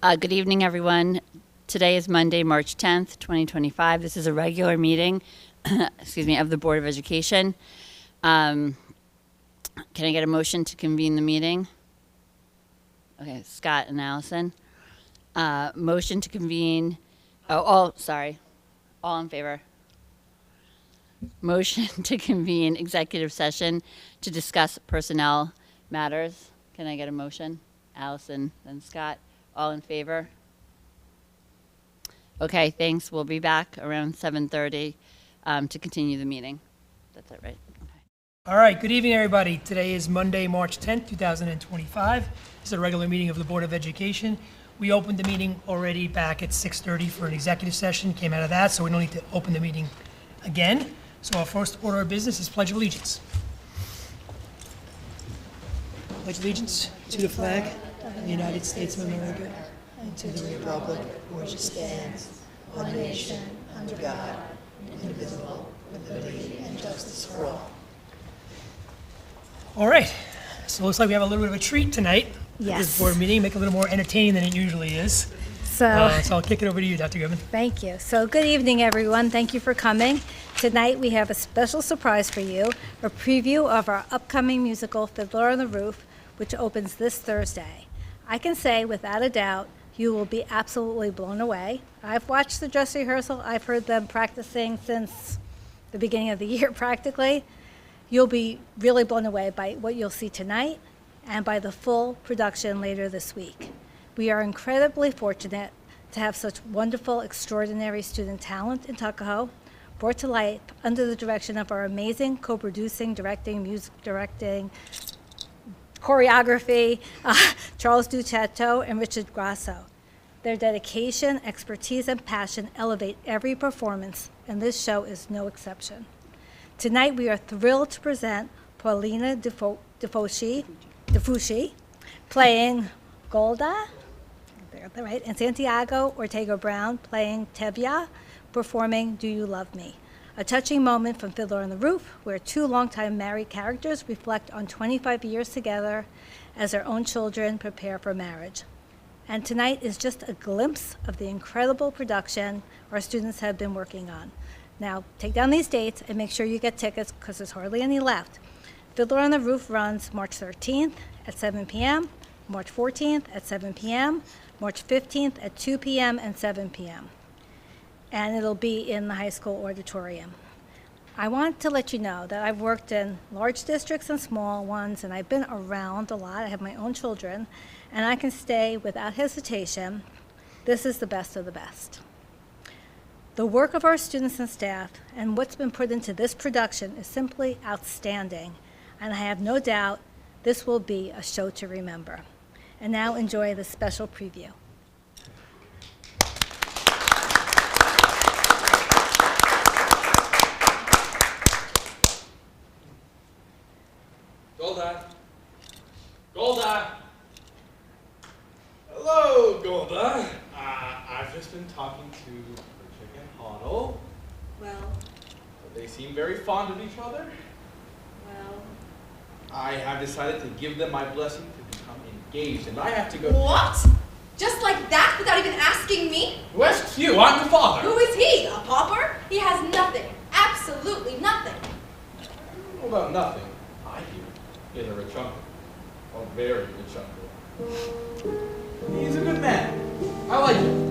Good evening, everyone. Today is Monday, March 10th, 2025. This is a regular meeting, of the Board of Education. Can I get a motion to convene the meeting? Okay, Scott and Allison. Motion to convene, all in favor. Motion to convene executive session to discuss personnel matters. Can I get a motion? Allison, then Scott. All in favor? Okay, thanks. We'll be back around 7:30 to continue the meeting. That's it, right? Okay. All right, good evening, everybody. Today is Monday, March 10th, 2025. This is a regular meeting of the Board of Education. We opened the meeting already back at 6:30 for an executive session, came out of that, so we don't need to open the meeting again. So our first order of business is Pledge of Allegiance. Pledge allegiance to the flag of the United States of America and to the republic for which it stands, one nation, under God, indivisible, with liberty and justice for all. All right, so it looks like we have a little bit of a treat tonight. Yes. This board meeting, make it a little more entertaining than it usually is. So I'll kick it over to you, Dr. Goodman. thank you. So good evening, everyone. Thank you for coming. Tonight we have a special surprise for you, a preview of our upcoming musical Fiddler on the Roof, which opens this Thursday. I can say without a doubt, you will be absolutely blown away. I've watched the dress rehearsal. I've heard them practicing since the beginning of the year practically. You'll be really blown away by what you'll see tonight and by the full production later this week. We are incredibly fortunate to have such wonderful, extraordinary student talent in Tuckahoe, brought to life under the direction of our amazing co-producing, directing, music directing, choreography, Charles Duchetto and Richard Grasso. Their dedication, expertise, and passion elevate every performance, and this show is no exception. Tonight, we are thrilled to present Paulina Defucci playing Golda, right, and Santiago Ortega Brown playing Tevya, performing Do You Love Me? A touching moment from Fiddler on the Roof, where two longtime married characters reflect on 25 years together as their own children prepare for marriage. And tonight is just a glimpse of the incredible production our students have been working on. Now, take down these dates and make sure you get tickets because there's hardly any left. Fiddler on the Roof runs March 13th at 7 p.m., March 14th at 7 p.m., March 15th at 2 p.m. and 7 p.m. And it'll be in the high school auditorium. I want to let you know that I've worked in large districts and small ones, and I've been around a lot. I have my own children, and I can say without hesitation, this is the best of the best. The work of our students and staff and what's been put into this production is simply outstanding, and I have no doubt this will be a show to remember. And now enjoy the special preview. Golda! Golda! Hello, Golda. I've just been talking to Richard and Hoddle. Well, They seem very fond of each other. well. I have decided to give them my blessing to become engaged, and I have to go. What? Just like that, without even asking me? Who asks you? I'm the father. Who is he? A pauper? He has nothing. Absolutely nothing. What about nothing? I hear he has a rich uncle. A very rich uncle. He's a good man. I like him.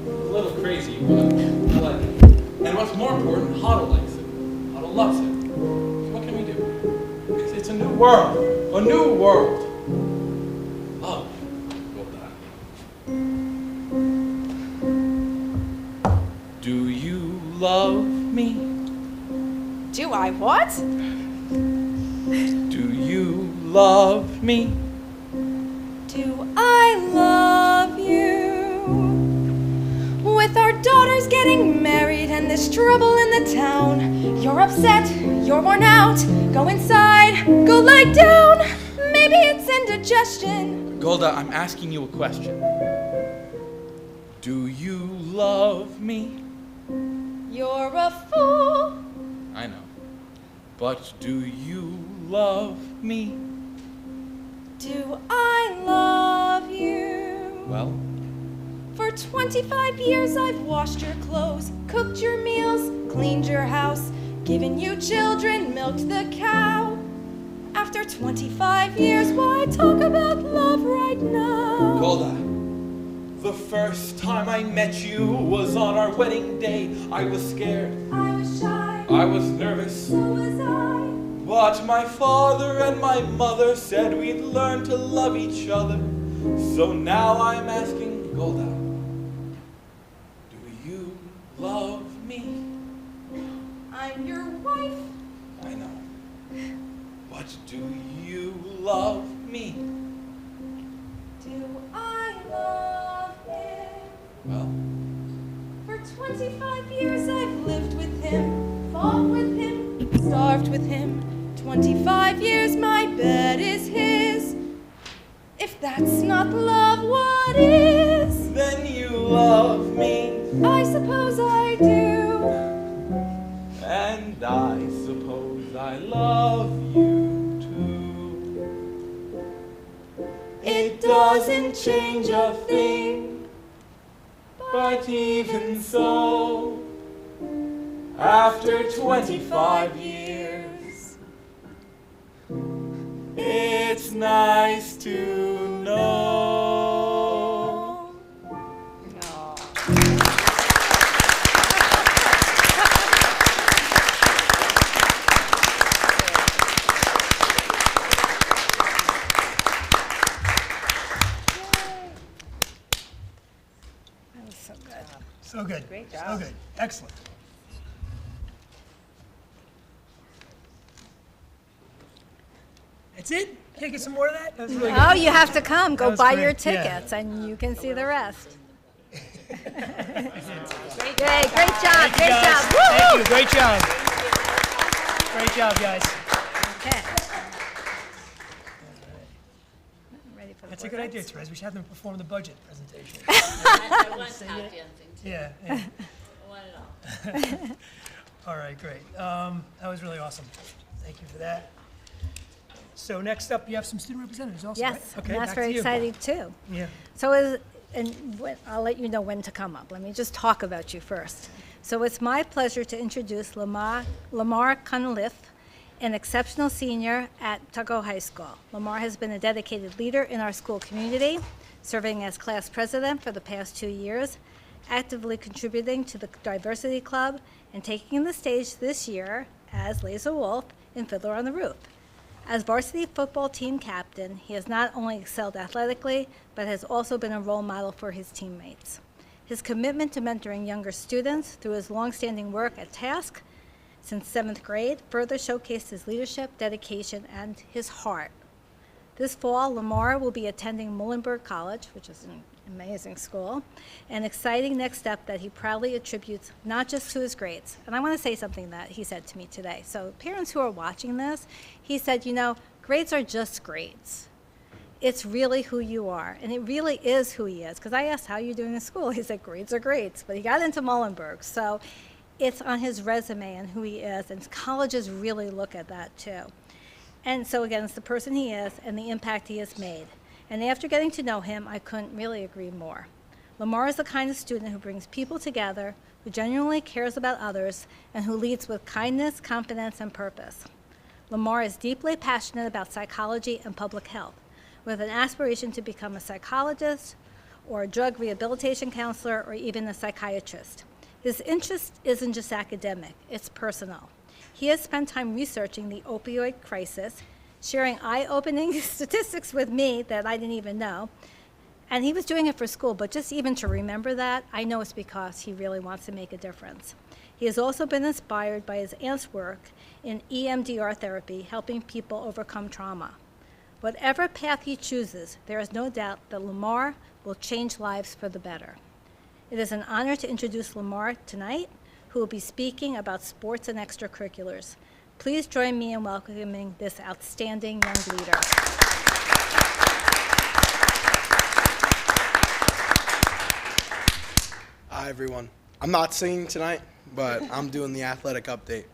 A little crazy, but I like him. And what's more important, Hoddle likes him. Hoddle loves him. So what can we do? It's a new world. A new world. Love. Do you love me? Do I what? Do you love me? Do I love you? With our daughters getting married and this trouble in the town, you're upset, you're worn out. Go inside, go lie down. Maybe it's indigestion. Golda, I'm asking you a question. Do you love me? You're a fool. I know. But do you love me? Do I love you? Well, 25 years I've washed your clothes, cooked your meals, cleaned your house, given you children, milked the cow. After 25 years, why talk about love right now? Golda, the first time I met you was on our wedding day. I was scared. I was shy. I was nervous. So was I. But my father and my mother said we'd learn to love each other. So now I'm asking Golda, do you love me? I'm your wife. I know. But do you love me? Do I love him? Well, For 25 years I've lived with him, fought with him, starved with him. 25 years my bed is his. If that's not love, what is? then you love me. I suppose I do. And I suppose I love you too. It doesn't change a thing, but even so, after 25 years, it's nice to know. That was so good. So good. Great job. So good. Excellent. That's it? Can't get some more of that? That was really good. Oh, you have to come. That Go was buy great. your Yeah. tickets, and you can see the rest. Great job. Thank you, Great guys. job. Thank Woo-hoo! you. Great job. Great job, guys. Okay. Ready for the That's a board good idea, votes? Therese. We should have them perform the budget presentation. I want tap dancing too. Yeah. I want it all. All right, great. That was really awesome. Thank you for that. So next up, you have some student representatives also, right? Yes, Okay, and that's back to very you. exciting too. Yeah. I'll let you know when to come up. Let me just talk about you first. So it's my pleasure to introduce Lamar Cunliffe, an exceptional senior at Tuckahoe High School. Lamar has been a dedicated leader in our school community, serving as class president for the past 2 years, actively contributing to the Diversity Club, and taking the stage this year as Laser Wolf in Fiddler on the Roof. As varsity football team captain, he has not only excelled athletically, but has also been a role model for his teammates. His commitment to mentoring younger students through his longstanding work at Task since 7th grade further showcased his leadership, dedication, and his heart. This fall, Lamar will be attending Muhlenberg College, which is an amazing school, an exciting next step that he proudly attributes not just to his grades. And I want to say something that he said to me today. So parents who are watching this, he said, grades are just grades. It's really who you are, and it really is who he is. Because I asked, how are you doing in school? He said, grades are grades. But he got into Muhlenberg, so it's on his resume and who he is, and colleges really look at that too. And so again, it's the person he is and the impact he has made. And after getting to know him, I couldn't really agree more. Lamar is the kind of student who brings people together, who genuinely cares about others, and who leads with kindness, confidence, and purpose. Lamar is deeply passionate about psychology and public health, with an aspiration to become a psychologist or a drug rehabilitation counselor or even a psychiatrist. His interest isn't just academic, it's personal. He has spent time researching the opioid crisis, sharing eye-opening statistics with me that I didn't even know. And he was doing it for school, but just even to remember that, I know it's because he really wants to make a difference. He has also been inspired by his aunt's work in EMDR therapy, helping people overcome trauma. Whatever path he chooses, there is no doubt that Lamar will change lives for the better. It is an honor to introduce Lamar tonight, who will be speaking about sports and extracurriculars. Please join me in welcoming this outstanding young leader. Hi, everyone. I'm not singing tonight, but I'm doing the athletic update.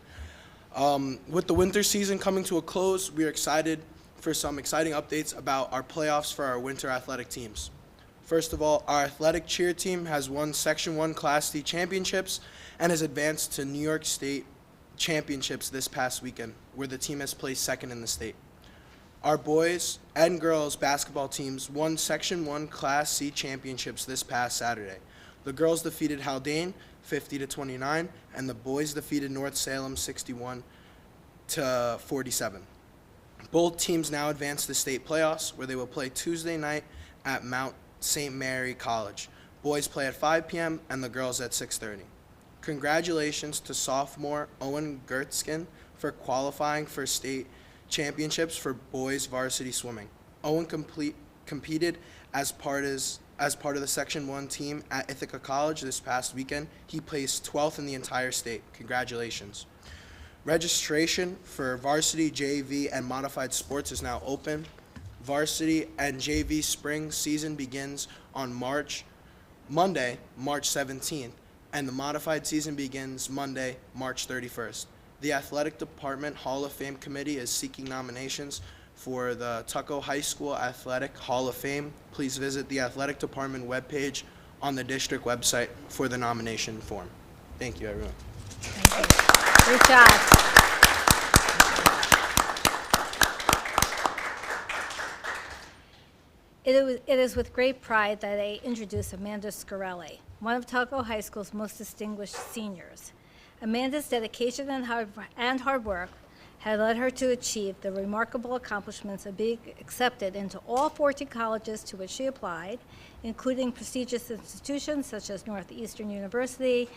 With the winter season coming to a close, we are excited for some exciting updates about our playoffs for our winter athletic teams. First of all, our athletic cheer team has won Section 1 Class D championships and has advanced to New York State championships this past weekend, where the team has placed second in the state. Our boys and girls basketball teams won Section 1 Class C championships this past Saturday. The girls defeated Haldane 50-29, and the boys defeated North Salem 61-47. Both teams now advance to state playoffs, where they will play Tuesday night at Mount St. Mary College. Boys play at 5 p.m. and the girls at 6:30. Congratulations to sophomore Owen Gertzkin for qualifying for state championships for boys varsity swimming. Owen competed as part of the Section 1 team at Ithaca College this past weekend. He placed 12th in the entire state. Congratulations. Registration for varsity, JV, and modified sports is now open. Varsity and JV spring season begins on Monday, March 17th, and the modified season begins Monday, March 31st. The Athletic Department Hall of Fame Committee is seeking nominations for the Tuckahoe High School Athletic Hall of Fame. Please visit the Athletic Department webpage on the district website for the nomination form. Thank you, everyone. Thank you. Great job. It is with great pride that I introduce Amanda Scarelli, one of Tuckahoe High School's most distinguished seniors. Amanda's dedication and hard work had led her to achieve the remarkable accomplishments of being accepted into all 14 colleges to which she applied, including prestigious institutions such as Northeastern University,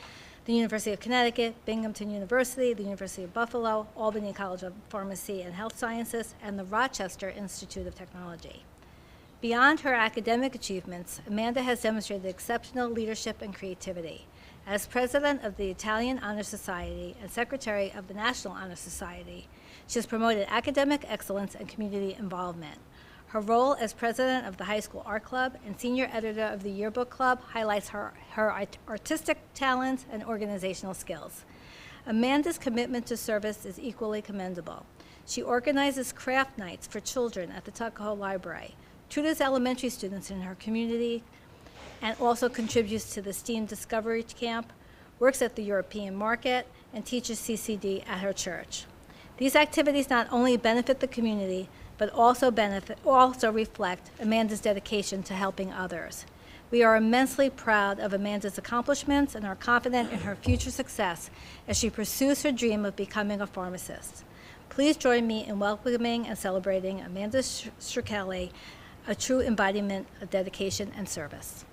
the University of Connecticut, Binghamton University, the University of Buffalo, Albany College of Pharmacy and Health Sciences, and the Rochester Institute of Technology. Beyond her academic achievements, Amanda has demonstrated exceptional leadership and creativity. As president of the Italian Honor Society and secretary of the National Honor Society, she has promoted academic excellence and community involvement. Her role as president of the high school art club and senior editor of the yearbook club highlights her artistic talents and organizational skills. Amanda's commitment to service is equally commendable. She organizes craft nights for children at the Tuckahoe Library, tutors elementary students in her community, and also contributes to the STEAM Discovery Camp, works at the European Market, and teaches CCD at her church. These activities not only benefit the community, but also reflect Amanda's dedication to helping others. We are immensely proud of Amanda's accomplishments and are confident in her future success as she pursues her dream of becoming a pharmacist. Please join me in welcoming and celebrating Amanda Scarelli, a true embodiment of dedication and service.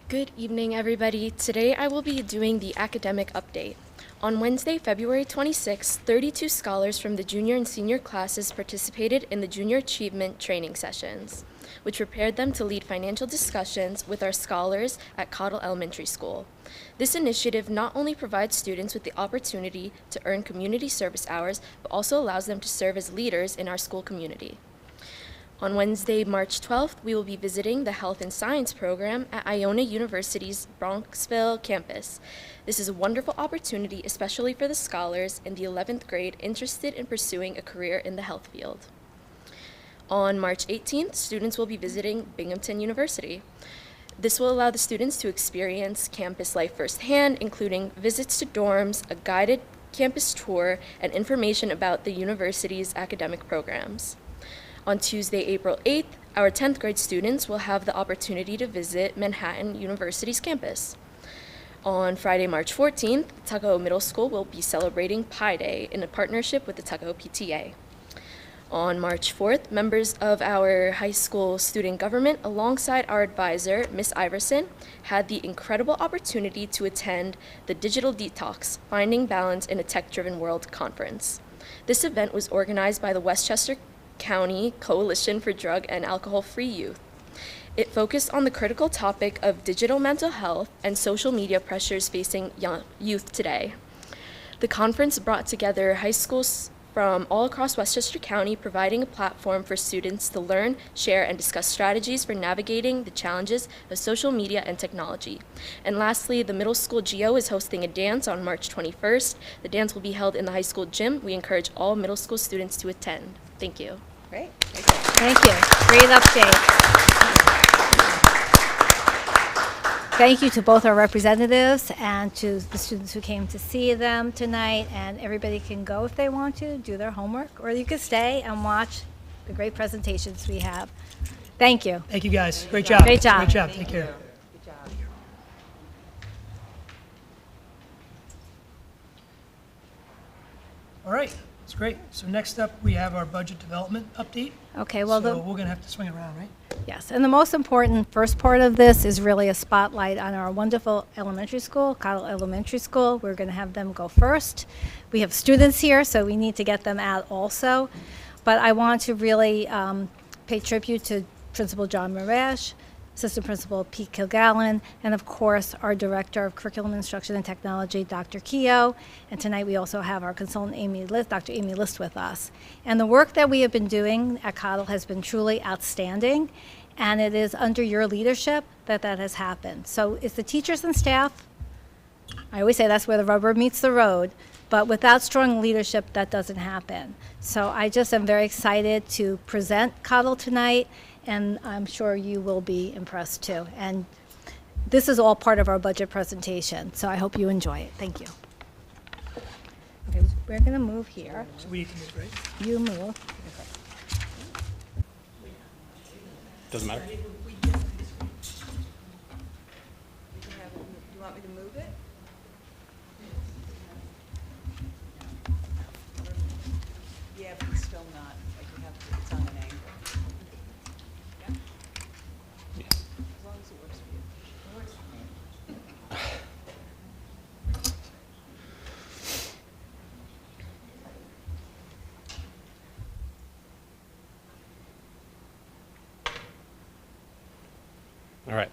Good evening, everybody. Today I will be doing the academic update. On Wednesday, February 26, 32 scholars from the junior and senior classes participated in the Junior Achievement Training Sessions, which prepared them to lead financial discussions with our scholars at Cottle Elementary School. This initiative not only provides students with the opportunity to earn community service hours, but also allows them to serve as leaders in our school community. On Wednesday, March 12th, we will be visiting the Health and Science program at Iona University's Bronxville campus. This is a wonderful opportunity, especially for the scholars in the 11th grade interested in pursuing a career in the health field. On March 18th, students will be visiting Binghamton University. This will allow the students to experience campus life firsthand, including visits to dorms, a guided campus tour, and information about the university's academic programs. On Tuesday, April 8th, our 10th grade students will have the opportunity to visit Manhattan University's campus. On Friday, March 14th, Tuckahoe Middle School will be celebrating Pi Day in a partnership with the Tuckahoe PTA. On March 4th, members of our high school student government, alongside our advisor, Ms. Iverson, had the incredible opportunity to attend the Digital Detox, Finding Balance in a Tech-Driven World conference. This event was organized by the Westchester County Coalition for Drug and Alcohol-Free Youth. It focused on the critical topic of digital mental health and social media pressures facing young youth today. The conference brought together high schools from all across Westchester County, providing a platform for students to learn, share, and discuss strategies for navigating the challenges of social media and technology. And lastly, the middle school GO is hosting a dance on March 21st. The dance will be held in the high school gym. We encourage all middle school students to attend. Thank you. Great. Thank you. Great update. Thank you to both our representatives and to the students who came to see them tonight. And everybody can go if they want to, do their homework, or you can stay and watch the great presentations we have. Thank you. Thank you, guys. Great job. Great job. Great job. Take care. All right, that's great. So next up, we have our budget development update. Okay, well, So we're gonna have to swing it around, right? yes, and the most important first part of this is really a spotlight on our wonderful elementary school, Cottle Elementary School. We're going to have them go first. We have students here, so we need to get them out also. But I want to really pay tribute to Principal John Marash, Assistant Principal Pete Kilgallen, and of course, our Director of Curriculum Instruction and Technology, Dr. Keogh. And tonight we also have our consultant, Dr. Amy List, with us. And the work that we have been doing at Cottle has been truly outstanding, and it is under your leadership that that has happened. So it's the teachers and staff. I always say that's where the rubber meets the road, but without strong leadership, that doesn't happen. So I just am very excited to present Cottle tonight, and I'm sure you will be impressed too. And this is all part of our budget presentation, so I hope you enjoy it. Thank you. Okay, we're going to move here. So we need to move, right? You move. Doesn't matter. Do you want me to move it? Yeah, but it's still not, like you have to, it's on an angle. Yeah? As long as it works for you. It works for me. All right.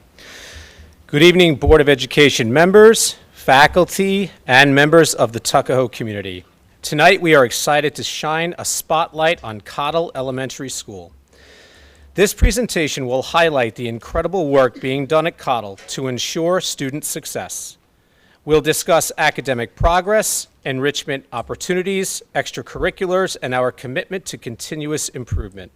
Good evening, Board of Education members, faculty, and members of the Tuckahoe community. Tonight, we are excited to shine a spotlight on Cottle Elementary School. This presentation will highlight the incredible work being done at Cottle to ensure student success. We'll discuss academic progress, enrichment opportunities, extracurriculars, and our commitment to continuous improvement.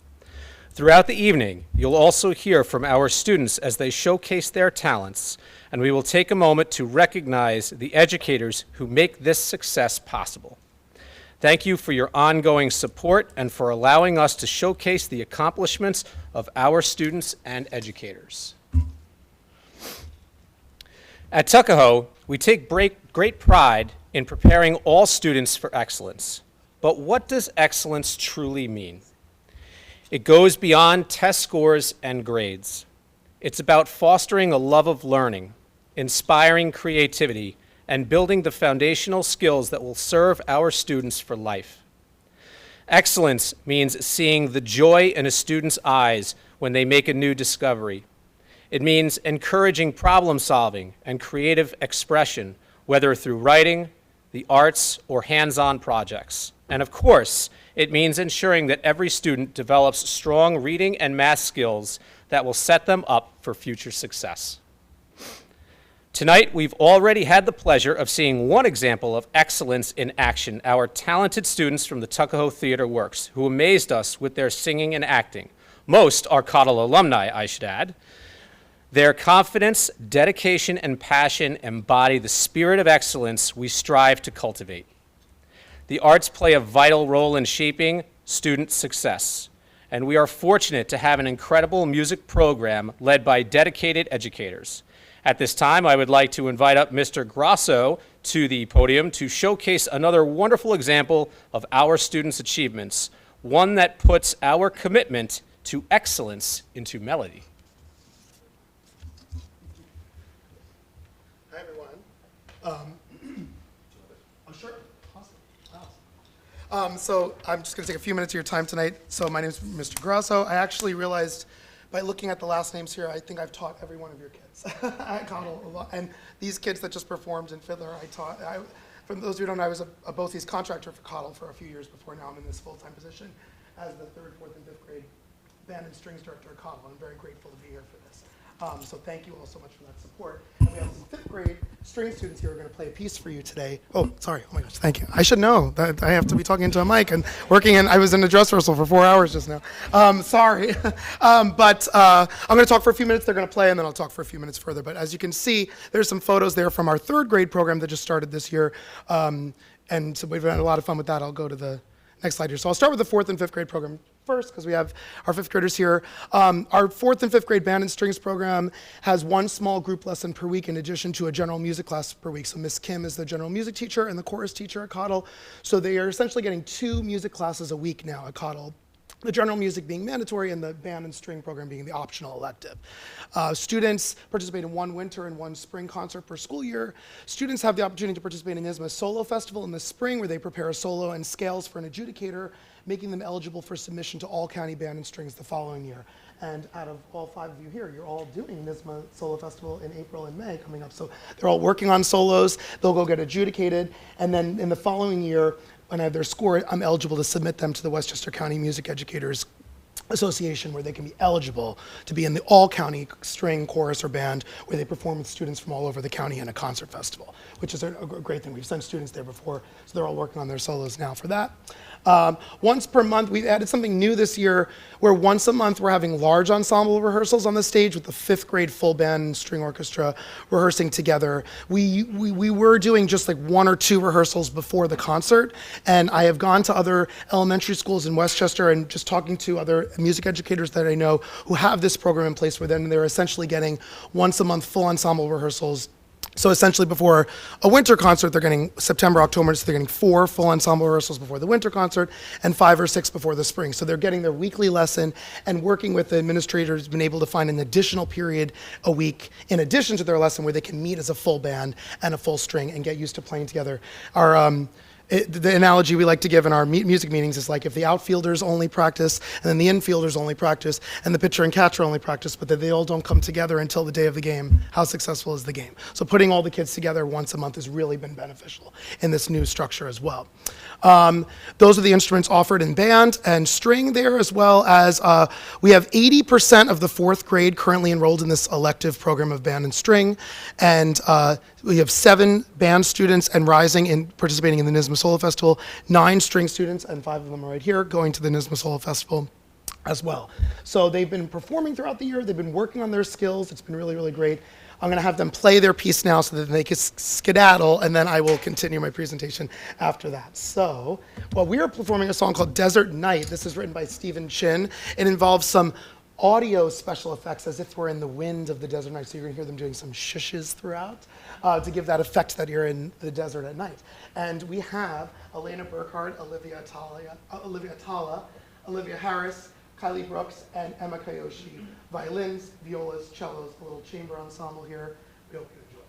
Throughout the evening, you'll also hear from our students as they showcase their talents, and we will take a moment to recognize the educators who make this success possible. Thank you for your ongoing support and for allowing us to showcase the accomplishments of our students and educators. At Tuckahoe, we take great pride in preparing all students for excellence. But what does excellence truly mean? It goes beyond test scores and grades. It's about fostering a love of learning, inspiring creativity, and building the foundational skills that will serve our students for life. Excellence means seeing the joy in a student's eyes when they make a new discovery. It means encouraging problem solving and creative expression, whether through writing, the arts, or hands-on projects. And of course, it means ensuring that every student develops strong reading and math skills that will set them up for future success. Tonight, we've already had the pleasure of seeing one example of excellence in action, our talented students from the Tuckahoe Theater Works, who amazed us with their singing and acting. Most are Cottle alumni, I should add. Their confidence, dedication, and passion embody the spirit of excellence we strive to cultivate. The arts play a vital role in shaping student success, and we are fortunate to have an incredible music program led by dedicated educators. At this time, I would like to invite up Mr. Grosso to the podium to showcase another wonderful example of our students' achievements, one that puts our commitment to excellence into melody. Hi, everyone. Sure. Awesome. So I'm just going to take a few minutes of your time tonight. So my name is Mr. Grosso. I actually realized by looking at the last names here, I think I've taught every one of your kids at Cottle a lot. And these kids that just performed in Fiddler, for For those who don't know, I was a BOCES contractor for Cottle for a few years before now I'm in this full-time position as the 3rd, 4th, and 5th grade band and strings director at Cottle. I'm very grateful to be here for this. So thank you all so much for that support. And we have some 5th grade string students here who are going to play a piece for you today. Oh, sorry. Oh my gosh, thank you. I should know that I have to be talking into a mic and I was in a dress rehearsal for 4 hours just now. Sorry. But I'm going to talk for a few minutes. They're going to play, and then I'll talk for a few minutes further. But as you can see, there's some photos there from our 3rd grade program that just started this year. And so we've had a lot of fun with that. I'll go to the next slide here. So I'll start with the 4th and 5th grade program first, because we have our 5th graders here. Our 4th and 5th grade band and strings program has one small group lesson per week in addition to a general music class per week. So Miss Kim is the general music teacher and the chorus teacher at Cottle. So they are essentially getting 2 music classes a week now at Cottle. The general music being mandatory and the band and string program being the optional elective. Students participate in 1 winter and 1 spring concert per school year. Students have the opportunity to participate in NYSSMA Solo Festival in the spring, where they prepare a solo and scales for an adjudicator, making them eligible for submission to all county band and strings the following year. And out of all 5 of you here, you're all doing NYSSMA Solo Festival in April and May coming up. So they're all working on solos. They'll go get adjudicated. And then in the following year, when I have their score, I'm eligible to submit them to the Westchester County Music Educators Association, where they can be eligible to be in the all-county string, chorus, or band, where they perform with students from all over the county in a concert festival, which is a great thing. We've sent students there before, so they're all working on their solos now for that. Once per month, we've added something new this year, where once a month we're having large ensemble rehearsals on the stage with the 5th grade full band and string orchestra rehearsing together. We were doing just like 1 or 2 rehearsals before the concert, and I have gone to other elementary schools in Westchester and just talking to other music educators that I know who have this program in place, where then they're essentially getting once a month full ensemble rehearsals. So essentially before a winter concert, they're getting September, October, so they're getting 4 full ensemble rehearsals before the winter concert and 5 or 6 before the spring. So they're getting their weekly lesson, and working with the administrators, been able to find an additional period a week in addition to their lesson where they can meet as a full band and a full string and get used to playing together. The analogy we like to give in our music meetings is like if the outfielders only practice, and then the infielders only practice, and the pitcher and catcher only practice, but that they all don't come together until the day of the game, how successful is the game? So putting all the kids together once a month has really been beneficial in this new structure as well. Those are the instruments offered in band and string there, as well as we have 80% of the 4th grade currently enrolled in this elective program of band and string, and we have 7 band students and rising in participating in the NYSSMA Solo Festival, 9 string students, and 5 of them are right here going to the NYSSMA Solo Festival as well. So they've been performing throughout the year. They've been working on their skills. It's been really, really great. I'm going to have them play their piece now so that they can skedaddle, and then I will continue my presentation after that. So, well, we are performing a song called Desert Night. This is written by Stephen Chin. It involves some audio special effects as if we're in the wind of the desert night. So you're going to hear them doing some shushes throughout to give that effect that you're in the desert at night. And we have Elena Burkhardt, Olivia Tala, Olivia Harris, Kylie Brooks, and Emma Kayoshi. Violins, violas, cellos, a little chamber ensemble here. We hope you enjoy.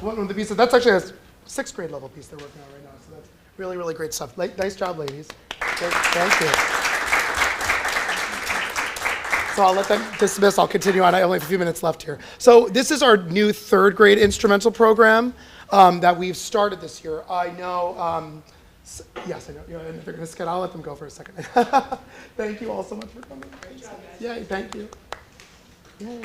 one of the pieces, that's actually a sixth grade level piece they're working on right now. So that's really, really great stuff. Nice job, ladies. Thank you. So I'll let them dismiss. I'll continue on. I only have a few minutes left here. So this is our new third grade instrumental program that we've started this year. I know, yes, I know. They're going to skid. I'll let them go for a second. Thank you all so much for coming. Great job, guys. Yay, thank you. Yay.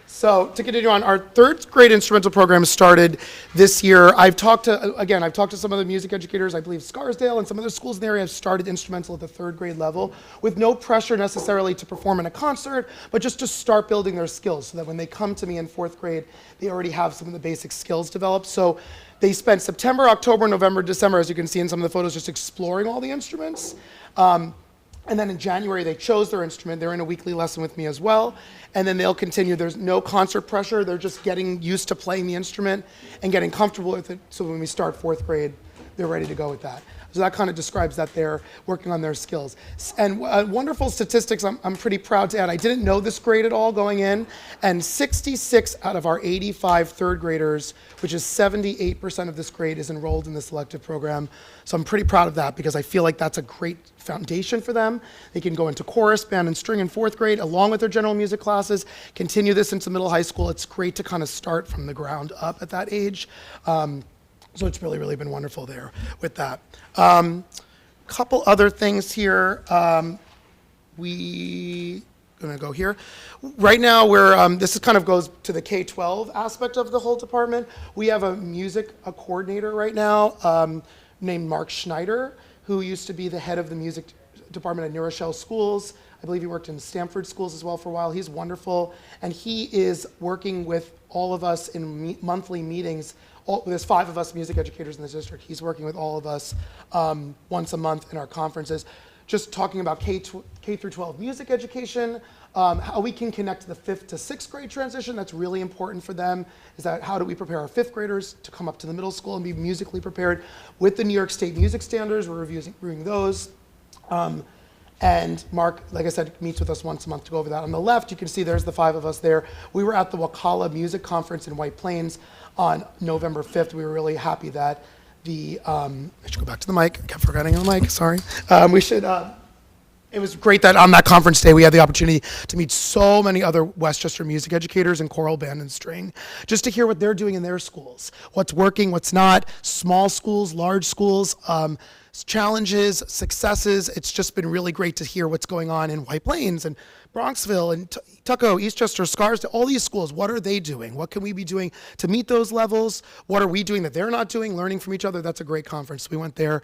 So to continue on, our third grade instrumental program started this year. I've talked to some of the music educators. I believe Scarsdale and some other schools in the area have started instrumental at the third grade level with no pressure necessarily to perform in a concert, but just to start building their skills so that when they come to me in fourth grade, they already have some of the basic skills developed. So they spent September, October, November, December, as you can see in some of the photos, just exploring all the instruments. And then in January, they chose their instrument. They're in a weekly lesson with me as well. And then they'll continue. There's no concert pressure. They're just getting used to playing the instrument and getting comfortable with it. So when we start fourth grade, they're ready to go with that. So that kind of describes that they're working on their skills. And wonderful statistics I'm pretty proud to add. I didn't know this grade at all going in, and 66 out of our 85 third graders, which is 78% of this grade, is enrolled in this elective program. So I'm pretty proud of that because I feel like that's a great foundation for them. They can go into chorus, band, and string in fourth grade along with their general music classes, continue this into middle high school. It's great to kind of start from the ground up at that age. So it's really, really been wonderful there with that. Couple other things here. We gonna go here. Right now, this kind of goes to the K-12 aspect of the whole department. We have a coordinator right now named Mark Schneider, who used to be the head of the music department at New Rochelle Schools. I believe he worked in Stanford Schools as well for a while. He's wonderful, and he is working with all of us in monthly meetings. There's 5 of us music educators in this district. He's working with all of us once a month in our conferences, just talking about K through 12 music education, how we can connect the 5th to 6th grade transition. That's really important for them, is that how do we prepare our 5th graders to come up to the middle school and be musically prepared with the New York State music standards. We're reviewing those. And Mark, like I said, meets with us once a month to go over that. On the left, you can see there's the 5 of us there. We were at the Wakala Music Conference in White Plains on November 5th. We were really happy that I should go back to the mic. I kept forgetting the mic, sorry. It was great that on that conference day, we had the opportunity to meet so many other Westchester music educators in choral, band, and string, just to hear what they're doing in their schools, what's working, what's not, small schools, large schools, challenges, successes. It's just been really great to hear what's going on in White Plains and Bronxville and Tuckahoe, Eastchester, Scarsdale, all these schools. What are they doing? What can we be doing to meet those levels? What are we doing that they're not doing? Learning from each other. That's a great conference. We went there.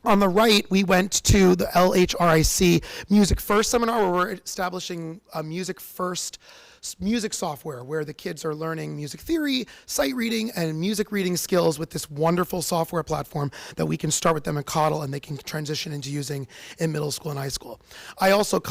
On the right, we went to the LHRIC Music First seminar, where we're establishing a music software where the kids are learning music theory, sight reading, and music reading skills with this wonderful software platform that we can start with them in Coddle and they can transition into using in middle school and high school. I also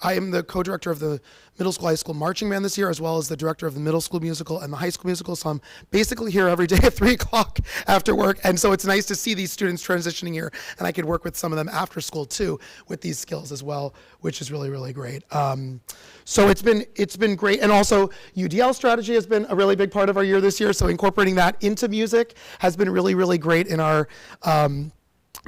I am the co-director of the middle school, high school marching band this year, as well as the director of the middle school musical and the high school musical. So I'm basically here every day at 3 o'clock after work. And so it's nice to see these students transitioning here, and I could work with some of them after school too with these skills as well, which is really, really great. So it's been great. And also UDL strategy has been a really big part of our year this year. So incorporating that into music has been really, really great in our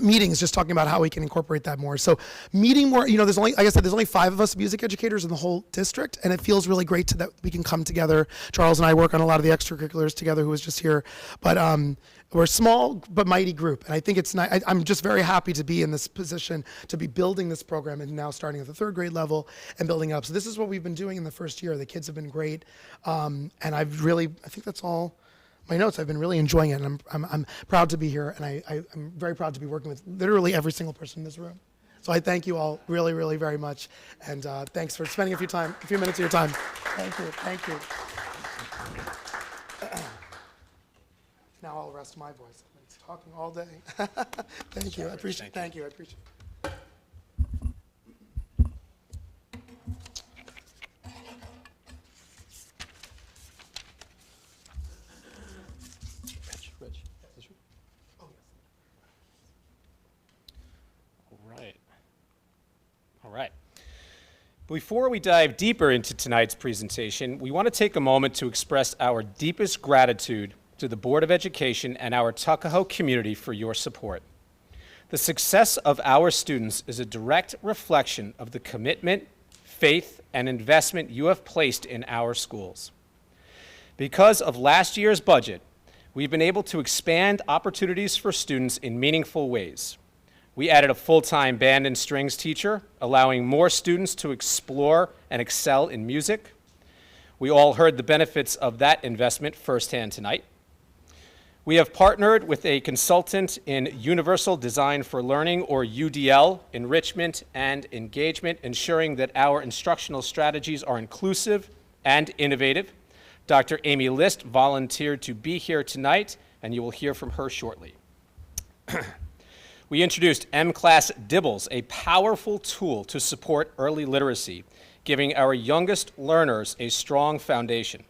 meetings, just talking about how we can incorporate that more. So meeting more, there's only, like I said, there's only 5 of us music educators in the whole district, and it feels really great that we can come together. Charles and I work on a lot of the extracurriculars together, who was just here, but we're a small but mighty group, and I think it's nice. I'm just very happy to be in this position, to be building this program and now starting at the 3rd grade level and building up. So this is what we've been doing in the first year. The kids have been great, and I think that's all my notes. I've been really enjoying it, and I'm proud to be here, and I'm very proud to be working with literally every single person in this room. So I thank you all really, really very much, and thanks for spending a few minutes of your time. Thank you. Now I'll rest my voice. I've been talking all day. Thank you. I appreciate it. Rich. All right. Before we dive deeper into tonight's presentation, we want to take a moment to express our deepest gratitude to the Board of Education and our Tuckahoe community for your support. The success of our students is a direct reflection of the commitment, faith, and investment you have placed in our schools. Because of last year's budget, we've been able to expand opportunities for students in meaningful ways. We added a full-time band and strings teacher, allowing more students to explore and excel in music. We all heard the benefits of that investment firsthand tonight. We have partnered with a consultant in Universal Design for Learning, or UDL, enrichment and engagement, ensuring that our instructional strategies are inclusive and innovative. Dr. Amy List volunteered to be here tonight, and you will hear from her shortly. We introduced M-Class Dibbles, a powerful tool to support early literacy, giving our youngest learners a strong foundation.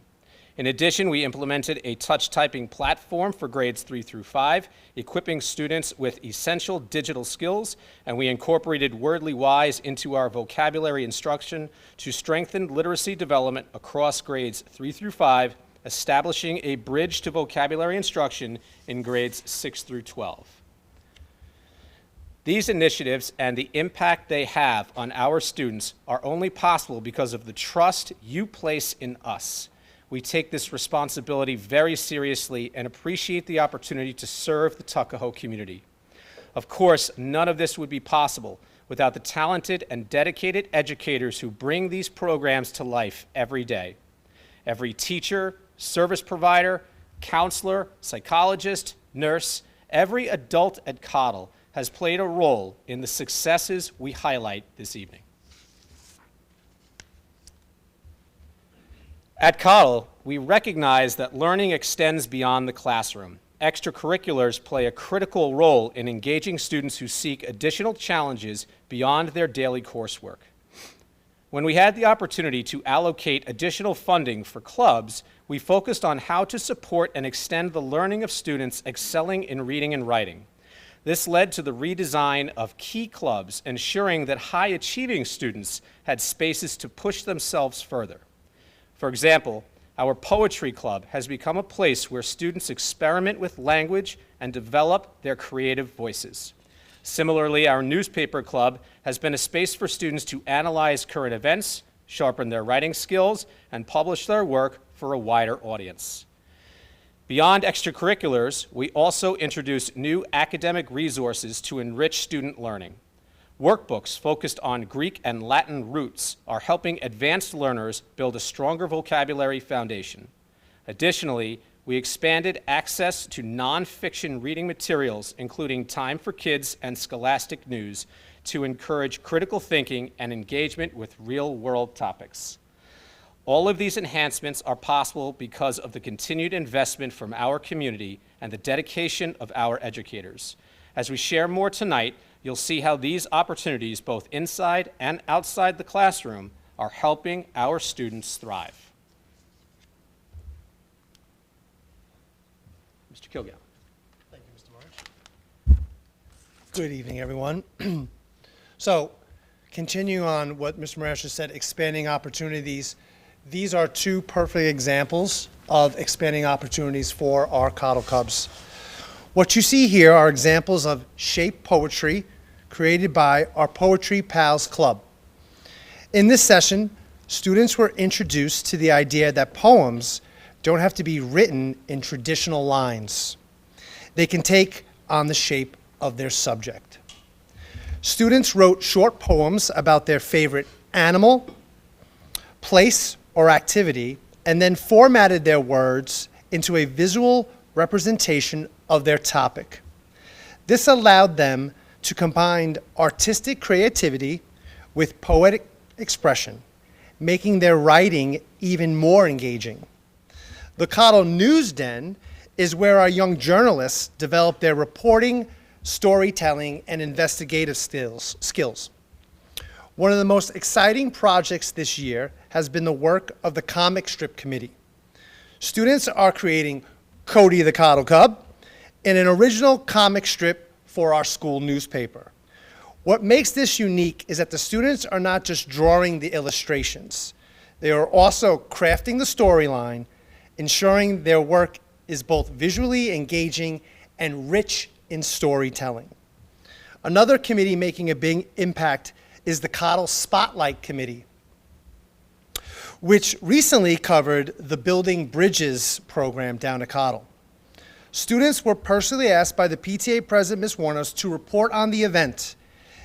In addition, we implemented a touch typing platform for grades 3 through 5, equipping students with essential digital skills, and we incorporated Wordly Wise into our vocabulary instruction to strengthen literacy development across grades 3 through 5, establishing a bridge to vocabulary instruction in grades 6 through 12. These initiatives and the impact they have on our students are only possible because of the trust you place in us. We take this responsibility very seriously and appreciate the opportunity to serve the Tuckahoe community. Of course, none of this would be possible without the talented and dedicated educators who bring these programs to life every day. Every teacher, service provider, counselor, psychologist, nurse, every adult at Cottle has played a role in the successes we highlight this evening. At Cottle, we recognize that learning extends beyond the classroom. Extracurriculars play a critical role in engaging students who seek additional challenges beyond their daily coursework. When we had the opportunity to allocate additional funding for clubs, we focused on how to support and extend the learning of students excelling in reading and writing. This led to the redesign of key clubs, ensuring that high-achieving students had spaces to push themselves further. For example, our poetry club has become a place where students experiment with language and develop their creative voices. Similarly, our newspaper club has been a space for students to analyze current events, sharpen their writing skills, and publish their work for a wider audience. Beyond extracurriculars, we also introduced new academic resources to enrich student learning. Workbooks focused on Greek and Latin roots are helping advanced learners build a stronger vocabulary foundation. Additionally, we expanded access to nonfiction reading materials, including Time for Kids and Scholastic News, to encourage critical thinking and engagement with real-world topics. All of these enhancements are possible because of the continued investment from our community and the dedication of our educators. As we share more tonight, you'll see how these opportunities, both inside and outside the classroom, are helping our students thrive. Mr. Kilgallen. Thank you, Mr. March. Good evening, everyone. So, continuing on what Mr. Marsh has said, expanding opportunities. These are two perfect examples of expanding opportunities for our Cottle Cubs. What you see here are examples of shape poetry created by our Poetry Pals Club. In this session, students were introduced to the idea that poems don't have to be written in traditional lines. They can take on the shape of their subject. Students wrote short poems about their favorite animal, place, or activity, and then formatted their words into a visual representation of their topic. This allowed them to combine artistic creativity with poetic expression, making their writing even more engaging. The Cottle News Den is where our young journalists develop their reporting, storytelling, and investigative skills. One of the most exciting projects this year has been the work of the Comic Strip Committee. Students are creating Cody the Cottle Cub in an original comic strip for our school newspaper. What makes this unique is that the students are not just drawing the illustrations. They are also crafting the storyline, ensuring their work is both visually engaging and rich in storytelling. Another committee making a big impact is the Cottle Spotlight Committee, which recently covered the Building Bridges program down at Cottle. Students were personally asked by the PTA president, Ms. Warnos, to report on the event.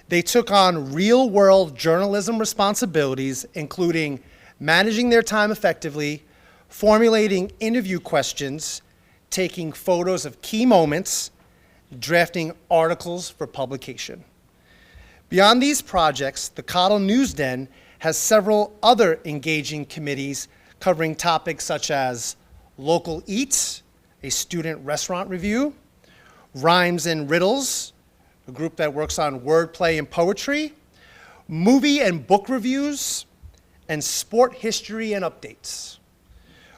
They took on real-world journalism responsibilities, including managing their time effectively, formulating interview questions, taking photos of key moments, drafting articles for publication. Beyond these projects, the Cottle News Den has several other engaging committees covering topics such as local eats, a student restaurant review, rhymes and riddles, a group that works on wordplay and poetry, movie and book reviews, and sport history and updates.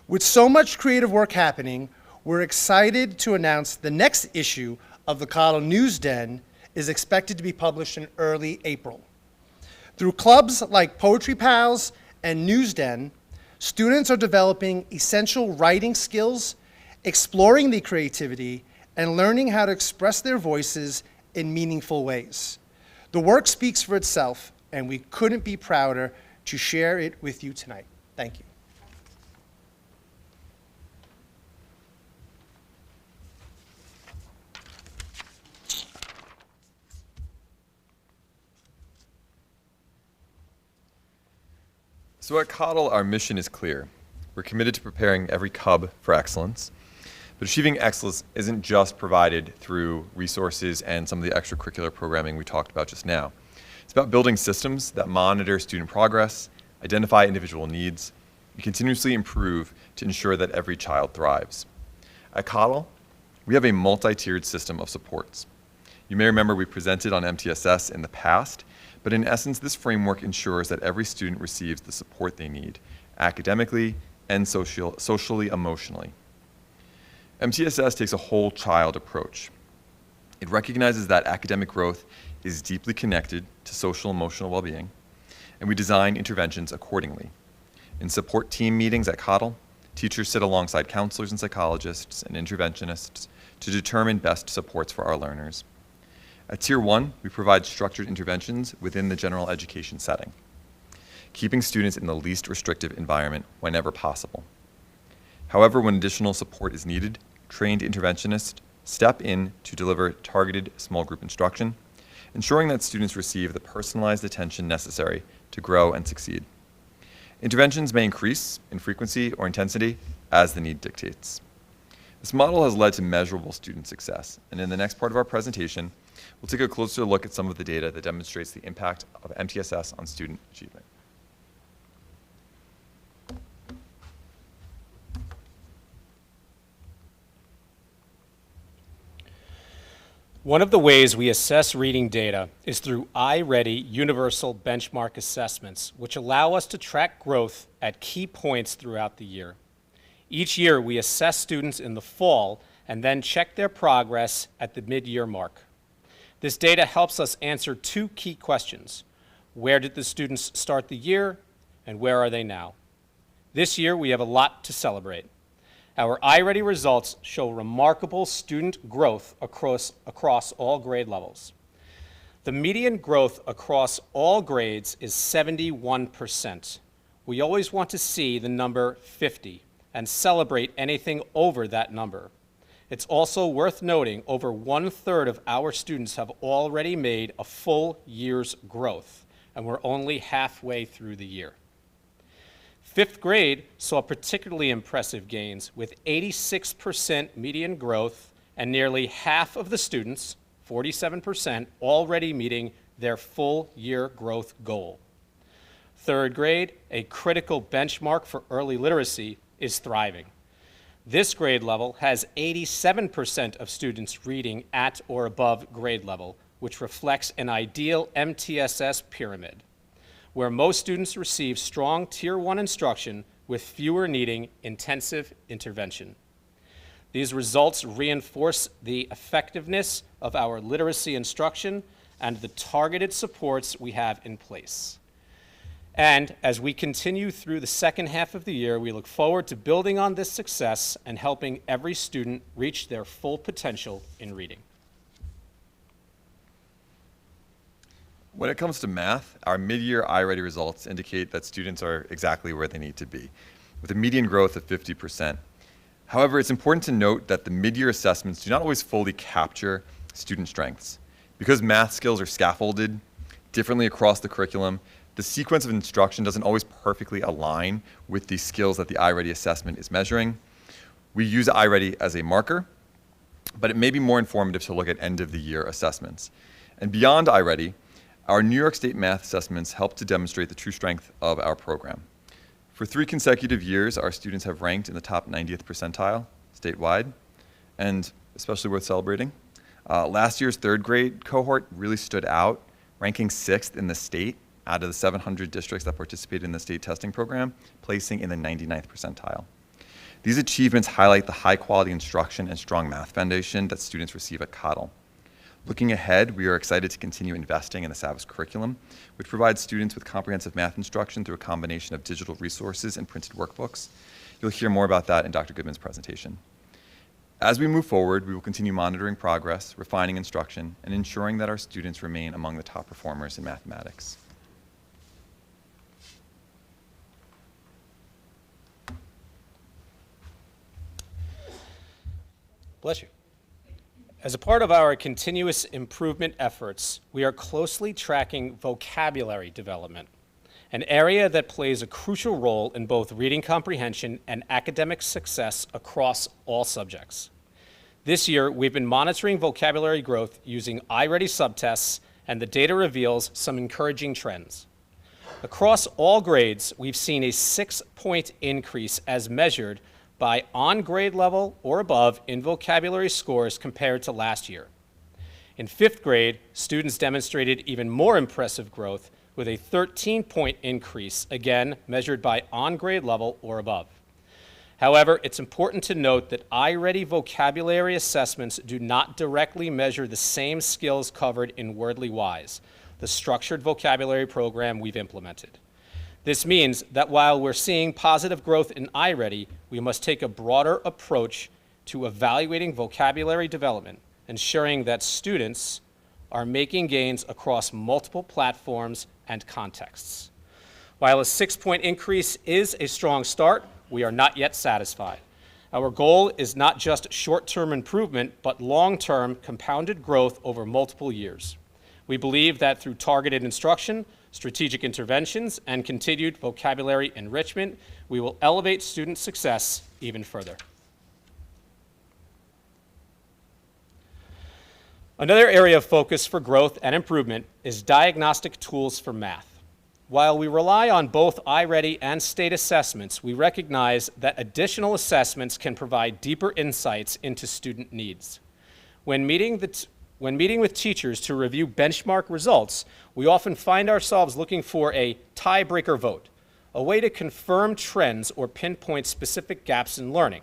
With so much creative work happening, we're excited to announce the next issue of the Cottle News Den is expected to be published in early April. Through clubs like Poetry Pals and News Den, students are developing essential writing skills, exploring the creativity, and learning how to express their voices in meaningful ways. The work speaks for itself, and we couldn't be prouder to share it with you tonight. Thank you. So at Cottle, our mission is clear. We're committed to preparing every cub for excellence. But achieving excellence isn't just provided through resources and some of the extracurricular programming we talked about just now. It's about building systems that monitor student progress, identify individual needs, and continuously improve to ensure that every child thrives. At Cottle, we have a multi-tiered system of supports. You may remember we presented on MTSS in the past, but in essence, this framework ensures that every student receives the support they need, academically and socially, emotionally. MTSS takes a whole child approach. It recognizes that academic growth is deeply connected to social and emotional well-being, and we design interventions accordingly. In support team meetings at Cottle, teachers sit alongside counselors and psychologists and interventionists to determine best supports for our learners. At Tier 1, we provide structured interventions within the general education setting, keeping students in the least restrictive environment whenever possible. However, when additional support is needed, trained interventionists step in to deliver targeted small group instruction, ensuring that students receive the personalized attention necessary to grow and succeed. Interventions may increase in frequency or intensity as the need dictates. This model has led to measurable student success, and in the next part of our presentation, we'll take a closer look at some of the data that demonstrates the impact of MTSS on student achievement. One of the ways we assess reading data is through iReady universal benchmark assessments, which allow us to track growth at key points throughout the year. Each year, we assess students in the fall and then check their progress at the mid-year mark. This data helps us answer two key questions. Where did the students start the year, and where are they now? This year, we have a lot to celebrate. Our iReady results show remarkable student growth across all grade levels. The median growth across all grades is 71%. We always want to see the number 50 and celebrate anything over that number. It's also worth noting over 1/3 of our students have already made a full year's growth, and we're only halfway through the year. Fifth grade saw particularly impressive gains with 86% median growth and nearly half of the students, 47%, already meeting their full year growth goal. Third grade, a critical benchmark for early literacy, is thriving. This grade level has 87% of students reading at or above grade level, which reflects an ideal MTSS pyramid, where most students receive strong Tier 1 instruction with fewer needing intensive intervention. These results reinforce the effectiveness of our literacy instruction and the targeted supports we have in place. And as we continue through the second half of the year, we look forward to building on this success and helping every student reach their full potential in reading. When it comes to math, our mid-year iReady results indicate that students are exactly where they need to be, with a median growth of 50%. However, it's important to note that the mid-year assessments do not always fully capture student strengths. Because math skills are scaffolded differently across the curriculum, the sequence of instruction doesn't always perfectly align with the skills that the iReady assessment is measuring. We use iReady as a marker, but it may be more informative to look at end-of-the-year assessments. And beyond iReady, our New York State math assessments help to demonstrate the true strength of our program. For 3 consecutive years, our students have ranked in the top 90th percentile statewide, and especially worth celebrating. Last year's 3rd grade cohort really stood out, ranking 6th in the state out of the 700 districts that participated in the state testing program, placing in the 99th percentile. These achievements highlight the high-quality instruction and strong math foundation that students receive at Cottle. Looking ahead, we are excited to continue investing in the Savas curriculum, which provides students with comprehensive math instruction through a combination of digital resources and printed workbooks. You'll hear more about that in Dr. Goodman's presentation. As we move forward, we will continue monitoring progress, refining instruction, and ensuring that our students remain among the top performers in mathematics. Bless you. As a part of our continuous improvement efforts, we are closely tracking vocabulary development, an area that plays a crucial role in both reading comprehension and academic success across all subjects. This year, we've been monitoring vocabulary growth using iReady subtests, and the data reveals some encouraging trends. Across all grades, we've seen a 6-point increase as measured by on grade level or above in vocabulary scores compared to last year. In 5th grade, students demonstrated even more impressive growth with a 13-point increase, again measured by on grade level or above. However, it's important to note that iReady vocabulary assessments do not directly measure the same skills covered in Wordly Wise, the structured vocabulary program we've implemented. This means that while we're seeing positive growth in iReady, we must take a broader approach to evaluating vocabulary development, ensuring that students are making gains across multiple platforms and contexts. While a 6-point increase is a strong start, we are not yet satisfied. Our goal is not just short-term improvement, but long-term compounded growth over multiple years. We believe that through targeted instruction, strategic interventions, and continued vocabulary enrichment, we will elevate student success even further. Another area of focus for growth and improvement is diagnostic tools for math. While we rely on both iReady and state assessments, we recognize that additional assessments can provide deeper insights into student needs. When meeting with teachers to review benchmark results, we often find ourselves looking for a tiebreaker vote, a way to confirm trends or pinpoint specific gaps in learning.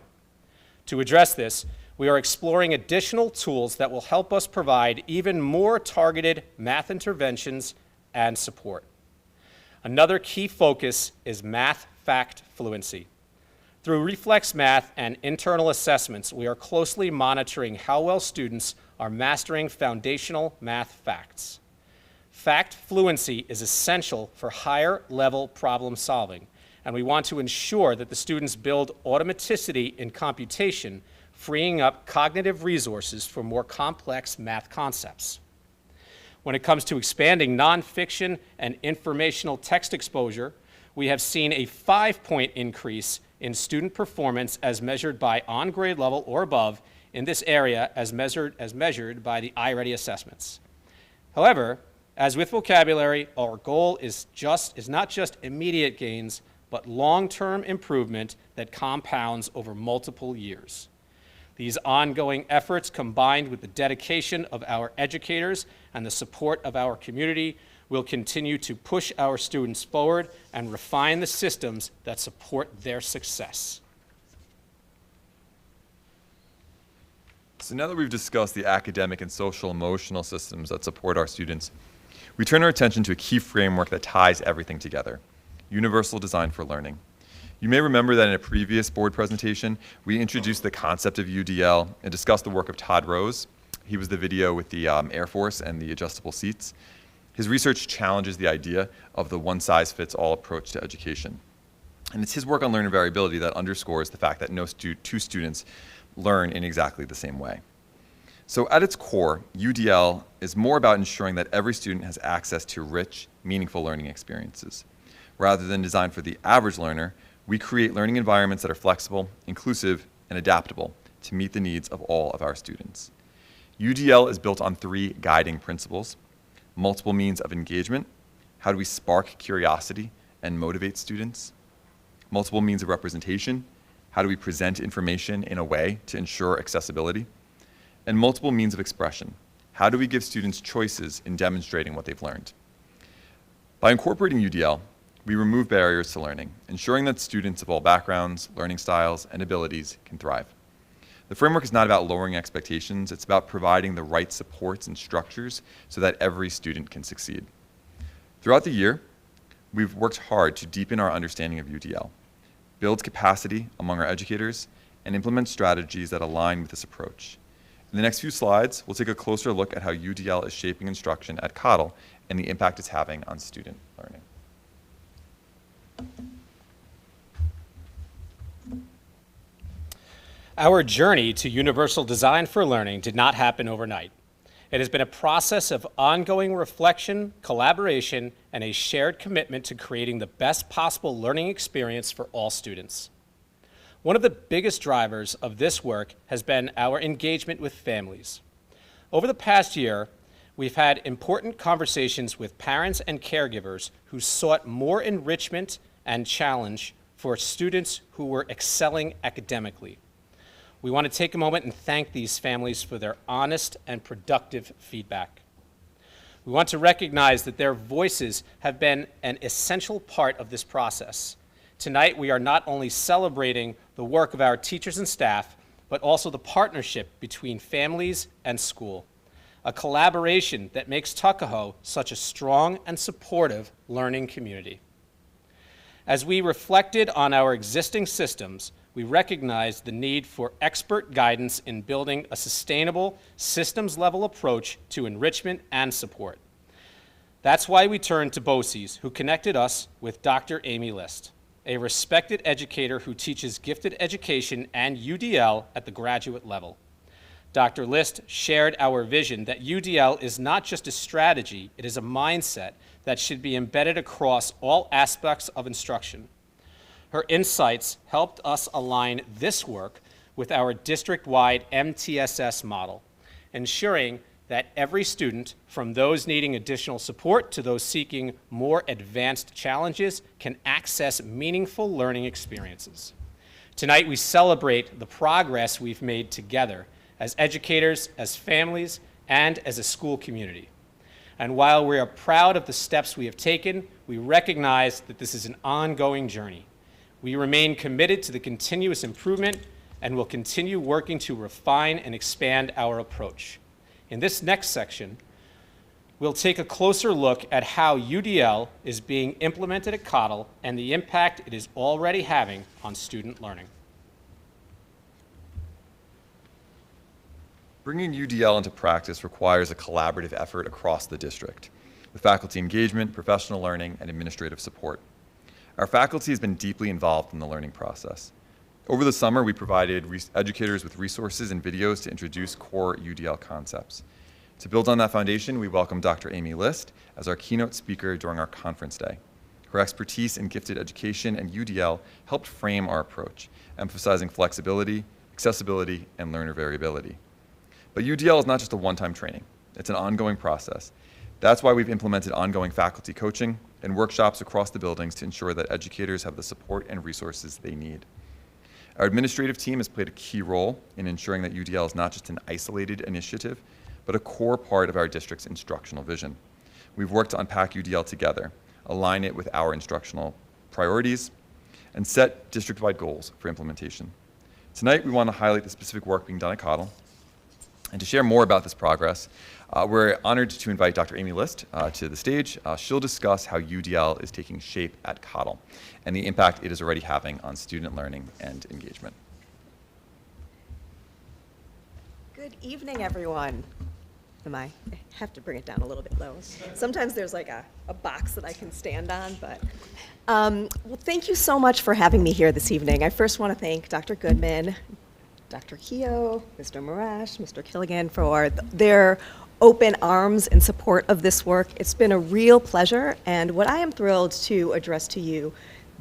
To address this, we are exploring additional tools that will help us provide even more targeted math interventions and support. Another key focus is math fact fluency. Through Reflex Math and internal assessments, we are closely monitoring how well students are mastering foundational math facts. Fact fluency is essential for higher level problem solving, and we want to ensure that the students build automaticity in computation, freeing up cognitive resources for more complex math concepts. When it comes to expanding nonfiction and informational text exposure, we have seen a 5-point increase in student performance as measured by on grade level or above in this area as measured by the iReady assessments. However, as with vocabulary, our goal is not just immediate gains, but long-term improvement that compounds over multiple years. These ongoing efforts, combined with the dedication of our educators and the support of our community, will continue to push our students forward and refine the systems that support their success. So now that we've discussed the academic and social emotional systems that support our students, we turn our attention to a key framework that ties everything together: universal design for learning. You may remember that in a previous board presentation, we introduced the concept of UDL and discussed the work of Todd Rose. He was the video with the Air Force and the adjustable seats. His research challenges the idea of the one-size-fits-all approach to education. And it's his work on learner variability that underscores the fact that no two students learn in exactly the same way. So at its core, UDL is more about ensuring that every student has access to rich, meaningful learning experiences. Rather than designed for the average learner, we create learning environments that are flexible, inclusive, and adaptable to meet the needs of all of our students. UDL is built on 3 guiding principles: multiple means of engagement, how do we spark curiosity and motivate students; multiple means of representation, how do we present information in a way to ensure accessibility; and multiple means of expression, how do we give students choices in demonstrating what they've learned. By incorporating UDL, we remove barriers to learning, ensuring that students of all backgrounds, learning styles, and abilities can thrive. The framework is not about lowering expectations, it's about providing the right supports and structures so that every student can succeed. Throughout the year, we've worked hard to deepen our understanding of UDL, build capacity among our educators, and implement strategies that align with this approach. In the next few slides, we'll take a closer look at how UDL is shaping instruction at Cottle and the impact it's having on student learning. Our journey to universal design for learning did not happen overnight. It has been a process of ongoing reflection, collaboration, and a shared commitment to creating the best possible learning experience for all students. One of the biggest drivers of this work has been our engagement with families. Over the past year, we've had important conversations with parents and caregivers who sought more enrichment and challenge for students who were excelling academically. We want to take a moment and thank these families for their honest and productive feedback. We want to recognize that their voices have been an essential part of this process. Tonight, we are not only celebrating the work of our teachers and staff, but also the partnership between families and school, a collaboration that makes Tuckahoe such a strong and supportive learning community. As we reflected on our existing systems, we recognized the need for expert guidance in building a sustainable, systems-level approach to enrichment and support. That's why we turned to BOCES, who connected us with Dr. Amy List, a respected educator who teaches gifted education and UDL at the graduate level. Dr. List shared our vision that UDL is not just a strategy, it is a mindset that should be embedded across all aspects of instruction. Her insights helped us align this work with our district-wide MTSS model, ensuring that every student, from those needing additional support to those seeking more advanced challenges, can access meaningful learning experiences. Tonight, we celebrate the progress we've made together as educators, as families, and as a school community. And while we are proud of the steps we have taken, we recognize that this is an ongoing journey. We remain committed to the continuous improvement and will continue working to refine and expand our approach. In this next section, we'll take a closer look at how UDL is being implemented at Cottle and the impact it is already having on student learning. Bringing UDL into practice requires a collaborative effort across the district, with faculty engagement, professional learning, and administrative support. Our faculty has been deeply involved in the learning process. Over the summer, we provided educators with resources and videos to introduce core UDL concepts. To build on that foundation, we welcomed Dr. Amy List as our keynote speaker during our conference day. Her expertise in gifted education and UDL helped frame our approach, emphasizing flexibility, accessibility, and learner variability. But UDL is not just a one-time training. It's an ongoing process. That's why we've implemented ongoing faculty coaching and workshops across the buildings to ensure that educators have the support and resources they need. Our administrative team has played a key role in ensuring that UDL is not just an isolated initiative, but a core part of our district's instructional vision. We've worked to unpack UDL together, align it with our instructional priorities, and set district-wide goals for implementation. Tonight, we want to highlight the specific work being done at Cottle And to share more about this progress, we're honored to invite Dr. Amy List to the stage. She'll discuss how UDL is taking shape at Cottle and the impact it is already having on student learning and engagement. Good evening, everyone. I have to bring it down a little bit low. Sometimes there's like a box that I can stand on, but well, thank you so much for having me here this evening. I first want to thank Dr. Goodman, Dr. Keogh, Mr. Marash, Mr. Killigan for their open arms in support of this work. It's been a real pleasure, and what I am thrilled to address to you,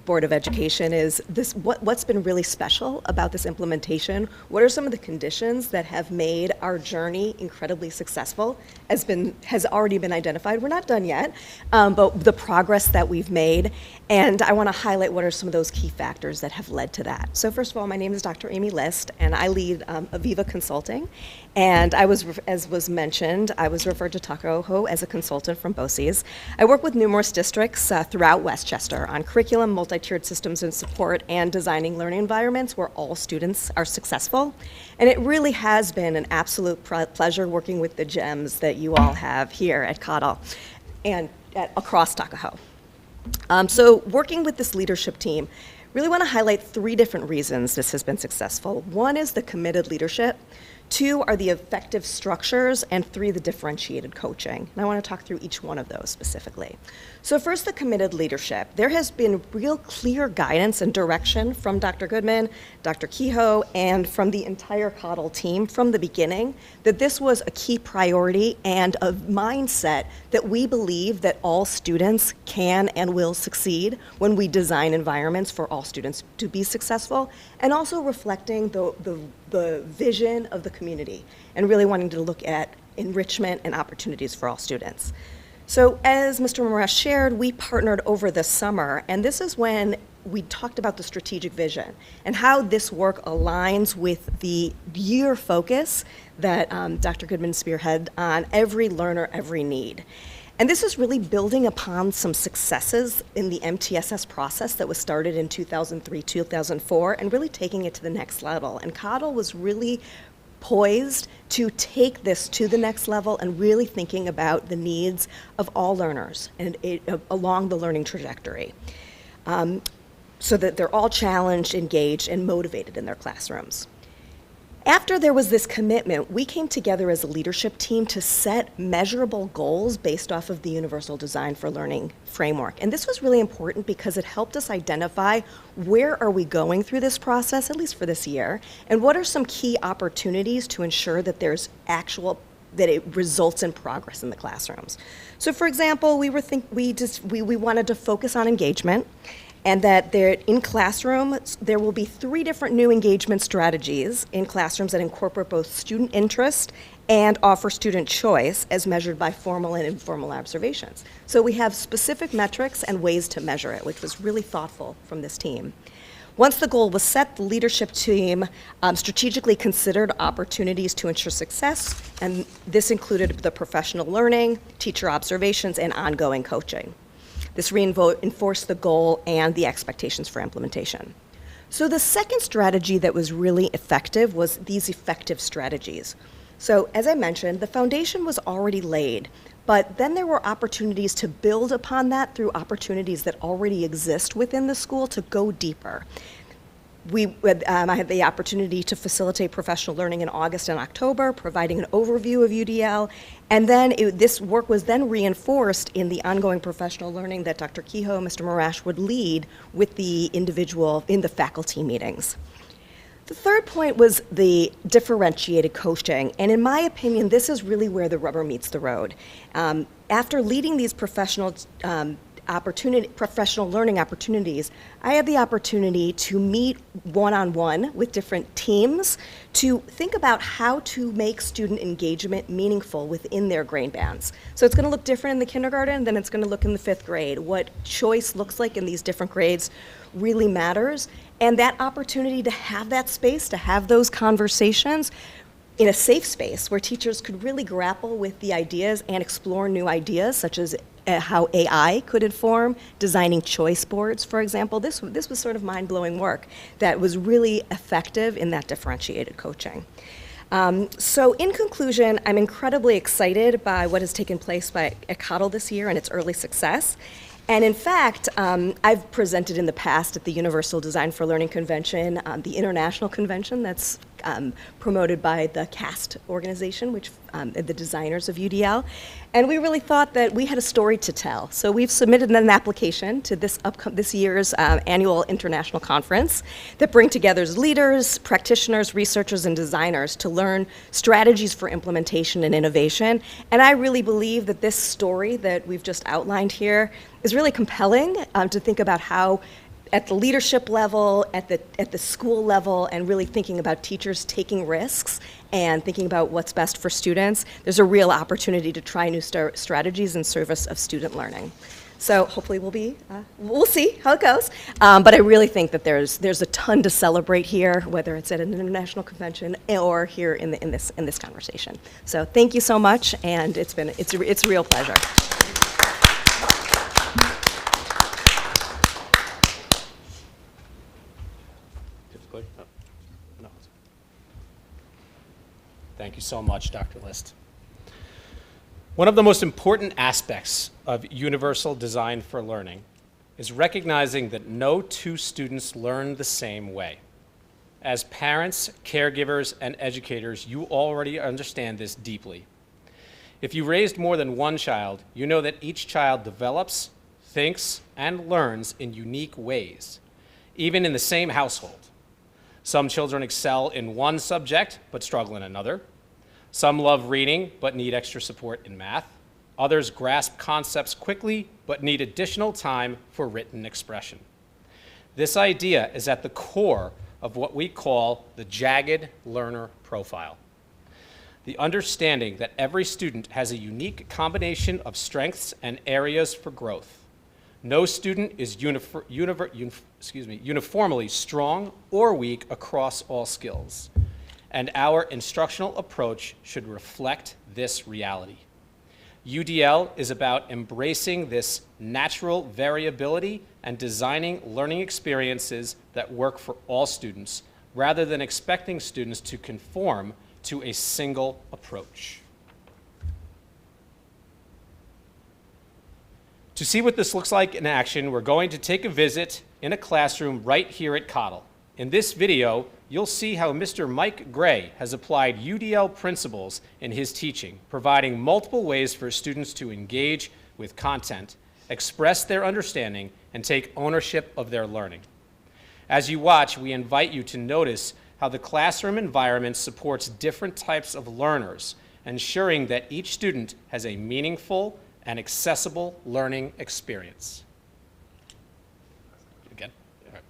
Board of Education, is this what's been really special about this implementation. What are some of the conditions that have made our journey incredibly successful has already been identified. We're not done yet, but the progress that we've made, and I want to highlight what are some of those key factors that have led to that. So first of all, my name is Dr. Amy List, and I lead Aviva Consulting, and as was mentioned, I was referred to Tuckahoe as a consultant from BOCES. I work with numerous districts throughout Westchester on curriculum, multi-tiered systems and support, and designing learning environments where all students are successful. And it really has been an absolute pleasure working with the gems that you all have here at Cottle and across Tuckahoe. So working with this leadership team, really want to highlight 3 different reasons this has been successful. 1 is the committed leadership. 2 are the effective structures, and 3, the differentiated coaching. And I want to talk through each one of those specifically. So first, the committed leadership. There has been real clear guidance and direction from Dr. Goodman, Dr. Kehoe, and from the entire Cottle team from the beginning that this was a key priority and a mindset that we believe that all students can and will succeed when we design environments for all students to be successful, and also reflecting the vision of the community and really wanting to look at enrichment and opportunities for all students. So as Mr. Marash shared, we partnered over the summer, and this is when we talked about the strategic vision and how this work aligns with the year focus that Dr. Goodman spearheaded on every learner, every need. And this is really building upon some successes in the MTSS process that was started in 2003, 2004, and really taking it to the next level. And Cottle was really poised to take this to the next level and really thinking about the needs of all learners and along the learning trajectory, so that they're all challenged, engaged, and motivated in their classrooms. After there was this commitment, we came together as a leadership team to set measurable goals based off of the Universal Design for Learning framework. And this was really important because it helped us identify where are we going through this process, at least for this year, and what are some key opportunities to ensure that there's that it results in progress in the classrooms. So for example, we wanted to focus on engagement, and that in classrooms, there will be 3 different new engagement strategies in classrooms that incorporate both student interest and offer student choice as measured by formal and informal observations. So we have specific metrics and ways to measure it, which was really thoughtful from this team. Once the goal was set, the leadership team strategically considered opportunities to ensure success, and this included the professional learning, teacher observations, and ongoing coaching. This reinforced the goal and the expectations for implementation. So the second strategy that was really effective was these effective strategies. So as I mentioned, the foundation was already laid, but then there were opportunities to build upon that through opportunities that already exist within the school to go deeper. I had the opportunity to facilitate professional learning in August and October, providing an overview of UDL, and then this work was then reinforced in the ongoing professional learning that Dr. Kehoe and Mr. Marash would lead with the individual in the faculty meetings. The third point was the differentiated coaching, and in my opinion, this is really where the rubber meets the road. After leading these professional learning opportunities, I had the opportunity to meet one-on-one with different teams to think about how to make student engagement meaningful within their grade bands. So it's going to look different in the kindergarten than it's going to look in the 5th grade. What choice looks like in these different grades really matters, and that opportunity to have that space, to have those conversations in a safe space where teachers could really grapple with the ideas and explore new ideas, such as how AI could inform designing choice boards, for example. This was sort of mind-blowing work that was really effective in that differentiated coaching. So in conclusion, I'm incredibly excited by what has taken place at Cottle this year and its early success. And in fact, I've presented in the past at the Universal Design for Learning Convention, the international convention that's promoted by the CAST organization, which the designers of UDL. And we really thought that we had a story to tell. So we've submitted an application to this year's annual international conference that bring together leaders, practitioners, researchers, and designers to learn strategies for implementation and innovation. And I really believe that this story that we've just outlined here is really compelling to think about how at the leadership level, at the school level, and really thinking about teachers taking risks and thinking about what's best for students, there's a real opportunity to try new strategies in service of student learning. So hopefully we'll see how it goes. But I really think that there's a ton to celebrate here, whether it's at an international convention or here in this conversation. So thank you so much, and it's a real pleasure. Thank you so much, Dr. List. One of the most important aspects of universal design for learning is recognizing that no two students learn the same way. As parents, caregivers, and educators, you already understand this deeply. If you raised more than one child, you know that each child develops, thinks, and learns in unique ways, even in the same household. Some children excel in one subject but struggle in another. Some love reading but need extra support in math. Others grasp concepts quickly but need additional time for written expression. This idea is at the core of what we call the jagged learner profile. The understanding that every student has a unique combination of strengths and areas for growth. No student is uniformly strong or weak across all skills, and our instructional approach should reflect this reality. UDL is about embracing this natural variability and designing learning experiences that work for all students, rather than expecting students to conform to a single approach. To see what this looks like in action, we're going to take a visit in a classroom right here at Cottle. In this video, you'll see how Mr. Mike Gray has applied UDL principles in his teaching, providing multiple ways for students to engage with content, express their understanding, and take ownership of their learning. As you watch, we invite you to notice how the classroom environment supports different types of learners, ensuring that each student has a meaningful and accessible learning experience. Again. All right.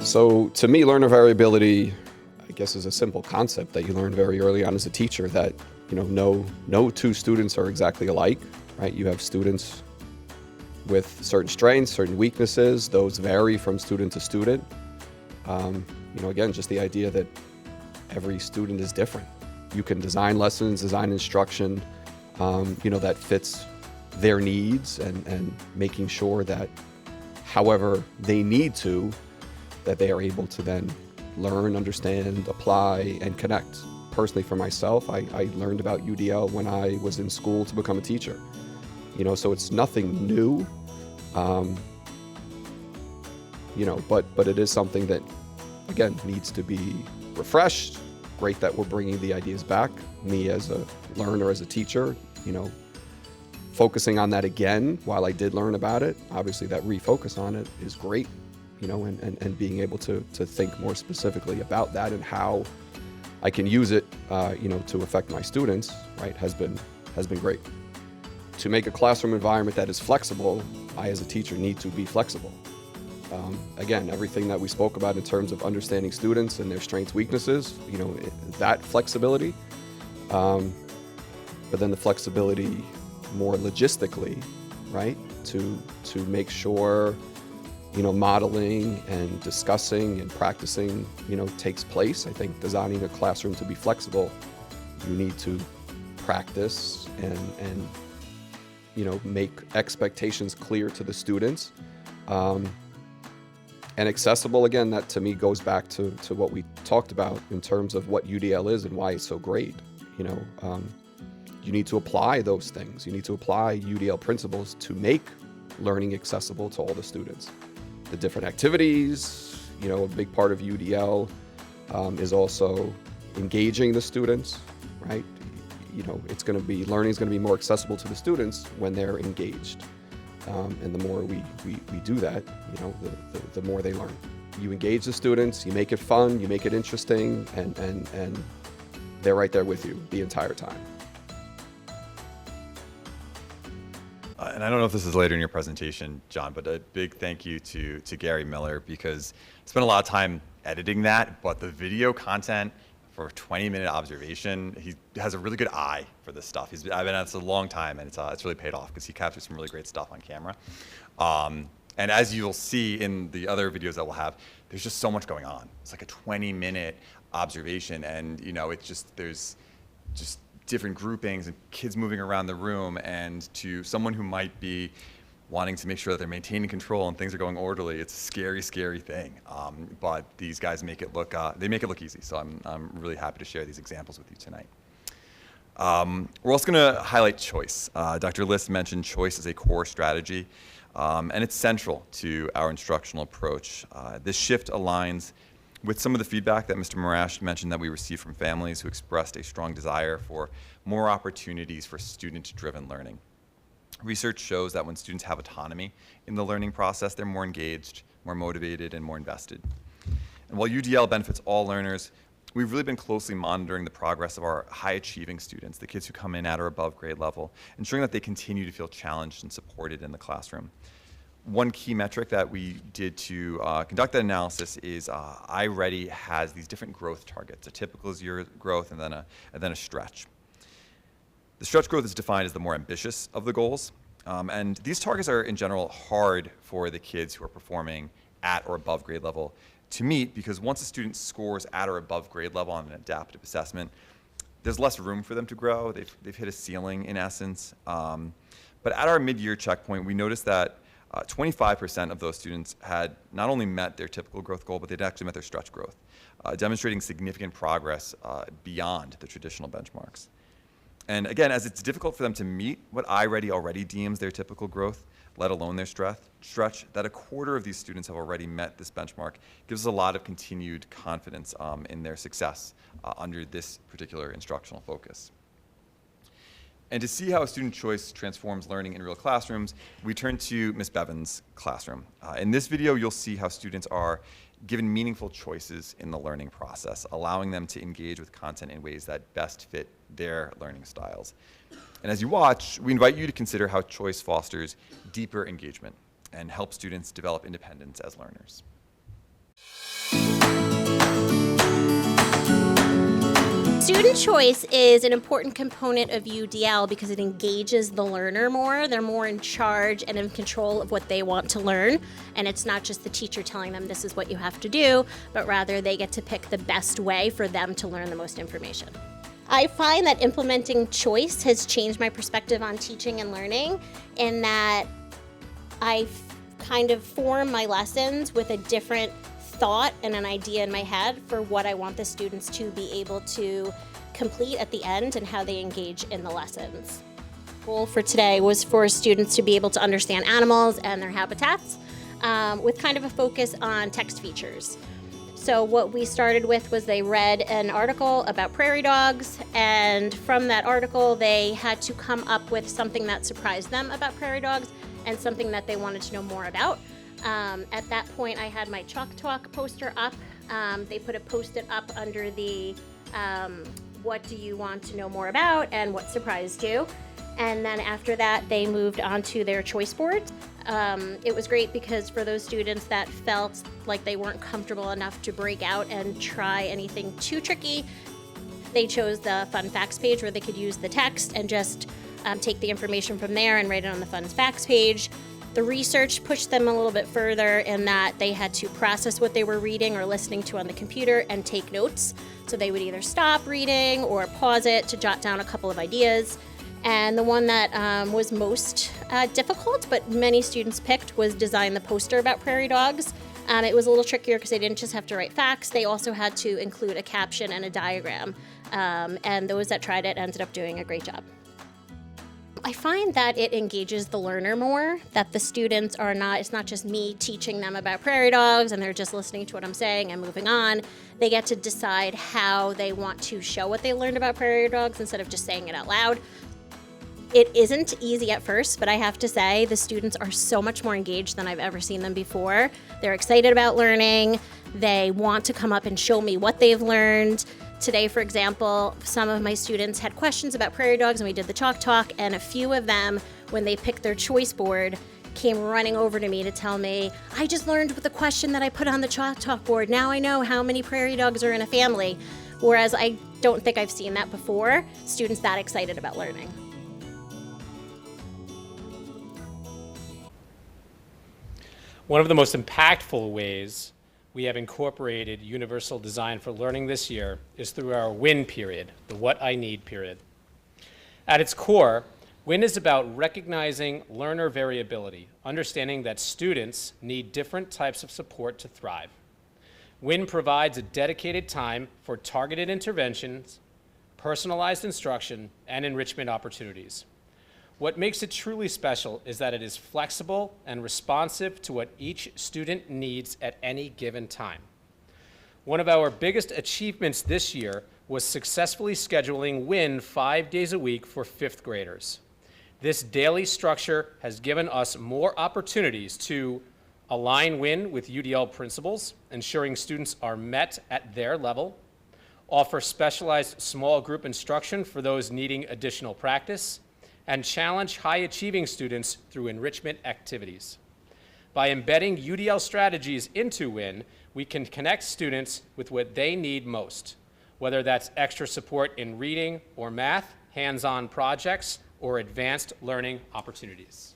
So to me, learner variability, I guess, is a simple concept that you learn very early on as a teacher, that no two students are exactly alike, right? You have students with certain strengths, certain weaknesses. Those vary from student to student. Again, just the idea that every student is different. You can design lessons, design instruction, that fits their needs, and making sure that however they need to, that they are able to then learn, understand, apply, and connect. Personally, for myself, I learned about UDL when I was in school to become a teacher. So it's nothing new, but it is something that, again, needs to be refreshed. Great that we're bringing the ideas back. Me as a learner, as a teacher, focusing on that again while I did learn about it. Obviously, that refocus on it is great, and being able to think more specifically about that and how I can use it, to affect my students, right, has been great. To make a classroom environment that is flexible, I as a teacher need to be flexible. Again, everything that we spoke about in terms of understanding students and their strengths, weaknesses, that flexibility. But then the flexibility more logistically, right? To make sure, modeling and discussing and practicing, takes place. I think designing a classroom to be flexible, you need to practice and make expectations clear to the students. And accessible, again, that to me goes back to what we talked about in terms of what UDL is and why it's so great. You know, you need to apply those things. You need to apply UDL principles to make learning accessible to all the students. The different activities, you know, a big part of UDL is also engaging the students, right? You know, learning is going to be more accessible to the students when they're engaged. And the more we do that, you know, the more they learn. You engage the students, you make it fun, you make it interesting, and they're right there with you the entire time. And I don't know if this is later in your presentation, John, but a big thank you to Gary Miller, because I spent a lot of time editing that, but the video content for a 20-minute observation, he has a really good eye for this stuff. I've been at this a long time, and it's really paid off because he captures some really great stuff on camera. And as you'll see in the other videos that we'll have, there's just so much going on. It's like a 20-minute observation, and you know, there's just different groupings and kids moving around the room, and to someone who might be wanting to make sure that they're maintaining control and things are going orderly, it's a scary, scary thing. But these guys make it look, easy. So I'm really happy to share these examples with you tonight. We're also going to highlight choice. Dr. List mentioned choice as a core strategy, and it's central to our instructional approach. This shift aligns with some of the feedback that Mr. Marash mentioned that we received from families who expressed a strong desire for more opportunities for student-driven learning. Research shows that when students have autonomy in the learning process, they're more engaged, more motivated, and more invested. And while UDL benefits all learners, we've really been closely monitoring the progress of our high-achieving students, the kids who come in at or above grade level, ensuring that they continue to feel challenged and supported in the classroom. One key metric that we did to conduct that analysis is iReady has these different growth targets, a typical 0 growth and then a stretch. The stretch growth is defined as the more ambitious of the goals, and these targets are in general hard for the kids who are performing at or above grade level to meet, because once a student scores at or above grade level on an adaptive assessment, there's less room for them to grow. They've hit a ceiling in essence. But at our mid-year checkpoint, we noticed that 25% of those students had not only met their typical growth goal, but they'd actually met their stretch growth, demonstrating significant progress beyond the traditional benchmarks. And again, as it's difficult for them to meet what iReady already deems their typical growth, let alone their stretch, that a quarter of these students have already met this benchmark gives us a lot of continued confidence in their success under this particular instructional focus. And to see how student choice transforms learning in real classrooms, we turn to Ms. Bevan's classroom. In this video, you'll see how students are given meaningful choices in the learning process, allowing them to engage with content in ways that best fit their learning styles. And as you watch, we invite you to consider how choice fosters deeper engagement and helps students develop independence as learners. Student choice is an important component of UDL because it engages the learner more. They're more in charge and in control of what they want to learn. And it's not just the teacher telling them this is what you have to do, but rather they get to pick the best way for them to learn the most information. I find that implementing choice has changed my perspective on teaching and learning, in that I kind of form my lessons with a different thought and an idea in my head for what I want the students to be able to complete at the end and how they engage in the lessons. The goal for today was for students to be able to understand animals and their habitats with kind of a focus on text features. So what we started with was they read an article about prairie dogs, and from that article they had to come up with something that surprised them about prairie dogs and something that they wanted to know more about. At that point, I had my Chalk Talk poster up. They put a Post-it up under the what do you want to know more about and what surprised you. And then after that, they moved on to their choice board. It was great because for those students that felt like they weren't comfortable enough to break out and try anything too tricky, they chose the Fun Facts page where they could use the text and just take the information from there and write it on the Fun Facts page. The research pushed them a little bit further in that they had to process what they were reading or listening to on the computer and take notes. So they would either stop reading or pause it to jot down a couple of ideas. And the one that was most difficult, but many students picked, was design the poster about prairie dogs. It was a little trickier because they didn't just have to write facts, they also had to include a caption and a diagram. And those that tried it ended up doing a great job. I find that it engages the learner more, that the students are not, it's not just me teaching them about prairie dogs and they're just listening to what I'm saying and moving on. They get to decide how they want to show what they learned about prairie dogs instead of just saying it out loud. It isn't easy at first, but I have to say the students are so much more engaged than I've ever seen them before. They're excited about learning. They want to come up and show me what they've learned. Today, for example, some of my students had questions about prairie dogs and we did the chalk talk, and a few of them, when they picked their choice board, came running over to me to tell me, I just learned with the question that I put on the chalk talk board. Now I know how many prairie dogs are in a family. Whereas I don't think I've seen that before, students that excited about learning. One of the most impactful ways we have incorporated universal design for learning this year is through our WIN period, the What I Need period. At its core, WIN is about recognizing learner variability, understanding that students need different types of support to thrive. WIN provides a dedicated time for targeted interventions, personalized instruction, and enrichment opportunities. What makes it truly special is that it is flexible and responsive to what each student needs at any given time. One of our biggest achievements this year was successfully scheduling WIN 5 days a week for 5th graders. This daily structure has given us more opportunities to align WIN with UDL principles, ensuring students are met at their level, offer specialized small group instruction for those needing additional practice, and challenge high-achieving students through enrichment activities. By embedding UDL strategies into WIN, we can connect students with what they need most, whether that's extra support in reading or math, hands-on projects, or advanced learning opportunities.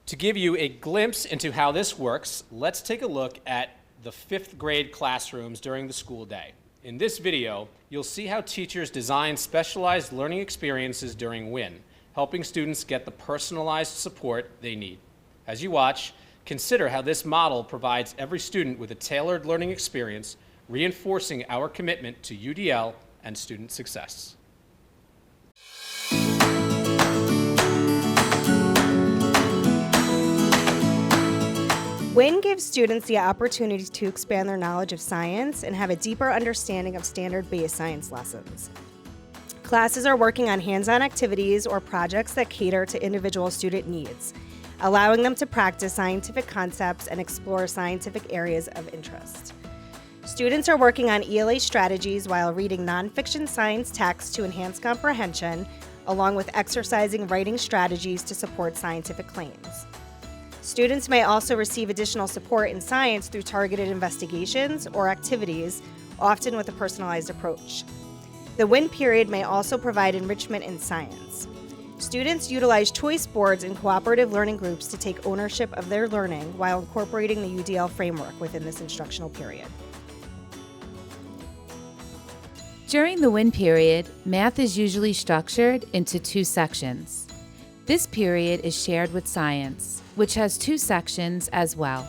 To give you a glimpse into how this works, let's take a look at the 5th grade classrooms during the school day. In this video, you'll see how teachers design specialized learning experiences during WIN, helping students get the personalized support they need. As you watch, consider how this model provides every student with a tailored learning experience, reinforcing our commitment to UDL and student success. WIN gives students the opportunity to expand their knowledge of science and have a deeper understanding of standard-based science lessons. Classes are working on hands-on activities or projects that cater to individual student needs, allowing them to practice scientific concepts and explore scientific areas of interest. Students are working on ELA strategies while reading nonfiction science texts to enhance comprehension, along with exercising writing strategies to support scientific claims. Students may also receive additional support in science through targeted investigations or activities, often with a personalized approach. The WIN period may also provide enrichment in science. Students utilize choice boards and cooperative learning groups to take ownership of their learning while incorporating the UDL framework within this instructional period. During the WIN period, math is usually structured into 2 sections. This period is shared with science, which has 2 sections as well.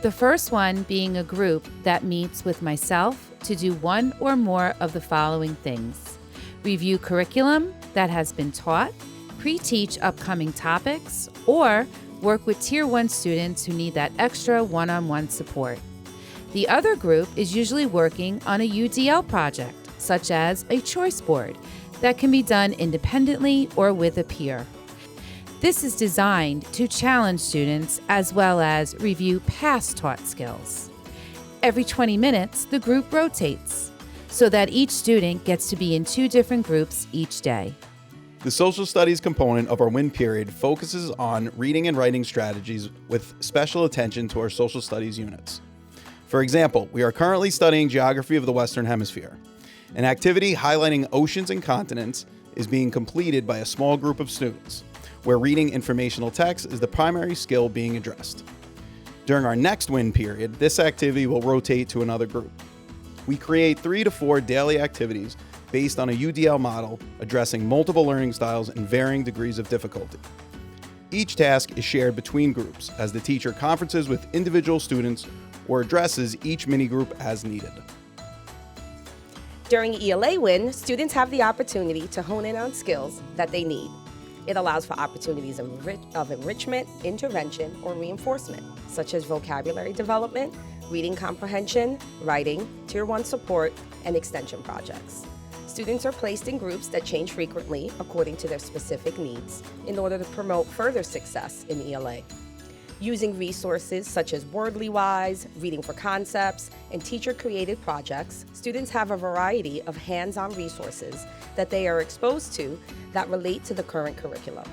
The first one being a group that meets with myself to do one or more of the following things: review curriculum that has been taught, pre-teach upcoming topics, or work with Tier 1 students who need that extra one-on-one support. The other group is usually working on a UDL project, such as a choice board, that can be done independently or with a peer. This is designed to challenge students as well as review past taught skills. Every 20 minutes, the group rotates so that each student gets to be in 2 different groups each day. The social studies component of our WIN period focuses on reading and writing strategies with special attention to our social studies units. For example, we are currently studying geography of the Western Hemisphere. An activity highlighting oceans and continents is being completed by a small group of students, where reading informational text is the primary skill being addressed. During our next WIN period, this activity will rotate to another group. We create 3 to 4 daily activities based on a UDL model addressing multiple learning styles and varying degrees of difficulty. Each task is shared between groups as the teacher conferences with individual students or addresses each mini group as needed. During ELA Win, students have the opportunity to hone in on skills that they need. It allows for opportunities of enrichment, intervention, or reinforcement, such as vocabulary development, reading comprehension, writing, Tier 1 support, and extension projects. Students are placed in groups that change frequently according to their specific needs in order to promote further success in ELA. Using resources such as Wordly-Wise, Reading for Concepts, and teacher-created projects, students have a variety of hands-on resources that they are exposed to that relate to the current curriculum.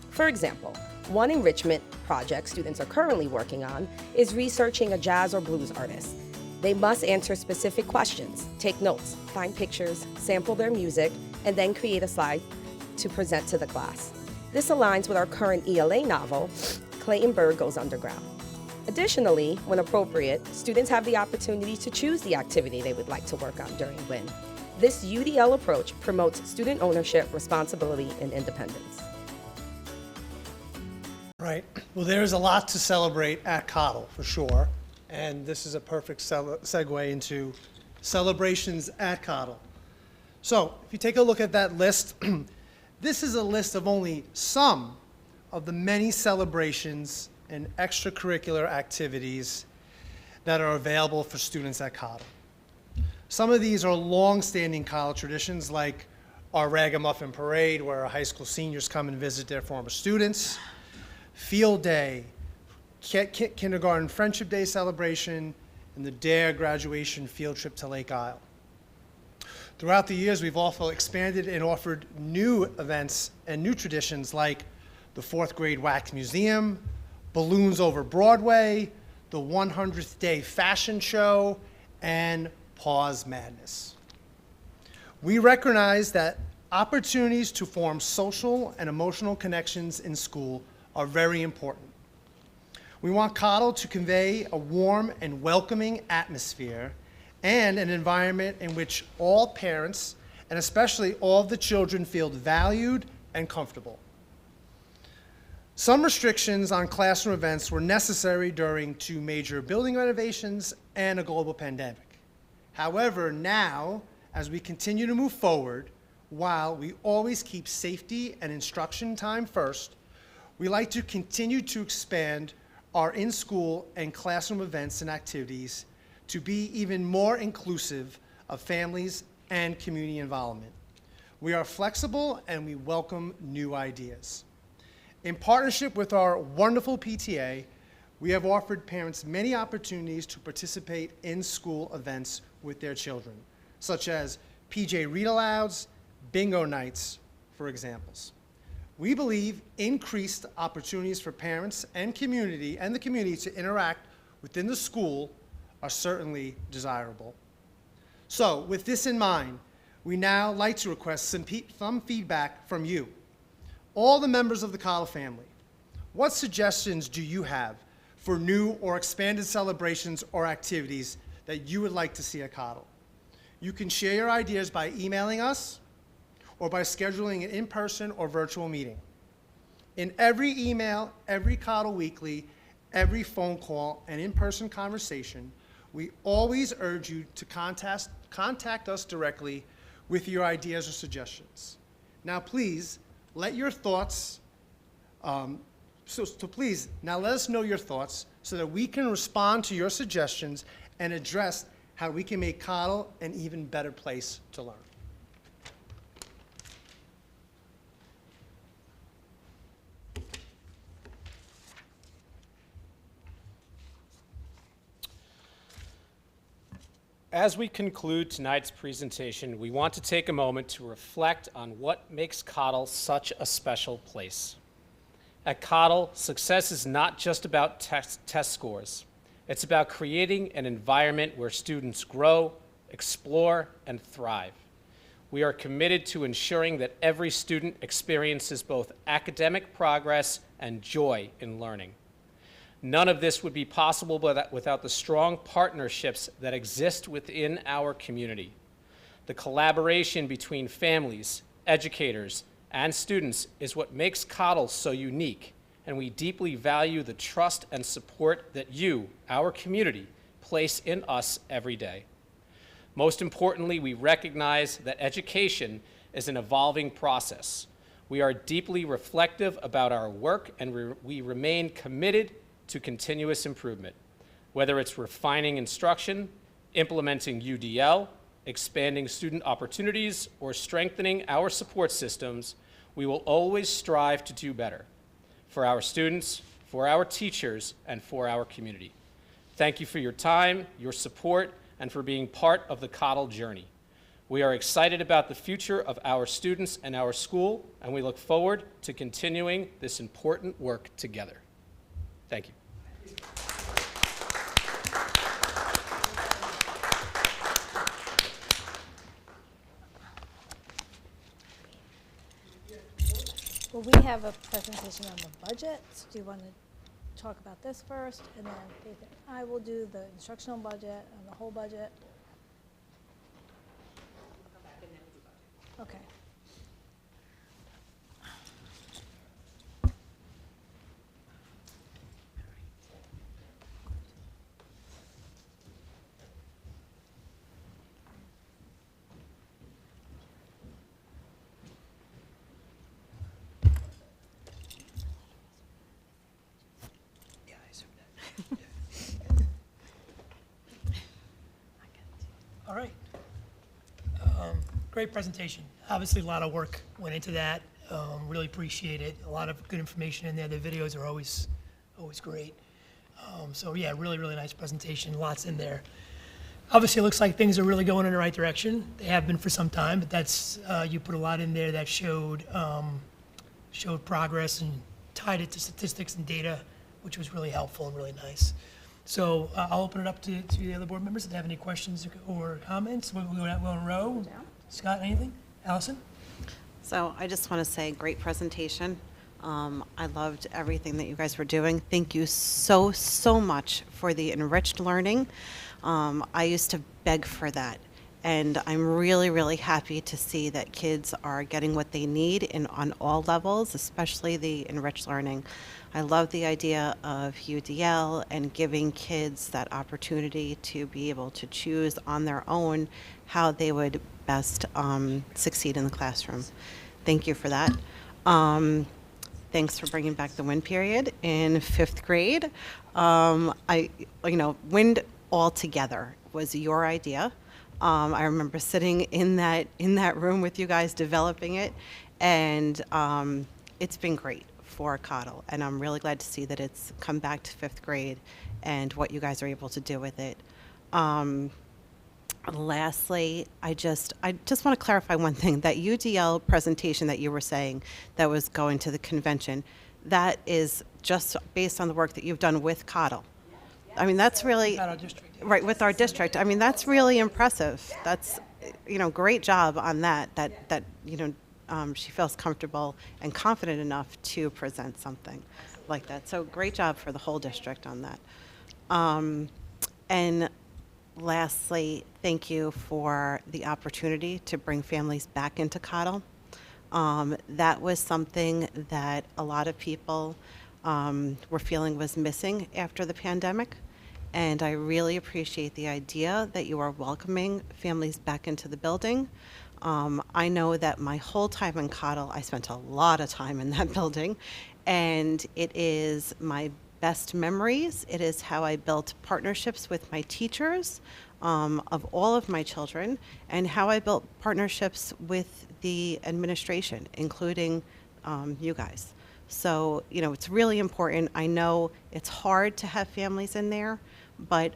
For example, one enrichment project students are currently working on is researching a jazz or blues artist. They must answer specific questions, take notes, find pictures, sample their music, and then create a slide to present to the class. This aligns with our current ELA novel, Clayton Bird Goes Underground. Additionally, when appropriate, students have the opportunity to choose the activity they would like to work on during WIN. This UDL approach promotes student ownership, responsibility, and independence. Right. Well, there is a lot to celebrate at Cottle, for sure. And this is a perfect segue into celebrations at Cottle. So, if you take a look at that list, this is a list of only some of the many celebrations and extracurricular activities that are available for students at Cottle. Some of these are long-standing college traditions, like our Ragamuffin Parade, where our high school seniors come and visit their former students, Field Day, Kindergarten Friendship Day celebration, and the DARE graduation field trip to Lake Isle. Throughout the years, we've also expanded and offered new events and new traditions like the 4th grade Wax Museum, Balloons Over Broadway, the 100th Day Fashion Show, and Pause Madness. We recognize that opportunities to form social and emotional connections in school are very important. We want Cottle to convey a warm and welcoming atmosphere and an environment in which all parents, and especially all of the children, feel valued and comfortable. Some restrictions on classroom events were necessary during 2 major building renovations and a global pandemic. However, now, as we continue to move forward, while we always keep safety and instruction time first, we like to continue to expand our in-school and classroom events and activities to be even more inclusive of families and community involvement. We are flexible and we welcome new ideas. In partnership with our wonderful PTA, we have offered parents many opportunities to participate in school events with their children, such as PJ read-alouds, bingo nights, for examples. We believe increased opportunities for parents and the community to interact within the school are certainly desirable. So, with this in mind, we now like to request some feedback from you, all the members of the Cottle family. What suggestions do you have for new or expanded celebrations or activities that you would like to see at Cottle? You can share your ideas by emailing us or by scheduling an in-person or virtual meeting. In every email, every Cottle Weekly, every phone call, and in-person conversation, we always urge you to contact us directly with your ideas or suggestions. Now please, let your thoughts, please, now let us know your thoughts so that we can respond to your suggestions and address how we can make Cottle an even better place to learn. As we conclude tonight's presentation, we want to take a moment to reflect on what makes Cottle such a special place. At Cottle, success is not just about test scores. It's about creating an environment where students grow, explore, and thrive. We are committed to ensuring that every student experiences both academic progress and joy in learning. None of this would be possible without the strong partnerships that exist within our community. The collaboration between families, educators, and students is what makes Cottle so unique and we deeply value the trust and support that you, our community, place in us every day. Most importantly, we recognize that education is an evolving process. We are deeply reflective about our work, and we remain committed to continuous improvement. Whether it's refining instruction, implementing UDL, expanding student opportunities, or strengthening our support systems, we will always strive to do better for our students, for our teachers, and for our community. Thank you for your time, your support, and for being part of the Cottle journey. We are excited about the future of our students and our school, and we look forward to continuing this important work together. Thank you. Well, we have a presentation on the budget. Do you want to talk about this first? And then I will do the instructional budget and the whole budget. Okay. All right. Great presentation. Obviously, a lot of work went into that. Really appreciate it. A lot of good information in there. The videos are always great. So yeah, really, really nice presentation. Lots in there. Obviously, it looks like things are really going in the right direction. They have been for some time, but that's you put a lot in there that showed progress and tied it to statistics and data, which was really helpful and really nice. So I'll open it up to the other board members if they have any questions or comments. We'll go in a row. Scott, anything? Allison? So I just want to say, great presentation. I loved everything that you guys were doing. Thank you so, so much for the enriched learning. I used to beg for that. And I'm really, really happy to see that kids are getting what they need on all levels, especially the enriched learning. I love the idea of UDL and giving kids that opportunity to be able to choose on their own how they would best succeed in the classroom. Thank you for that. Thanks for bringing back the WIND period in 5th grade. WIND all together was your idea. I remember sitting in that room with you guys developing it, and it's been great for Cottle, and I'm really glad to see that it's come back to 5th grade and what you guys are able to do with it. Lastly, I just want to clarify one thing. That UDL presentation that you were saying that was going to the convention, that is just based on the work that you've done with Cottle. I mean, that's really, right, with our district. I mean, that's really impressive. That's, great job on that she feels comfortable and confident enough to present something like that. So great job for the whole district on that. And lastly, thank you for the opportunity to bring families back into Cottle. That was something that a lot of people were feeling was missing after the pandemic. And I really appreciate the idea that you are welcoming families back into the building. I know that my whole time in Cottle, I spent a lot of time in that building, and it is my best memories. It is how I built partnerships with my teachers of all of my children, and how I built partnerships with the administration, including you guys. So, it's really important. I know it's hard to have families in there, but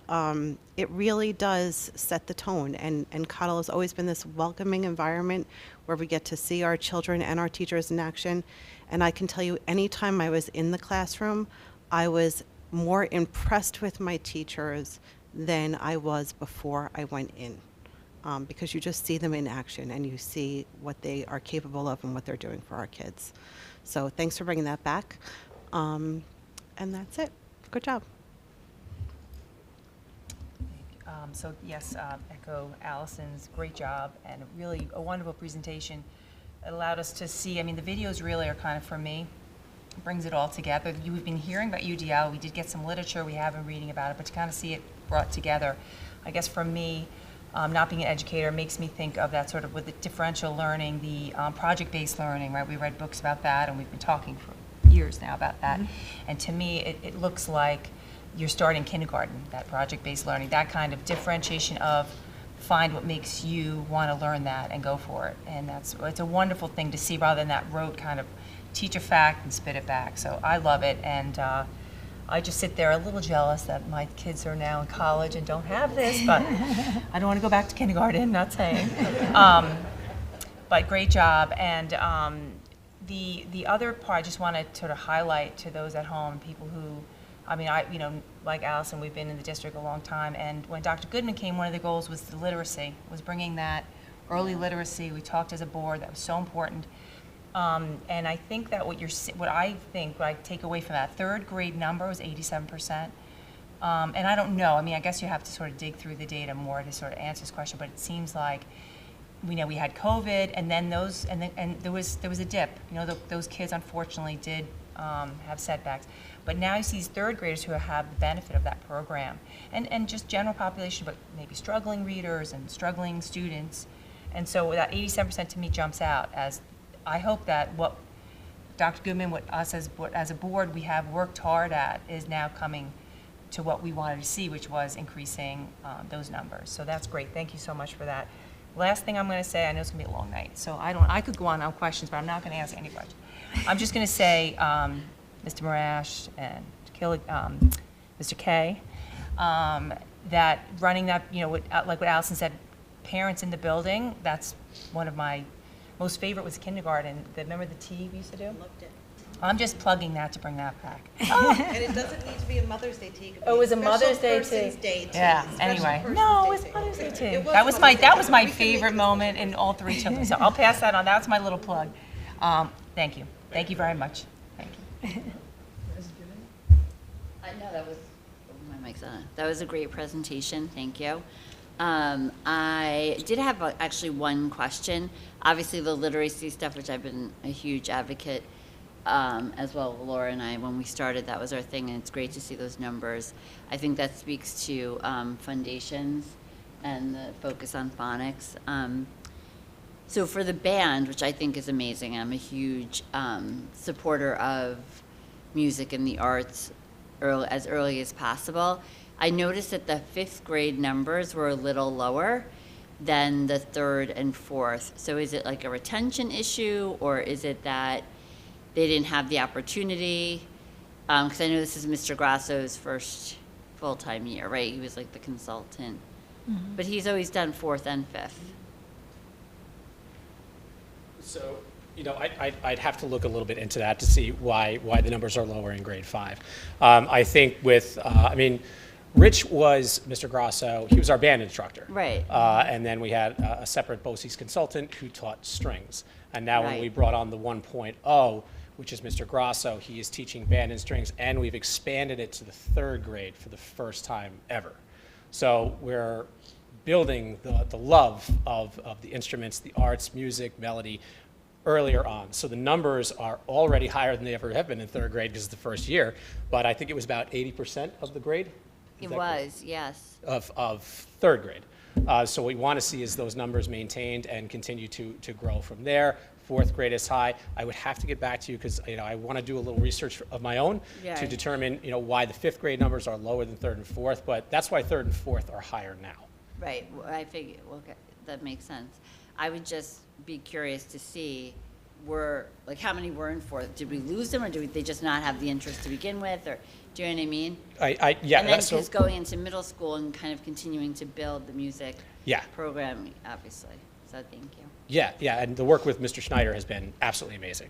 it really does set the tone. And Cottle has always been this welcoming environment where we get to see our children and our teachers in action. And I can tell you, anytime I was in the classroom, I was more impressed with my teachers than I was before I went in. Because you just see them in action and you see what they are capable of and what they're doing for our kids. So thanks for bringing that back. And that's it. Good job. So yes, echo Allison's great job and really a wonderful presentation. It allowed us to see, the videos really are kind of for me, brings it all together. You've been hearing about UDL. We did get some literature. We have been reading about it, but to kind of see it brought together, I guess for me, not being an educator makes me think of that sort of with the differential learning, the project-based learning, right? We read books about that, and we've been talking for years now about that. And to me, it looks like you're starting kindergarten, that project-based learning, that kind of differentiation of find what makes you want to learn that and go for it. And it's a wonderful thing to see rather than that rote kind of teach a fact and spit it back. So I love it, and I just sit there a little jealous that my kids are now in college and don't have this, but I don't want to go back to kindergarten, not saying. But great job. And the other part I just want to sort of highlight to those at home, people who, like Allison, we've been in the district a long time, and when Dr. Goodman came, one of the goals was the literacy, was bringing that early literacy. We talked as a board, that was so important. And I think that what I take away from that third grade number was 87%. And I don't know, I guess you have to sort of dig through the data more to sort of answer this question, but it seems like we had COVID, and then there was a dip. Those kids unfortunately did have setbacks. But now you see these third graders who have the benefit of that program, and just general population, but maybe struggling readers and struggling students. And so that 87% to me jumps out as, I hope that what Dr. Goodman, what us as a board we have worked hard at is now coming to what we wanted to see, which was increasing those numbers. So that's great. Thank you so much for that. Last thing I'm going to say, I know it's going to be a long night, so I could go on questions, but I'm not going to ask any questions. I'm just going to say, Mr. Marash and Mr. Kay, that running that, like what Allison said, parents in the building, that's one of my most favorite was kindergarten. Remember the tea we used to do? Loved it. I'm just plugging that to bring that back. And it doesn't need to be a Mother's Day tea. Oh, it was a Mother's Day tea. Yeah. Anyway, no, it was Mother's Day tea. That was my favorite moment in all three children. So I'll pass that on. That's my little plug. Thank you. Thank you very much. Thank you. No, that was, my mic's on. That was a great presentation. Thank you. I did have actually one question. Obviously, the literacy stuff, which I've been a huge advocate, as well, Laura and I, when we started, that was our thing, and it's great to see those numbers. I think that speaks to foundations and the focus on phonics. So for the band, which I think is amazing, I'm a huge supporter of music and the arts as early as possible. I noticed that the 5th grade numbers were a little lower than the 3rd and 4th. So is it like a retention issue, or is it that they didn't have the opportunity? Because I know this is Mr. Grasso's first full-time year, right? He was like the consultant. Mm-hmm. But he's always done 4th and 5th. So, I'd have to look a little bit into that to see why the numbers are lower in grade 5. I think Rich was Mr. Grasso. He was our band instructor. Right. And then we had a separate BOCES consultant who taught strings. And now when we brought on the 1.0, which is Mr. Grasso, he is teaching band and strings, and we've expanded it to the 3rd grade for the first time ever. So we're building the love of the instruments, the arts, music, melody, earlier on. So the numbers are already higher than they ever have been in 3rd grade because it's the first year, but I think it was about 80% of the grade. It was, yes. Of 3rd grade. So what we want to see is those numbers maintained and continue to grow from there. 4th grade is high. I would have to get back to you because I want to do a little research of my own to determine why the 5th grade numbers are lower than 3rd and 4th, but that's why 3rd and 4th are higher now. Right. I figure, okay, that makes sense. I would just be curious to see how many were in 4th? Did we lose them, or did they just not have the interest to begin with, or do you know what I mean? Yeah. And then just going into middle school and kind of continuing to build the music program, obviously. So thank you. Yeah, and the work with Mr. Schneider has been absolutely amazing.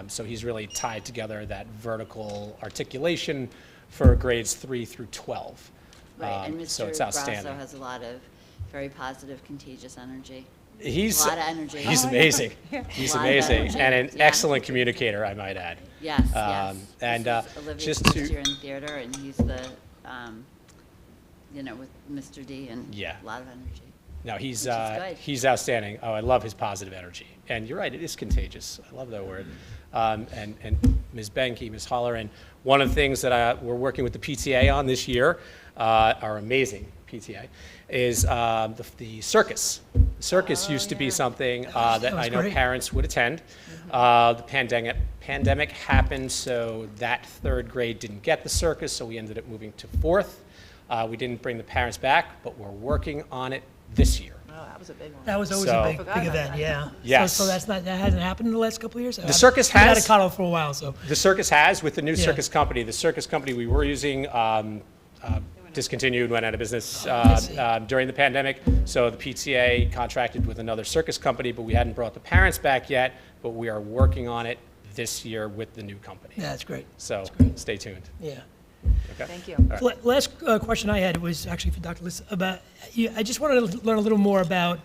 So he's really tied together that vertical articulation for grades 3 through 12. Right, and Mr. So it's outstanding. Grasso has a lot of very positive, contagious energy. He's a lot of energy. He's amazing. He's amazing, and an excellent communicator, I might add. Yes, yes. And Olivia's just first to year in theater, and he's the, with Mr. D, and a lot of energy. No, he's outstanding. Oh, I love his positive energy. And you're right, it is contagious. I love that word. And Ms. Benke, Ms. Holler, and one of the things that we're working with the PTA on this year, our amazing PTA, is the circus. The circus used to be something that I know great. parents would attend. The pandemic happened, so that third grade didn't get the circus, so we ended up moving to fourth. We didn't bring the parents back, but we're working on it this year. Oh, that was a big one. That was always So- a big event, yeah. Yes. So that hasn't happened in the last couple of years? The circus I've been out has. of Cottle for a while, so. The circus has, with the new Yeah. circus company. The circus company we were using discontinued, went out of business during the pandemic. So the PTA contracted with another circus company, but we hadn't brought the parents back yet. But we are working on it this year with the new company. Yeah, that's great. So stay tuned. Yeah. Okay. Thank you. All right. Last question I had was actually for Dr. Liss about, I just wanted to learn a little more about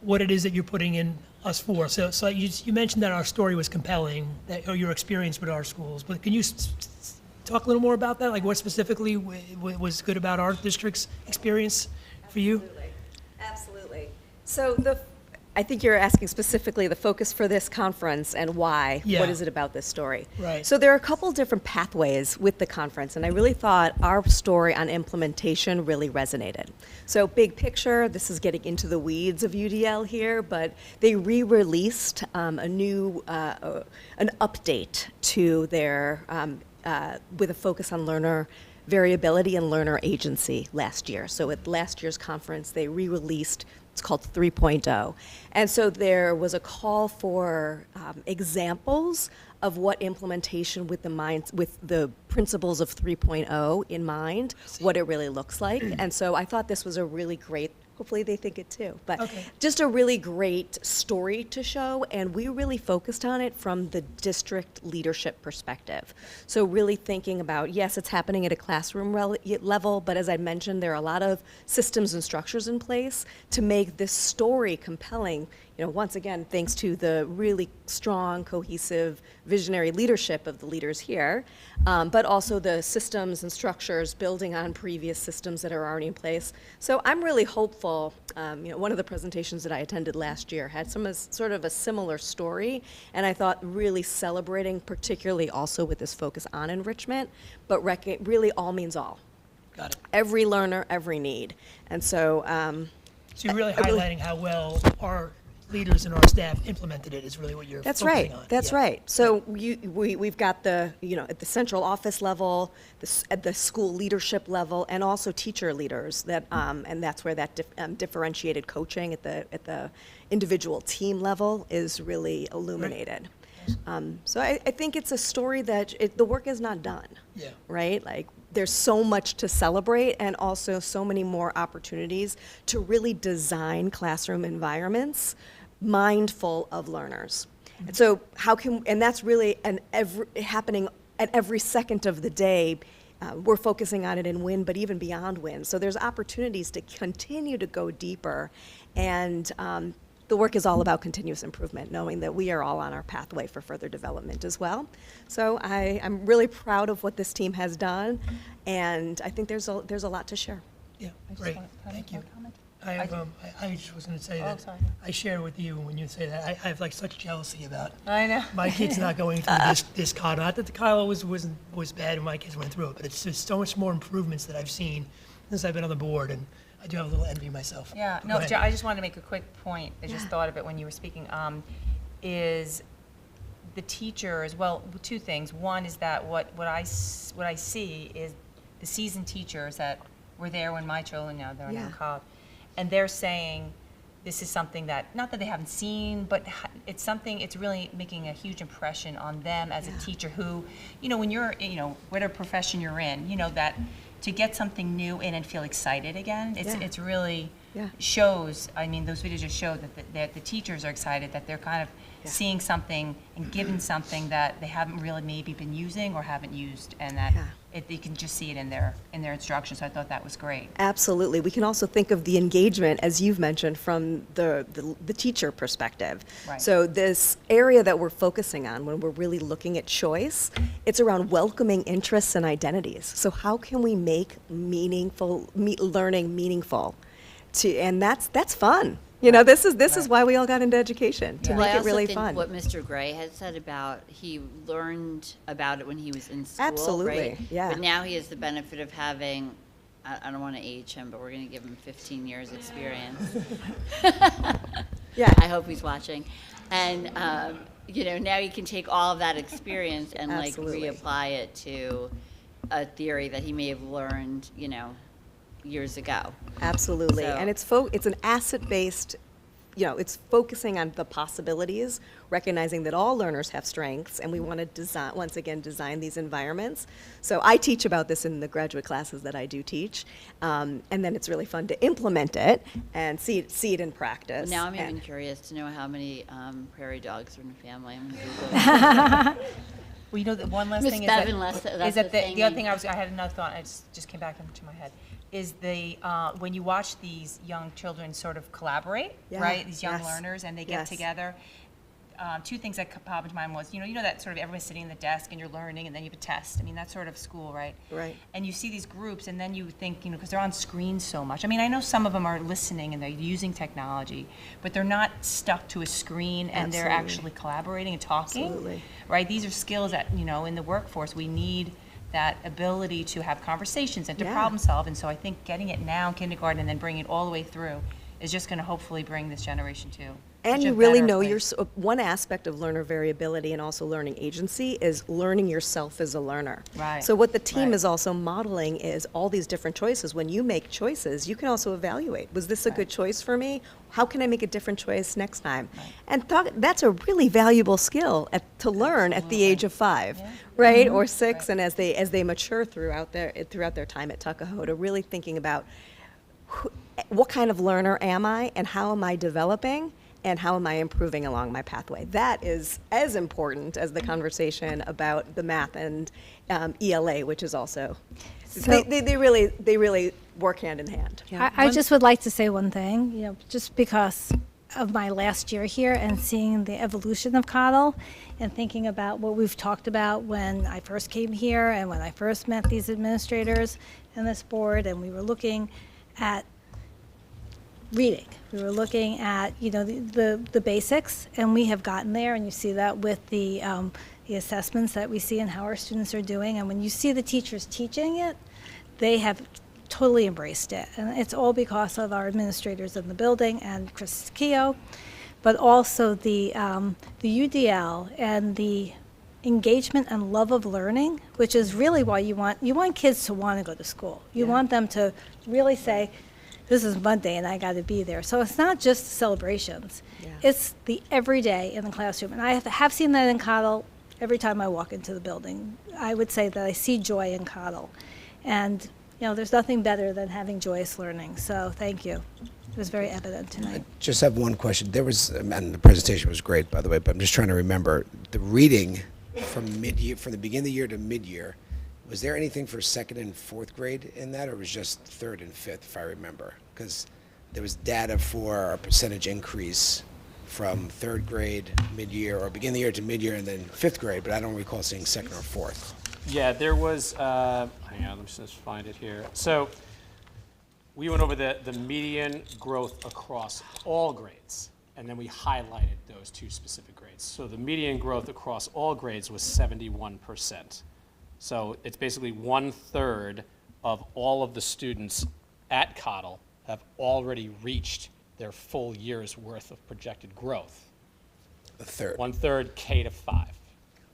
what it is that you're putting in us for. So you mentioned that our story was compelling, or your experience with our schools, but can you talk a little more about that? Like what specifically was good about our district's experience for you? Absolutely. So I think you're asking specifically the focus for this conference and why. Yeah. What is it about this story? Right. So there are a couple different pathways with the conference, and I really thought our story on implementation really resonated. So big picture, this is getting into the weeds of UDL here, but they re-released an update to their with a focus on learner variability and learner agency last year. So at last year's conference, they re-released, it's called 3.0. And so there was a call for examples of what implementation with the principles of 3.0 in mind, what it really looks like. And so I thought this was a really great, hopefully they think it too, but just a really great story to show, and we really focused on it from the district leadership perspective. So really thinking about, yes, it's happening at a classroom level, but as I mentioned, there are a lot of systems and structures in place to make this story compelling. You know, once again, thanks to the really strong, cohesive, visionary leadership of the leaders here, but also the systems and structures building on previous systems that are already in place. So I'm really hopeful. One of the presentations that I attended last year had sort of a similar story, and I thought really celebrating, particularly also with this focus on enrichment, but really all means all. Got it. Every learner, every need. And so, So you're really highlighting how well our leaders and our staff implemented it is really what you're focusing on. That's right. So we've got at the central office level, at the school leadership level, and also teacher leaders and that's where that differentiated coaching at the individual team level is really illuminated. So I think it's a story that the work is not done. Yeah. Right? Like there's so much to celebrate and also so many more opportunities to really design classroom environments mindful of learners. And so and that's really happening at every second of the day. We're focusing on it in WIN, but even beyond WIN. So there's opportunities to continue to go deeper, and the work is all about continuous improvement, knowing that we are all on our pathway for further development as well. So I'm really proud of what this team has done, and I think there's a lot to share. Yeah, great. Thank you. I just was going to say Oh, that sorry. I share with you when you say that. I have like such jealousy about I know. my kids not going through this Kyle. Not that the Kyle was bad when my kids went through it, but it's just so much more improvements that I've seen since I've been on the board, and I do have a little envy myself. Yeah, Go no, ahead. I just wanted to make a quick point. I just thought of it when you were speaking. Is the teachers, well, two things. One is that what I see is the seasoned teachers that were there when my children, they're now in college, and they're saying this is something that, not that they haven't seen, but it's really making a huge impression on them as a teacher who, when you're, whatever profession you're in, that to get something new in and feel excited again, it's really shows. I mean, those videos just show that the teachers are excited, that they're kind of seeing something and given something that they haven't really maybe been using or haven't used, and that you can just see it in their instructions. So I thought that was great. Absolutely. We can also think of the engagement, as you've mentioned, from the teacher perspective. Right. So this area that we're focusing on when we're really looking at choice, it's around welcoming interests and identities. So how can we make learning meaningful? And that's fun. You know, this is why we all got into education, to Well, make I it also really think fun. what Mr. Gray had said about he learned about it when he was in school, Absolutely, right? yeah. But now he has the benefit of having, I don't want to age him, but we're going to give him 15 years experience. Yeah. I hope he's watching. And, you know, now he can take all of that experience and like Absolutely. reapply it to a theory that he may have learned, you know, years ago. Absolutely. So- And it's an asset-based, you know, it's focusing on the possibilities, recognizing that all learners have strengths, and we want to design, once again, design these environments. So I teach about this in the graduate classes that I do teach, and then it's really fun to implement it and see it in practice. Now I'm And- even curious to know how many prairie dogs are in the family. I'm gonna Google. Well, you know, the one last Miss thing Bevan, is that's that the thing. the other thing I had another thought, and it just came back into my head, is when you watch these young children sort of collaborate, Yeah, right? These young yes, learners, and they get yes. together. Two things that popped into mind was, you know that sort of everybody's sitting in the desk and you're learning, and then you have a test. I mean, that's sort of school, right? Right. And you see these groups, and then you think, you know, because they're on screens so much. I mean, I know some of them are listening and they're using technology, but they're not stuck to a screen, and they're Absolutely. actually collaborating and talking. Absolutely. Right? These are skills that, you know, in the workforce, we need that ability to have conversations and to Yeah. problem solve. And so I think getting it now in kindergarten and then bringing it all the way through is just going to hopefully bring this generation to And such a you really better know place. one aspect of learner variability and also learning agency is learning yourself as a learner. Right, So what the team right. is also modeling is all these different choices. When you make choices, you can also evaluate, was this a good choice for me? How can I make a different choice next time? And that's a really valuable skill to learn at the age of 5, right? Or 6, and as they mature throughout their time at Tuckahoe, to really thinking about what kind of learner am I, and how am I developing, and how am I improving along my pathway? That is as important as the conversation about the math and ELA, which is also, they really work hand in hand. I just would like to say one thing, you know, just because of my last year here and seeing the evolution of Cottle and thinking about what we've talked about when I first came here and when I first met these administrators and this board, and we were looking at reading. We were looking at, you know, the basics, and we have gotten there, and you see that with the assessments that we see and how our students are doing. And when you see the teachers teaching it, they have totally embraced it. And it's all because of our administrators in the building and Chris Keogh, but also the UDL and the engagement and love of learning, which is really why you want kids to want to go to school. You want them to really say, this is Monday and I got to be there. So it's not just celebrations. It's the everyday in the classroom. And I have seen that in Cottle every time I walk into the building. I would say that I see joy in Cottle. And, you know, there's nothing better than having joyous learning. So thank you. It was very evident tonight. Just have one question. There was, and the presentation was great, by the way, but I'm just trying to remember the reading from mid-year, from the beginning of the year to mid-year. Was there anything for second and fourth grade in that, or was just third and fifth, if I remember? Because there was data for a percentage increase from third grade mid-year, or beginning of the year to mid-year, and then fifth grade, but I don't recall seeing second or fourth. Yeah, there was, hang on, let me just find it here. So we went over the median growth across all grades, and then we highlighted those two specific grades. So the median growth across all grades was 71%. So it's basically 1/3 of all of the students at Cottle have already reached their full year's worth of projected growth. A third. 1/3 K to 5.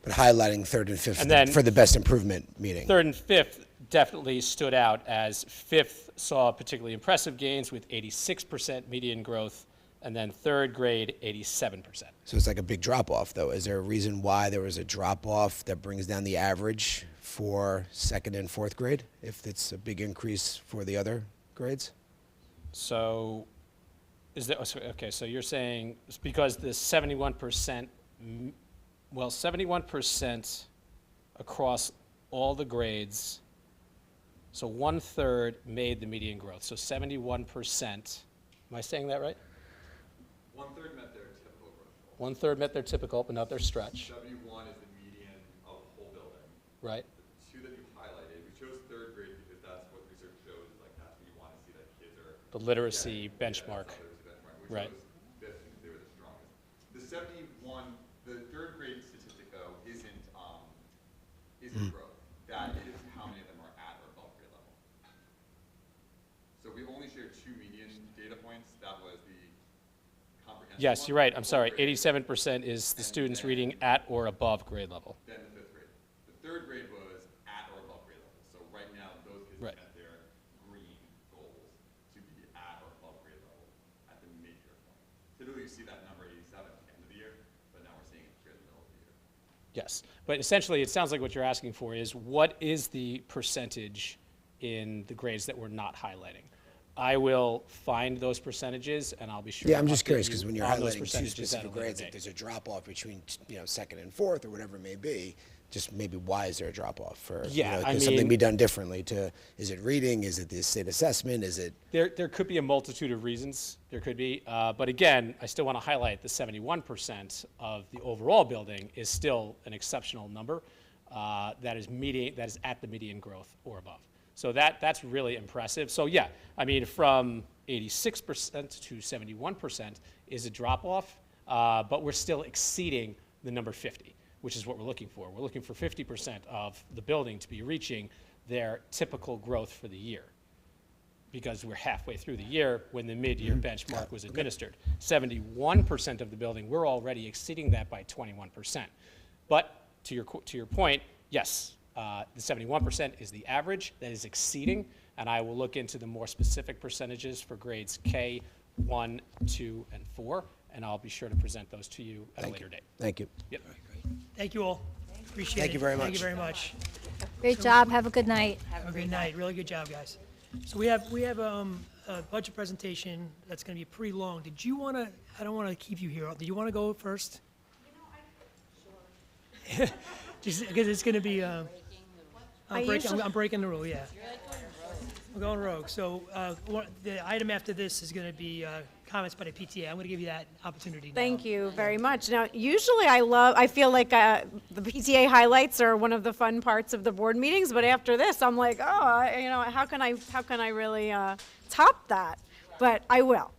But highlighting third and fifth And then for the best improvement meeting. Third and fifth definitely stood out, as fifth saw particularly impressive gains with 86% median growth, and then third grade, 87%. So it's like a big drop-off, though. Is there a reason why there was a drop-off that brings down the average for second and fourth grade, if it's a big increase for the other grades? So, okay, so you're saying it's because the 71%, well, 71% across all the grades, so 1/3 made the median growth. So 71%, am I saying that right? 1/3 met their typical growth. 1/3 met their typical, but not their stretch. 71 is the median of the whole building. Right. The two that you highlighted, we chose third grade because that's what research shows, like that's what you want to see, that kids are The literacy benchmark. literacy benchmark. We Right. That they were the strongest. The 71, the third grade statistic though isn't growth. That is how many of them are at or above grade level. So we only shared 2 median data points. That was the comprehensive. Yes, one, you're right. I'm the sorry. fourth grade, 87% is the students reading at or above grade level. then the 5th grade. The 3rd grade was at or above grade level. So right now, those kids Right. met their green goals to be at or above grade level at the mid-year point. Typically, you see that number 87 at the end of the year, but now we're seeing it straight in the middle of the year. Yes, but essentially, it sounds like what you're asking for is what is the percentage in the grades that we're not highlighting? I will find those percentages, and I'll be sure. Yeah, to I'm just update curious you because when you're on those highlighting 2 percentages at a specific later grades, date. if there's a drop off between second and fourth or whatever it may be, just maybe why is there a drop off for? Yeah, I could something mean- be done differently? Is it reading? Is it the state assessment? Is it? There could be a multitude of reasons. There could be, but again, I still want to highlight the 71% of the overall building is still an exceptional number that is at the median growth or above. So that's really impressive. So yeah, I mean, from 86% to 71% is a drop off, but we're still exceeding the number 50, which is what we're looking for. We're looking for 50% of the building to be reaching their typical growth for the year, because we're halfway through the year when the mid-year benchmark was administered. 71% of the building, we're already exceeding that by 21%. But to your point, yes, the 71% is the average that is exceeding, and I will look into the more specific percentages for grades K, 1, 2, and 4, and I'll be sure to present those to you at a later date. Thank you. Yep. Thank you all. Appreciate it. Thank you very Thank you much. very much. Great job. Have a good night. Have a great night. Really good job, guys. So we have a budget presentation that's going to be pretty long. Did you want to? I don't want to keep you here. Do you want to go first? Just because it's going to be. I'm breaking the rule. Yeah. We're going rogue. So the item after this is going to be comments by the PTA. I'm going to give you that opportunity now. Thank you very much. Now, usually I feel like the PTA highlights are one of the fun parts of the board meetings, but after this, I'm like, how can I really top that? But I will.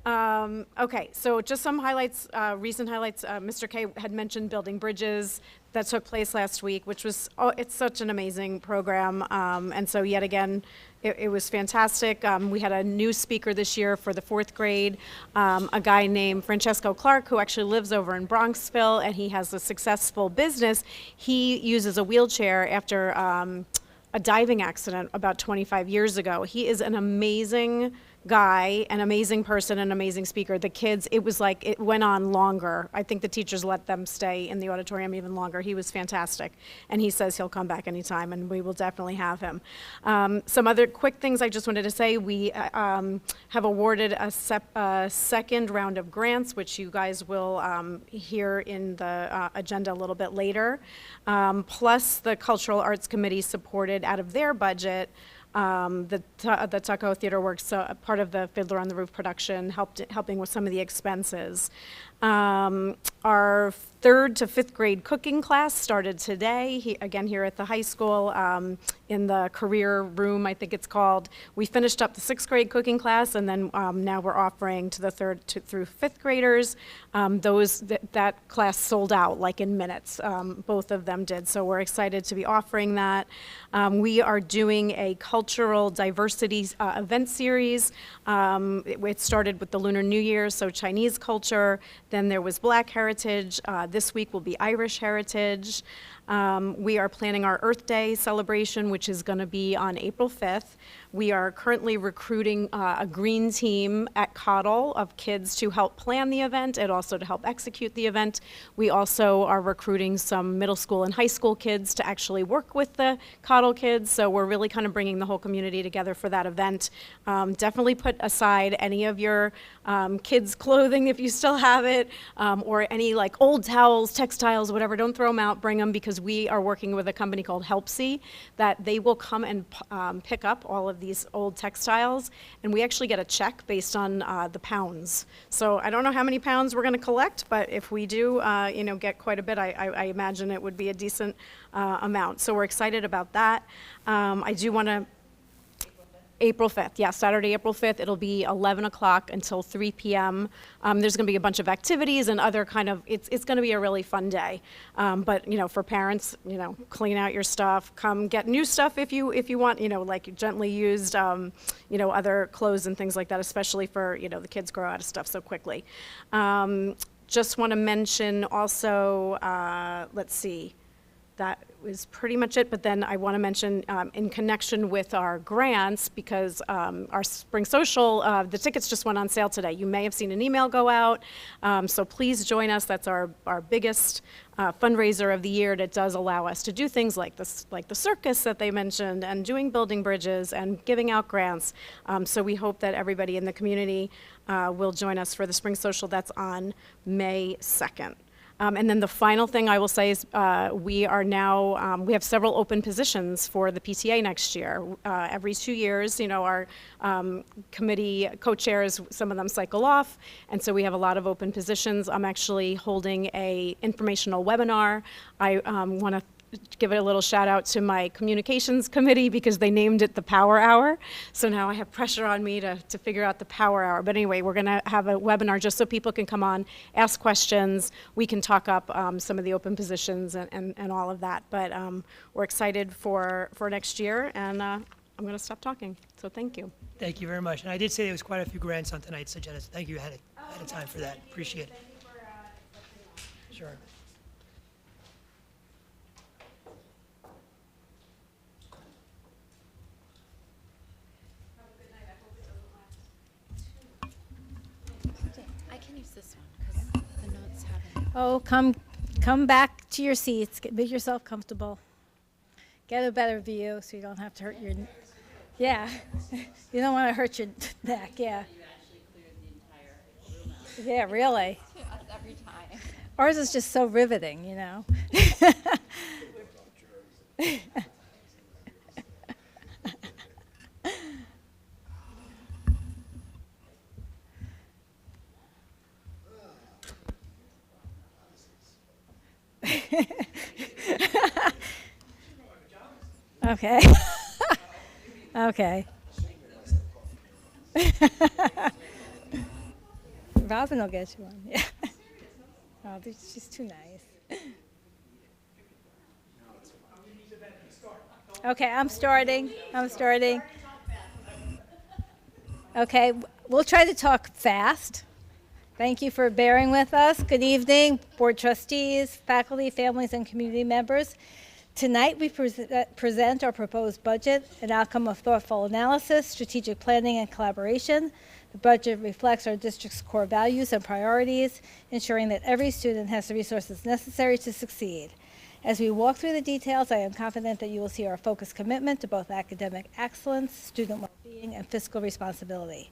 Okay, so just some highlights, recent highlights. Mr. K had mentioned building bridges that took place last week, which was, it's such an amazing program. And so yet again, it was fantastic. We had a new speaker this year for the 4th grade, a guy named Francesco Clark, who actually lives over in Bronxville, and he has a successful business. He uses a wheelchair after a diving accident about 25 years ago. He is an amazing guy, an amazing person, an amazing speaker. The kids, it was like it went on longer. I think the teachers let them stay in the auditorium even longer. He was fantastic. And he says he'll come back anytime, and we will definitely have him. Some other quick things I just wanted to say. We have awarded a second round of grants, which you guys will hear in the agenda a little bit later. Plus, the Cultural Arts Committee supported out of their budget the Tuckahoe Theater Works, part of the Fiddler on the Roof production, helping with some of the expenses. Our 3rd to 5th grade cooking class started today, again here at the high school, in the career room, I think it's called. We finished up the 6th grade cooking class, and then now we're offering to the 3rd through 5th graders. That class sold out like in minutes, both of them did, so we're excited to be offering that. We are doing a cultural diversity event series. It started with the Lunar New Year, so Chinese culture, then there was Black heritage. This week will be Irish heritage. We are planning our Earth Day celebration, which is going to be on April 5th. We are currently recruiting a green team at Cottle of kids to help plan the event and also to help execute the event. We also are recruiting some middle school and high school kids to actually work with the Cottle kids, so we're really kind of bringing the whole community together for that event. Definitely put aside any of your kids' clothing if you still have it, or any like old towels, textiles, whatever. Don't throw them out, bring them, because we are working with a company called Helpsy that they will come and pick up all of these old textiles, and we actually get a check based on the pounds. So I don't know how many pounds we're going to collect, but if we do, get quite a bit, I imagine it would be a decent amount. So we're excited about that. I do want to. April 5th, yeah, Saturday, April 5th. It'll be 11 o'clock until 3 p.m. There's going to be a bunch of activities and other kind of, it's going to be a really fun day. But, you know, for parents, you know, clean out your stuff, come get new stuff if you want, you know, like gently used, you know, other clothes and things like that, especially for, you know, the kids grow out of stuff so quickly. Just want to mention also, let's see, that was pretty much it, but then I want to mention in connection with our grants, because our spring social, the tickets just went on sale today. You may have seen an email go out, so please join us. That's our biggest fundraiser of the year. It does allow us to do things like this, like the circus that they mentioned, and doing building bridges and giving out grants. So we hope that everybody in the community will join us for the spring social. That's on May 2nd. And then the final thing I will say is we are now, we have several open positions for the PTA next year. Every 2 years, you know, our committee co-chairs, some of them cycle off, and so we have a lot of open positions. I'm actually holding a informational webinar. I want to give it a little shout out to my communications committee because they named it the Power Hour. So now I have pressure on me to figure out the Power Hour. But anyway, we're going to have a webinar just so people can come on, ask questions. We can talk up some of the open positions and all of that. But we're excited for next year, and I'm going to stop talking. So thank you. Thank you very much. And I did say there was quite a few grants on tonight's agenda, so thank you ahead of time for that. Appreciate it. Sure. I can use this one because the notes haven't. Oh, come back to your seats. Make yourself comfortable. Get a better view so you don't have to hurt your. Yeah, you don't want to hurt your neck. Yeah. Yeah, really. Every time. Ours is just so riveting, you know. Okay. Okay. Robin will get you one. Yeah. Oh, she's too nice. Okay, I'm starting. Okay, we'll try to talk fast. Thank you for bearing with us. Good evening, board trustees, faculty, families, and community members. Tonight, we present our proposed budget, an outcome of thoughtful analysis, strategic planning, and collaboration. The budget reflects our district's core values and priorities, ensuring that every student has the resources necessary to succeed. As we walk through the details, I am confident that you will see our focused commitment to both academic excellence, student well-being, and fiscal responsibility.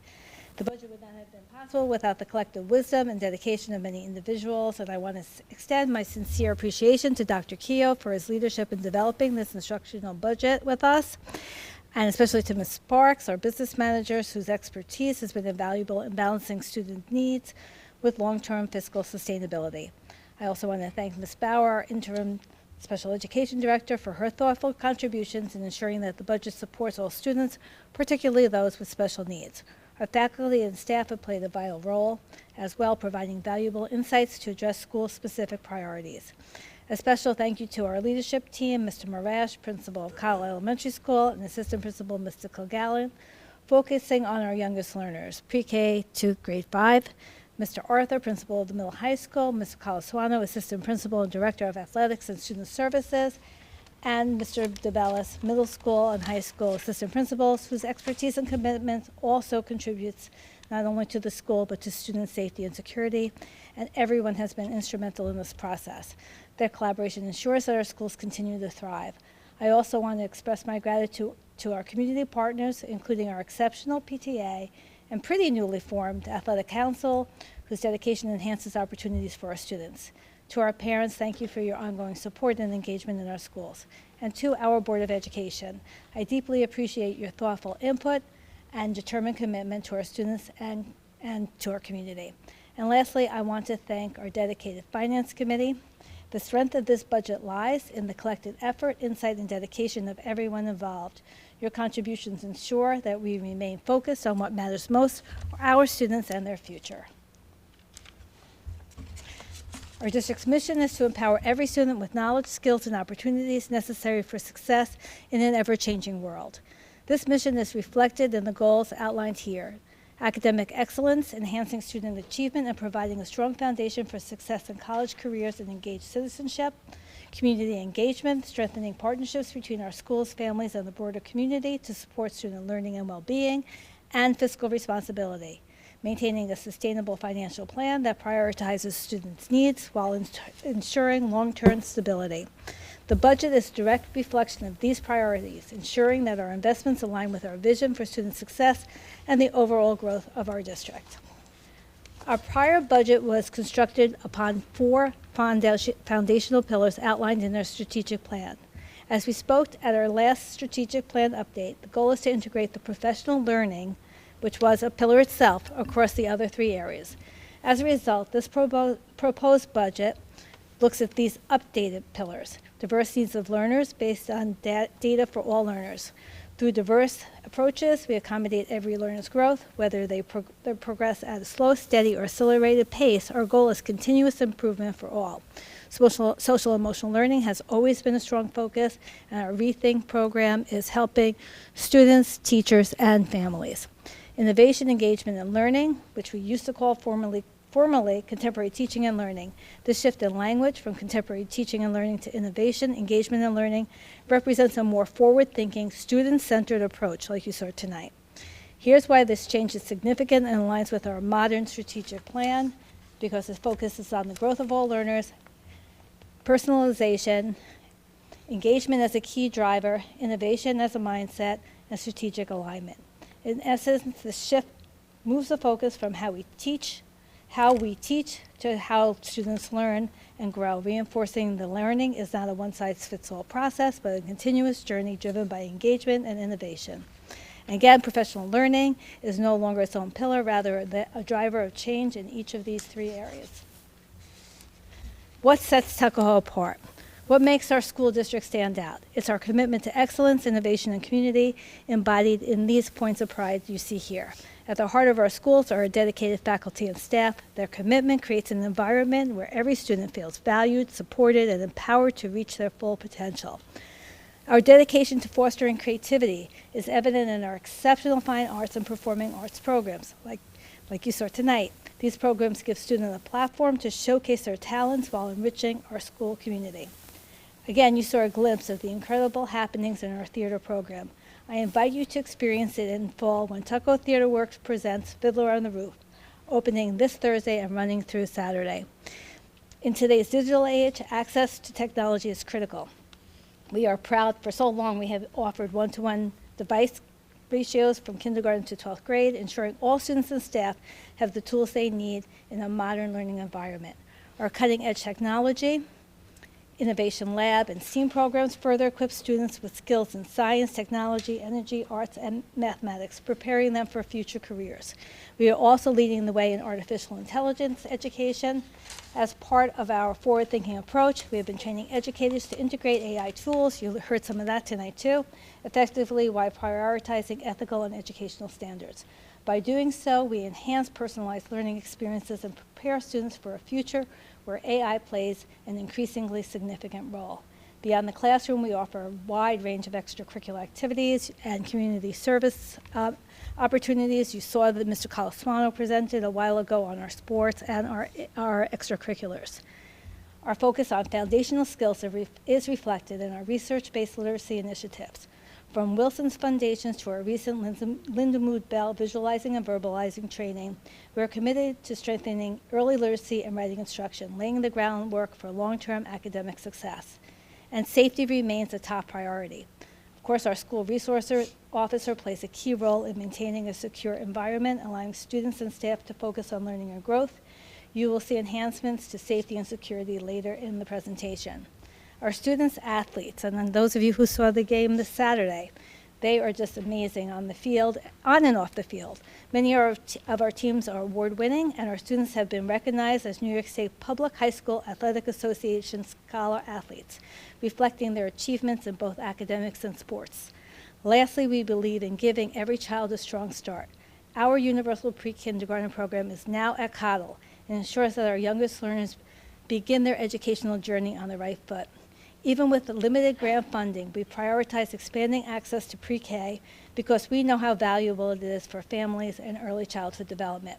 The budget would not have been possible without the collective wisdom and dedication of many individuals, and I want to extend my sincere appreciation to Dr. Keogh for his leadership in developing this instructional budget with us, and especially to Ms. Sparks, our business managers, whose expertise has been invaluable in balancing student needs with long-term fiscal sustainability. I also want to thank Ms. Bauer, our interim Special Education Director, for her thoughtful contributions in ensuring that the budget supports all students, particularly those with special needs. Our faculty and staff have played a vital role, as well, providing valuable insights to address school-specific priorities. A special thank you to our leadership team, Mr. Marash, Principal of Cottle Elementary School, and Assistant Principal, Mr. Kilgallen, focusing on our youngest learners, pre-K to grade 5. Mr. Arthur, Principal of the Middle High School, Mr. Colasuano, Assistant Principal and Director of Athletics and Student Services, and Mr. DeBellis, Middle School and High School Assistant Principals, whose expertise and commitment also contributes not only to the school but to student safety and security, and everyone has been instrumental in this process. Their collaboration ensures that our schools continue to thrive. I also want to express my gratitude to our community partners, including our exceptional PTA and pretty newly formed Athletic Council, whose dedication enhances opportunities for our students. To our parents, thank you for your ongoing support and engagement in our schools. And to our Board of Education, I deeply appreciate your thoughtful input and determined commitment to our students and to our community. And lastly, I want to thank our dedicated Finance Committee. The strength of this budget lies in the collective effort, insight, and dedication of everyone involved. Your contributions ensure that we remain focused on what matters most for our students and their future. Our district's mission is to empower every student with knowledge, skills, and opportunities necessary for success in an ever-changing world. This mission is reflected in the goals outlined here. Academic excellence, enhancing student achievement, and providing a strong foundation for success in college careers and engaged citizenship. Community engagement, strengthening partnerships between our schools, families, and the broader community to support student learning and well-being. And fiscal responsibility, maintaining a sustainable financial plan that prioritizes students' needs while ensuring long-term stability. The budget is a direct reflection of these priorities, ensuring that our investments align with our vision for student success and the overall growth of our district. Our prior budget was constructed upon 4 foundational pillars outlined in our strategic plan. As we spoke at our last strategic plan update, the goal is to integrate the professional learning, which was a pillar itself, across the other 3 areas. As a result, this proposed budget looks at these updated pillars: diverse needs of learners based on data for all learners. Through diverse approaches, we accommodate every learner's growth, whether they progress at a slow, steady, or accelerated pace. Our goal is continuous improvement for all. Social emotional learning has always been a strong focus, and our Rethink program is helping students, teachers, and families. Innovation, engagement, and learning, which we used to call formerly contemporary teaching and learning. This shift in language from contemporary teaching and learning to innovation, engagement, and learning represents a more forward-thinking, student-centered approach like you saw tonight. Here's why this change is significant and aligns with our modern strategic plan, because it focuses on the growth of all learners, personalization, engagement as a key driver, innovation as a mindset, and strategic alignment. In essence, the shift moves the focus from how we teach to how students learn and grow. Reinforcing the learning is not a one-size-fits-all process, but a continuous journey driven by engagement and innovation. And again, professional learning is no longer its own pillar, rather a driver of change in each of these 3 areas. What sets Tuckahoe apart? What makes our school district stand out? It's our commitment to excellence, innovation, and community embodied in these points of pride you see here. At the heart of our schools are our dedicated faculty and staff. Their commitment creates an environment where every student feels valued, supported, and empowered to reach their full potential. Our dedication to fostering creativity is evident in our exceptional fine arts and performing arts programs, like you saw tonight. These programs give students a platform to showcase their talents while enriching our school community. Again, you saw a glimpse of the incredible happenings in our theater program. I invite you to experience it in fall when Tuckahoe Theater Works presents Fiddler on the Roof, opening this Thursday and running through Saturday. In today's digital age, access to technology is critical. We are proud, for so long we have offered one-to-one device ratios from kindergarten to 12th grade, ensuring all students and staff have the tools they need in a modern learning environment. Our cutting-edge technology, Innovation Lab, and STEAM programs further equip students with skills in science, technology, energy, arts, and mathematics, preparing them for future careers. We are also leading the way in artificial intelligence education. As part of our forward-thinking approach, we have been training educators to integrate AI tools, you heard some of that tonight too, effectively while prioritizing ethical and educational standards. By doing so, we enhance personalized learning experiences and prepare students for a future where AI plays an increasingly significant role. Beyond the classroom, we offer a wide range of extracurricular activities and community service opportunities. You saw that Mr. Calaswano presented a while ago on our sports and our extracurriculars. Our focus on foundational skills is reflected in our research-based literacy initiatives. From Wilson's Foundations to our recent Linda Mood Bell visualizing and verbalizing training, we are committed to strengthening early literacy and writing instruction, laying the groundwork for long-term academic success. And safety remains a top priority. Of course, our school resource officer plays a key role in maintaining a secure environment, allowing students and staff to focus on learning and growth. You will see enhancements to safety and security later in the presentation. Our students, athletes, and then those of you who saw the game this Saturday, they are just amazing on the field, on and off the field. Many of our teams are award-winning, and our students have been recognized as New York State Public High School Athletic Association Scholar Athletes, reflecting their achievements in both academics and sports. Lastly, we believe in giving every child a strong start. Our universal pre-kindergarten program is now at Cottle and ensures that our youngest learners begin their educational journey on the right foot. Even with the limited grant funding, we prioritize expanding access to pre-K because we know how valuable it is for families and early childhood development.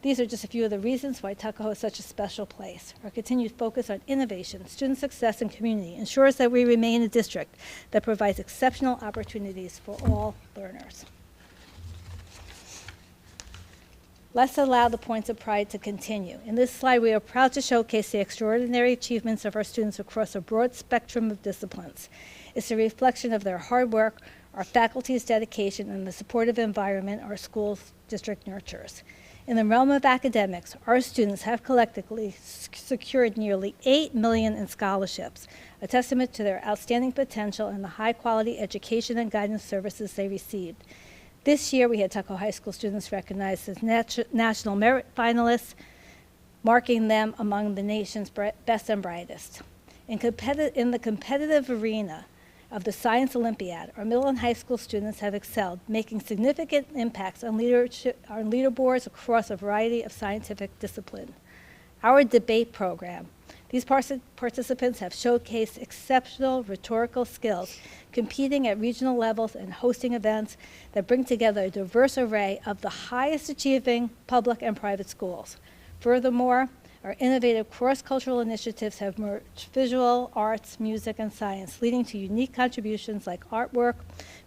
These are just a few of the reasons why Tuckahoe is such a special place. Our continued focus on innovation, student success, and community ensures that we remain a district that provides exceptional opportunities for all learners. Let's allow the points of pride to continue. In this slide, we are proud to showcase the extraordinary achievements of our students across a broad spectrum of disciplines. It's a reflection of their hard work, our faculty's dedication, and the supportive environment our school district nurtures. In the realm of academics, our students have collectively secured nearly $8 million in scholarships, a testament to their outstanding potential and the high-quality education and guidance services they received. This year, we had Tuckahoe High School students recognized as National Merit Finalists, marking them among the nation's best and brightest. In the competitive arena of the Science Olympiad, our middle and high school students have excelled, making significant impacts on leaderboards across a variety of scientific disciplines. Our debate program, these participants have showcased exceptional rhetorical skills, competing at regional levels and hosting events that bring together a diverse array of the highest achieving public and private schools. Furthermore, our innovative cross-cultural initiatives have merged visual, arts, music, and science, leading to unique contributions like artwork,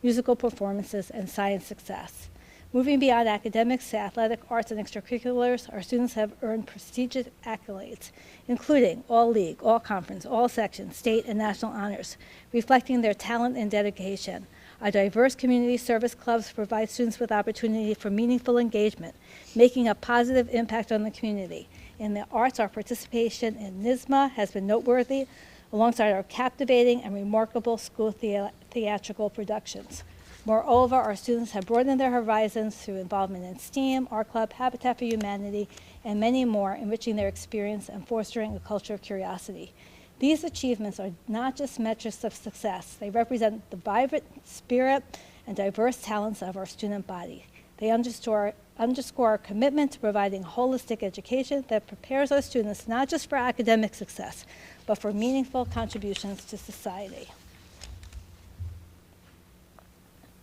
musical performances, and science success. Moving beyond academics to athletic, arts, and extracurriculars, our students have earned prestigious accolades, including all-league, all-conference, all-section, state, and national honors, reflecting their talent and dedication. Our diverse community service clubs provide students with opportunity for meaningful engagement, making a positive impact on the community. In the arts, our participation in NYSSMA has been noteworthy, alongside our captivating and remarkable school theatrical productions. Moreover, our students have broadened their horizons through involvement in STEAM, Art Club, Habitat for Humanity, and many more, enriching their experience and fostering a culture of curiosity. These achievements are not just metrics of success. They represent the vibrant spirit and diverse talents of our student body. They underscore our commitment to providing holistic education that prepares our students not just for academic success, but for meaningful contributions to society.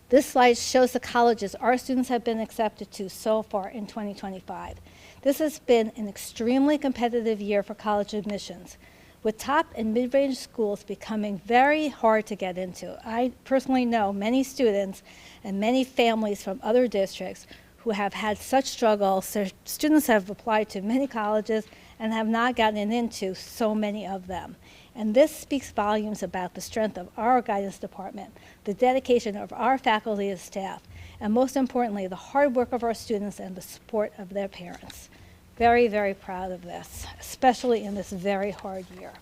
This slide shows the colleges our students have been accepted to so far in 2025. This has been an extremely competitive year for college admissions, with top and mid-range schools becoming very hard to get into. I personally know many students and many families from other districts who have had such struggles. Their students have applied to many colleges and have not gotten into so many of them. And this speaks volumes about the strength of our guidance department, the dedication of our faculty and staff, and most importantly, the hard work of our students and the support of their parents. Very, very proud of this, especially in this very hard year.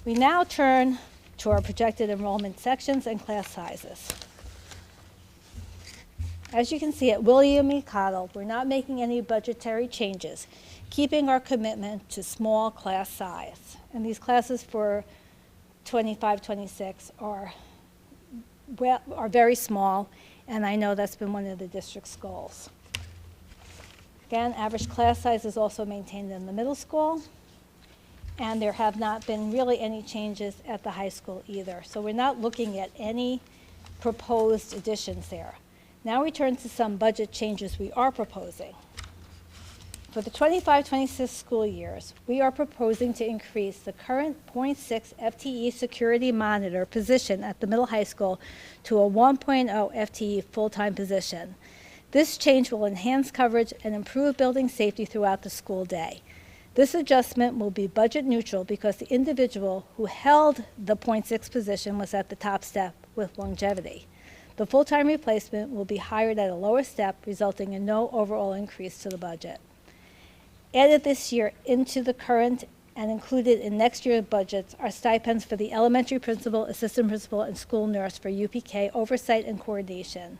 We now turn to our projected enrollment sections and class sizes. As you can see at William E. Cottle, we're not making any budgetary changes, keeping our commitment to small class size. And these classes for 25-26 are very small, and I know that's been one of the district's goals. Again, average class size is also maintained in the middle school, and there have not been really any changes at the high school either. So we're not looking at any proposed additions there. Now we turn to some budget changes we are proposing. For the 25-26 school years, we are proposing to increase the current .6 FTE security monitor position at the middle high school to a 1.0 FTE full-time position. This change will enhance coverage and improve building safety throughout the school day. This adjustment will be budget neutral because the individual who held the .6 position was at the top step with longevity. The full-time replacement will be hired at a lower step, resulting in no overall increase to the budget. Added this year into the current and included in next year's budgets are stipends for the elementary principal, assistant principal, and school nurse for UPK oversight and coordination.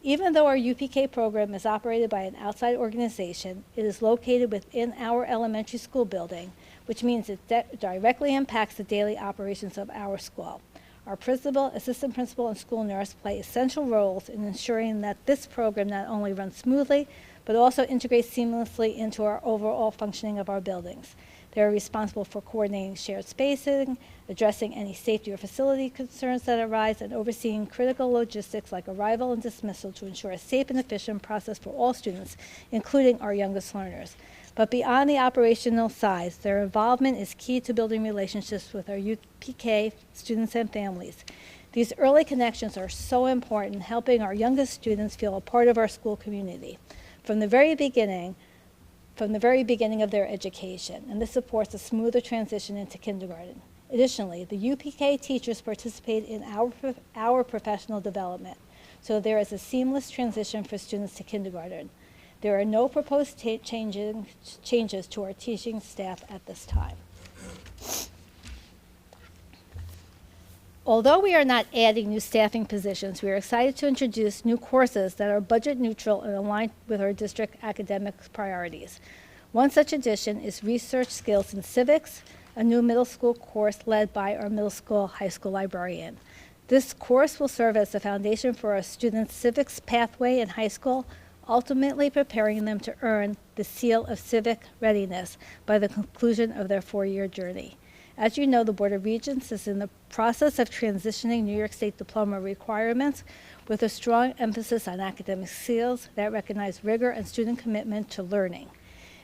Even though our UPK program is operated by an outside organization, it is located within our elementary school building, which means it directly impacts the daily operations of our school. Our principal, assistant principal, and school nurse play essential roles in ensuring that this program not only runs smoothly, but also integrates seamlessly into our overall functioning of our buildings. They are responsible for coordinating shared spacing, addressing any safety or facility concerns that arise, and overseeing critical logistics like arrival and dismissal to ensure a safe and efficient process for all students, including our youngest learners. But beyond the operational side, their involvement is key to building relationships with our UPK students and families. These early connections are so important, helping our youngest students feel a part of our school community from the very beginning of their education, and this supports a smoother transition into kindergarten. Additionally, the UPK teachers participate in our professional development, so there is a seamless transition for students to kindergarten. There are no proposed changes to our teaching staff at this time. Although we are not adding new staffing positions, we are excited to introduce new courses that are budget neutral and aligned with our district academic priorities. One such addition is Research Skills in Civics, a new middle school course led by our middle school, high school librarian. This course will serve as the foundation for our students' civics pathway in high school, ultimately preparing them to earn the seal of civic readiness by the conclusion of their 4-year journey. As you know, the Board of Regents is in the process of transitioning New York State diploma requirements with a strong emphasis on academic skills that recognize rigor and student commitment to learning.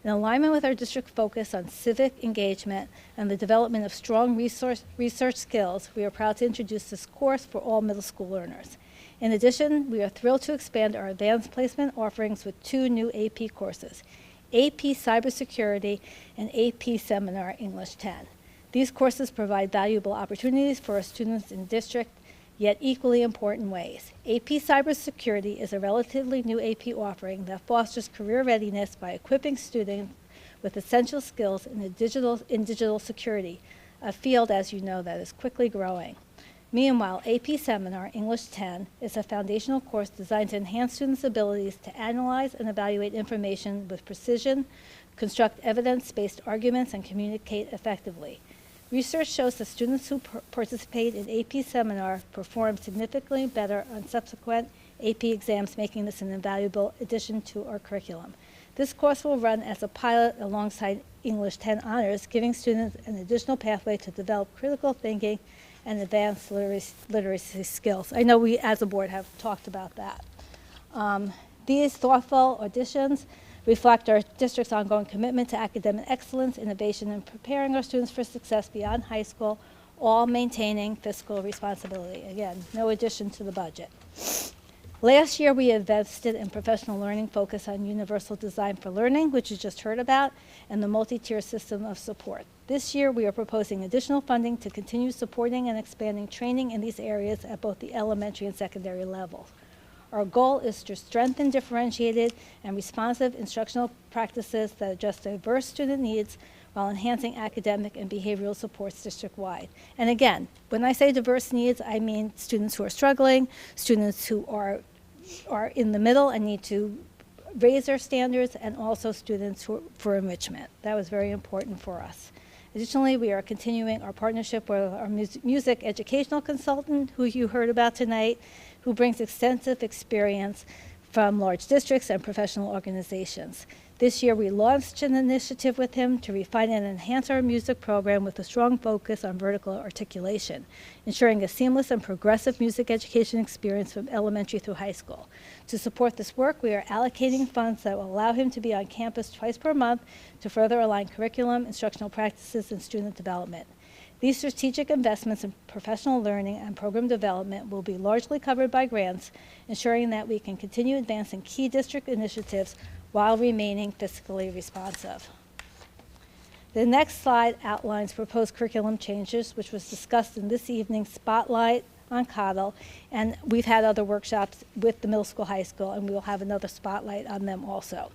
In alignment with our district focus on civic engagement and the development of strong research skills, we are proud to introduce this course for all middle school learners. In addition, we are thrilled to expand our advanced placement offerings with 2 new AP courses, AP Cybersecurity and AP Seminar English 10. These courses provide valuable opportunities for our students in district, yet equally important ways. AP Cybersecurity is a relatively new AP offering that fosters career readiness by equipping students with essential skills in digital security, a field, as you know, that is quickly growing. Meanwhile, AP Seminar English 10 is a foundational course designed to enhance students' abilities to analyze and evaluate information with precision, construct evidence-based arguments, and communicate effectively. Research shows that students who participate in AP Seminar perform significantly better on subsequent AP exams, making this an invaluable addition to our curriculum. This course will run as a pilot alongside English 10 Honors, giving students an additional pathway to develop critical thinking and advanced literacy skills. I know we as a board have talked about that. These thoughtful additions reflect our district's ongoing commitment to academic excellence, innovation, and preparing our students for success beyond high school, all maintaining fiscal responsibility. Again, no addition to the budget. Last year, we invested in professional learning focused on universal design for learning, which you just heard about, and the multi-tier system of support. This year, we are proposing additional funding to continue supporting and expanding training in these areas at both the elementary and secondary levels. Our goal is to strengthen differentiated and responsive instructional practices that address diverse student needs while enhancing academic and behavioral supports district-wide. And again, when I say diverse needs, I mean students who are struggling, students who are in the middle and need to raise their standards, and also students for enrichment. That was very important for us. Additionally, we are continuing our partnership with our music educational consultant, who you heard about tonight, who brings extensive experience from large districts and professional organizations. This year, we launched an initiative with him to refine and enhance our music program with a strong focus on vertical articulation, ensuring a seamless and progressive music education experience from elementary through high school. To support this work, we are allocating funds that will allow him to be on campus twice per month to further align curriculum, instructional practices, and student development. These strategic investments in professional learning and program development will be largely covered by grants, ensuring that we can continue advancing key district initiatives while remaining fiscally responsive. The next slide outlines proposed curriculum changes, which was discussed in this evening's spotlight on Cottle, and we've had other workshops with the middle school, high school, and we will have another spotlight on them also.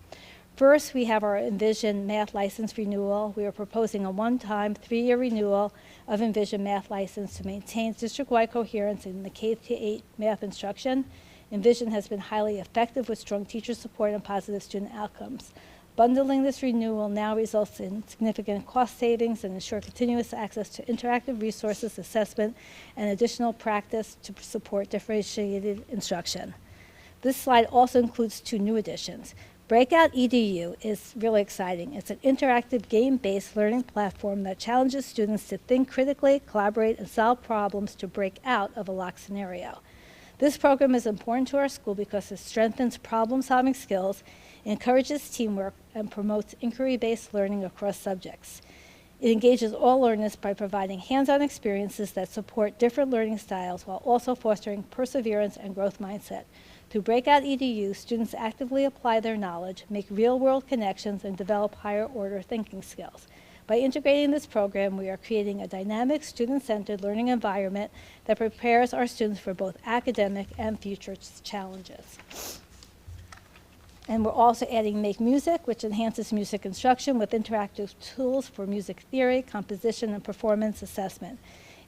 First, we have our Envision math license renewal. We are proposing a one-time 3-year renewal of Envision math license to maintain district-wide coherence in the K-8 math instruction. Envision has been highly effective with strong teacher support and positive student outcomes. Bundling this renewal now results in significant cost savings and ensure continuous access to interactive resources, assessment, and additional practice to support differentiated instruction. This slide also includes 2 new additions. Breakout EDU is really exciting. It's an interactive game-based learning platform that challenges students to think critically, collaborate, and solve problems to break out of a locked scenario. This program is important to our school because it strengthens problem-solving skills, encourages teamwork, and promotes inquiry-based learning across subjects. It engages all learners by providing hands-on experiences that support different learning styles while also fostering perseverance and growth mindset. Through Breakout EDU, students actively apply their knowledge, make real-world connections, and develop higher-order thinking skills. By integrating this program, we are creating a dynamic, student-centered learning environment that prepares our students for both academic and future challenges. And we're also adding Make Music, which enhances music instruction with interactive tools for music theory, composition, and performance assessment.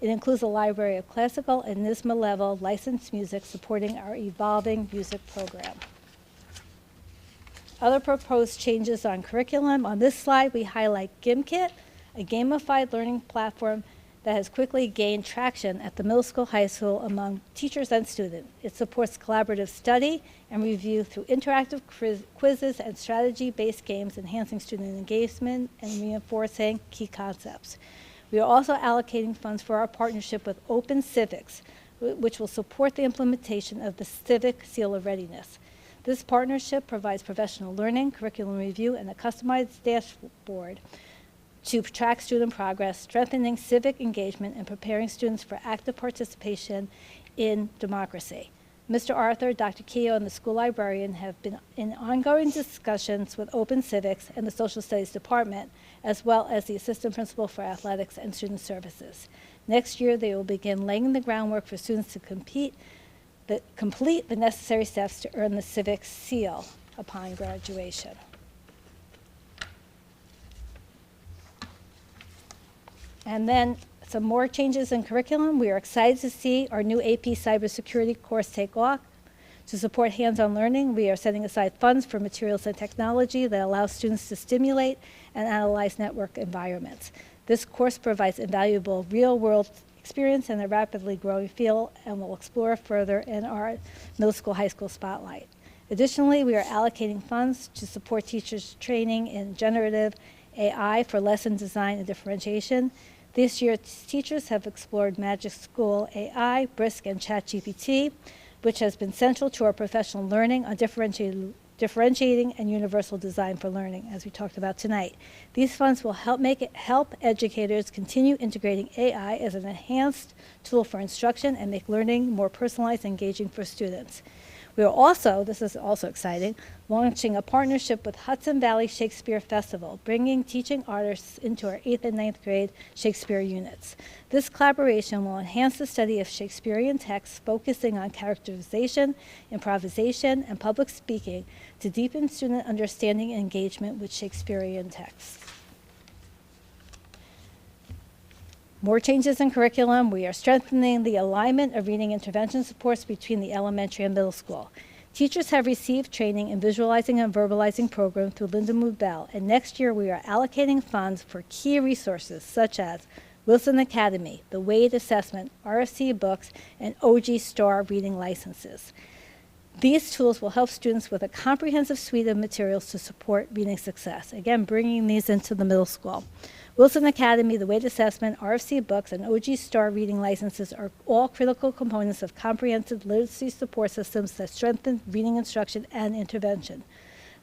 It includes a library of classical and NYSSMA-level licensed music supporting our evolving music program. Other proposed changes on curriculum. On this slide, we highlight GimKit, a gamified learning platform that has quickly gained traction at the middle school, high school among teachers and students. It supports collaborative study and review through interactive quizzes and strategy-based games, enhancing student engagement and reinforcing key concepts. We are also allocating funds for our partnership with Open Civics, which will support the implementation of the Civic Seal of Readiness. This partnership provides professional learning, curriculum review, and a customized dashboard to track student progress, strengthening civic engagement, and preparing students for active participation in democracy. Mr. Arthur, Dr. Keogh, and the school librarian have been in ongoing discussions with Open Civics and the Social Studies Department, as well as the Assistant Principal for Athletics and Student Services. Next year, they will begin laying the groundwork for students to complete the necessary steps to earn the Civic Seal upon graduation. And then some more changes in curriculum. We are excited to see our new AP Cybersecurity course take off. To support hands-on learning, we are setting aside funds for materials and technology that allow students to stimulate and analyze network environments. This course provides invaluable real-world experience in a rapidly growing field and will explore further in our middle school, high school spotlight. Additionally, we are allocating funds to support teachers' training in generative AI for lesson design and differentiation. This year, teachers have explored Magic School AI, Brisk, and ChatGPT, which has been central to our professional learning on differentiating and universal design for learning, as we talked about tonight. These funds will help educators continue integrating AI as an enhanced tool for instruction and make learning more personalized and engaging for students. We are also, this is also exciting, launching a partnership with Hudson Valley Shakespeare Festival, bringing teaching artists into our 8th and 9th grade Shakespeare units. This collaboration will enhance the study of Shakespearean texts, focusing on characterization, improvisation, and public speaking to deepen student understanding and engagement with Shakespearean texts. More changes in curriculum. We are strengthening the alignment of reading intervention supports between the elementary and middle school. Teachers have received training in visualizing and verbalizing program through Linda Mubel, and next year we are allocating funds for key resources such as Wilson Academy, the Wade Assessment, RFC books, and OG Star reading licenses. These tools will help students with a comprehensive suite of materials to support reading success. Again, bringing these into the middle school. Wilson Academy, the Weight Assessment, RFC books, and OG Star reading licenses are all critical components of comprehensive literacy support systems that strengthen reading instruction and intervention.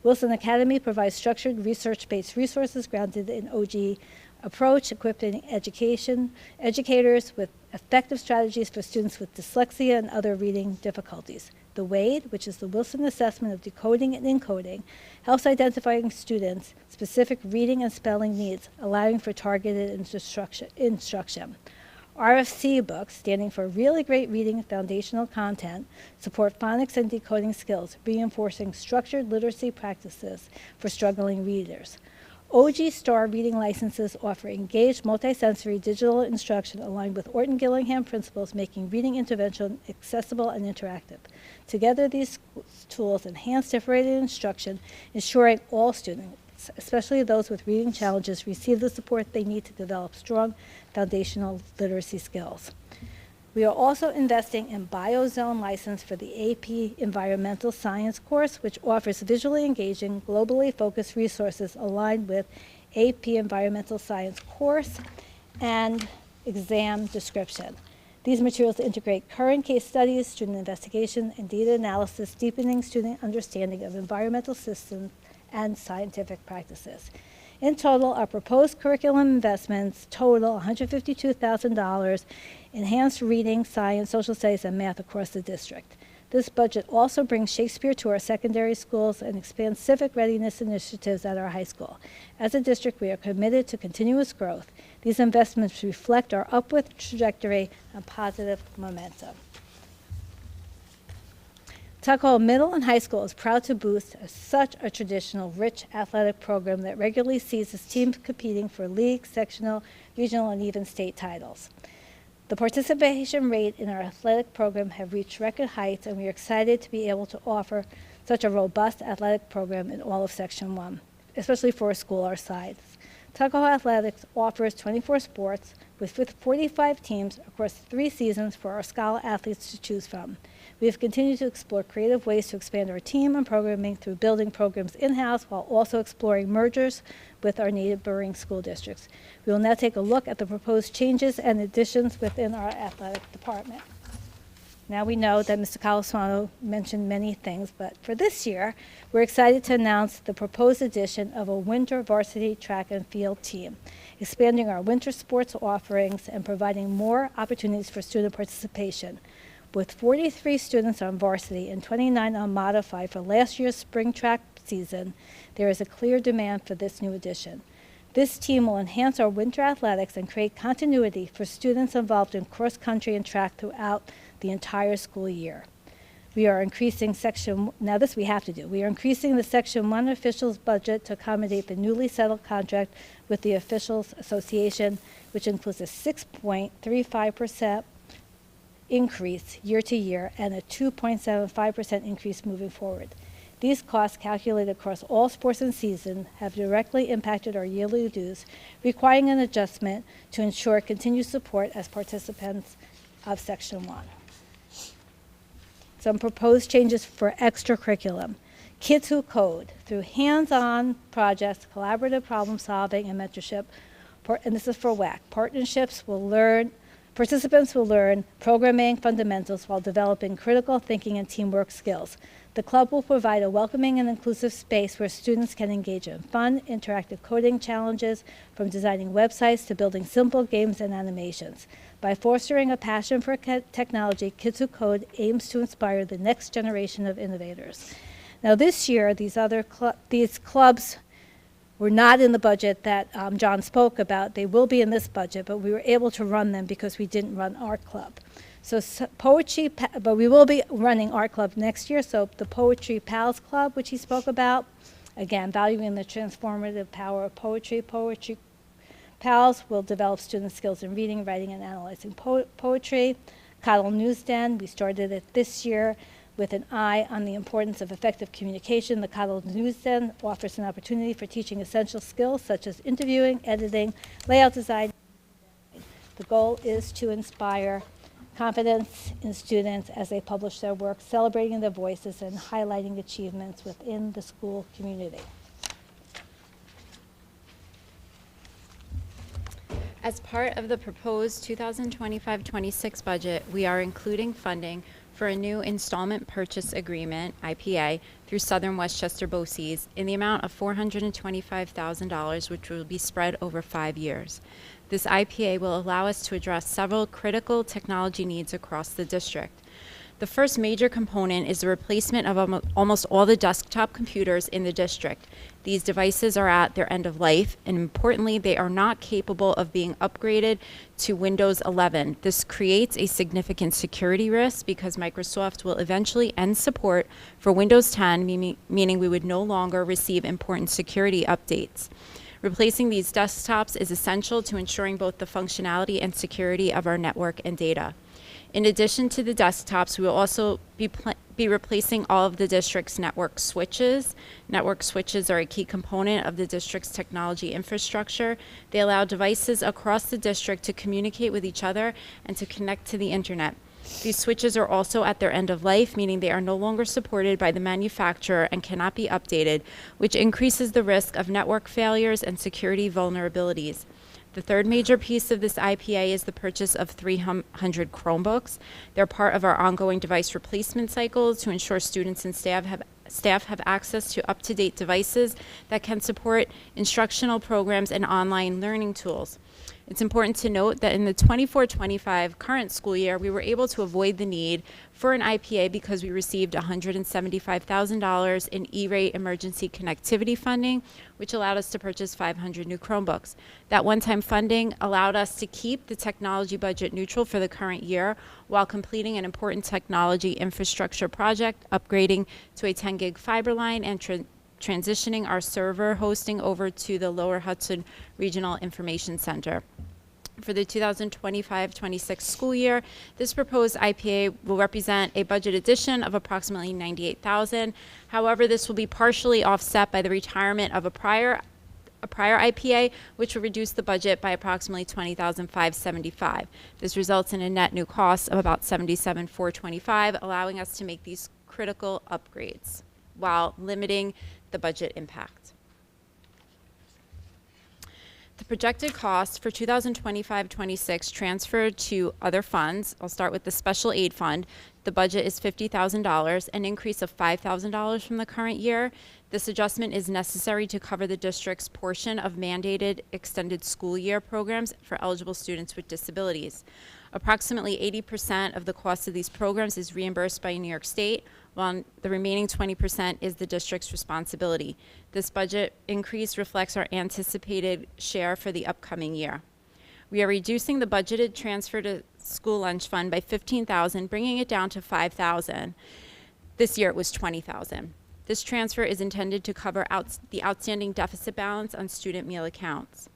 Wilson Academy provides structured, research-based resources grounded in OG approach, equipping educators with effective strategies for students with dyslexia and other reading difficulties. The WADE, which is the Wilson Assessment of Decoding and Encoding, helps identifying students' specific reading and spelling needs, allowing for targeted instruction. RFC books, standing for Really Great Reading Foundational Content, support phonics and decoding skills, reinforcing structured literacy practices for struggling readers. OG Star reading licenses offer engaged multisensory digital instruction aligned with Orton Gillingham principles, making reading intervention accessible and interactive. Together, these tools enhance differentiated instruction, ensuring all students students, especially those with reading challenges, receive the support they need to develop strong foundational literacy skills. We are also investing in BioZone license for the AP Environmental Science course, which offers visually engaging, globally focused resources aligned with AP Environmental Science course and exam description. These materials integrate current case studies, student investigation, and data analysis, deepening student understanding of environmental systems and scientific practices. In total, our proposed curriculum investments total $152,000, enhanced reading, science, social studies, and math across the district. This budget also brings Shakespeare to our secondary schools and expands civic readiness initiatives at our high school. As a district, we are committed to continuous growth. These investments reflect our upward trajectory and positive momentum. Tuckahoe Middle and High School is proud to boost such a traditional, rich athletic program that regularly sees its teams competing for league, sectional, regional, and even state titles. The participation rate in our athletic program have reached record heights, and we are excited to be able to offer such a robust athletic program in all of Section 1, especially for a school our size. Tuckahoe Athletics offers 24 sports with 45 teams across 3 seasons for our scholar athletes to choose from. We have continued to explore creative ways to expand our team and programming through building programs in-house while also exploring mergers with our neighboring school districts. We will now take a look at the proposed changes and additions within our athletic department. Now we know that Mr. Calasano mentioned many things, but for this year, we're excited to announce the proposed addition of a winter varsity track and field team, expanding our winter sports offerings and providing more opportunities for student participation. With 43 students on varsity and 29 on modified for last year's spring track season, there is a clear demand for this new addition. This team will enhance our winter athletics and create continuity for students involved in cross-country and track throughout the entire school year. We are increasing we are increasing the Section 1 officials' budget to accommodate the newly settled contract with the Officials Association, which includes a 6.35% increase year to year and a 2.75% increase moving forward. These costs, calculated across all sports and seasons, have directly impacted our yearly dues, requiring an adjustment to ensure continued support as participants of Section 1. Some proposed changes for extracurriculum. Kids Who Code, through hands-on projects, collaborative problem solving, and mentorship, and this is for WAC, participants will learn programming fundamentals while developing critical thinking and teamwork skills. The club will provide a welcoming and inclusive space where students can engage in fun, interactive coding challenges, from designing websites to building simple games and animations. By fostering a passion for technology, Kids Who Code aims to inspire the next generation of innovators. Now this year, these clubs were not in the budget that John spoke about. They will be in this budget, but we were able to run them because we didn't run Art Club. So poetry, but we will be running Art Club next year. So the Poetry Pals Club, which he spoke about, again, valuing the transformative power of poetry. Poetry Pals will develop student skills in reading, writing, and analyzing poetry. Cottle News Den, we started it this year with an eye on the importance of effective communication. The Cottle News Den offers an opportunity for teaching essential skills such as interviewing, editing, layout design. The goal is to inspire confidence in students as they publish their work, celebrating their voices and highlighting achievements within the school community. As part of the proposed 2025-26 budget, we are including funding for a new installment purchase agreement, IPA, through Southern Westchester BOCES in the amount of $425,000, which will be spread over 5 years. This IPA will allow us to address several critical technology needs across the district. The first major component is the replacement of almost all the desktop computers in the district. These devices are at their end of life, and importantly, they are not capable of being upgraded to Windows 11. This creates a significant security risk because Microsoft will eventually end support for Windows 10, meaning we would no longer receive important security updates. Replacing these desktops is essential to ensuring both the functionality and security of our network and data. In addition to the desktops, we will also be replacing all of the district's network switches. Network switches are a key component of the district's technology infrastructure. They allow devices across the district to communicate with each other and to connect to the internet. These switches are also at their end of life, meaning they are no longer supported by the manufacturer and cannot be updated, which increases the risk of network failures and security vulnerabilities. The third major piece of this IPA is the purchase of 300 Chromebooks. They're part of our ongoing device replacement cycles to ensure students and staff have access to up-to-date devices that can support instructional programs and online learning tools. It's important to note that in the 24-25 current school year, we were able to avoid the need for an IPA because we received $175,000 in E-rate emergency connectivity funding, which allowed us to purchase 500 new Chromebooks. That one-time funding allowed us to keep the technology budget neutral for the current year while completing an important technology infrastructure project, upgrading to a 10 gig fiber line and transitioning our server hosting over to the Lower Hudson Regional Information Center. For the 2025-26 school year, this proposed IPA will represent a budget addition of approximately $98,000. However, this will be partially offset by the retirement of a prior IPA, which will reduce the budget by approximately $20,575. This results in a net new cost of about $77,425, allowing us to make these critical upgrades while limiting the budget impact. The projected cost for 2025-26 transferred to other funds. I'll start with the special aid fund. The budget is $50,000, an increase of $5,000 from the current year. This adjustment is necessary to cover the district's portion of mandated extended school year programs for eligible students with disabilities. Approximately 80% of the cost of these programs is reimbursed by New York State, while the remaining 20% is the district's responsibility. This budget increase reflects our anticipated share for the upcoming year. We are reducing the budgeted transfer to school lunch fund by $15,000, bringing it down to $5,000. This year it was $20,000. This transfer is intended to cover the outstanding deficit balance on student meal accounts.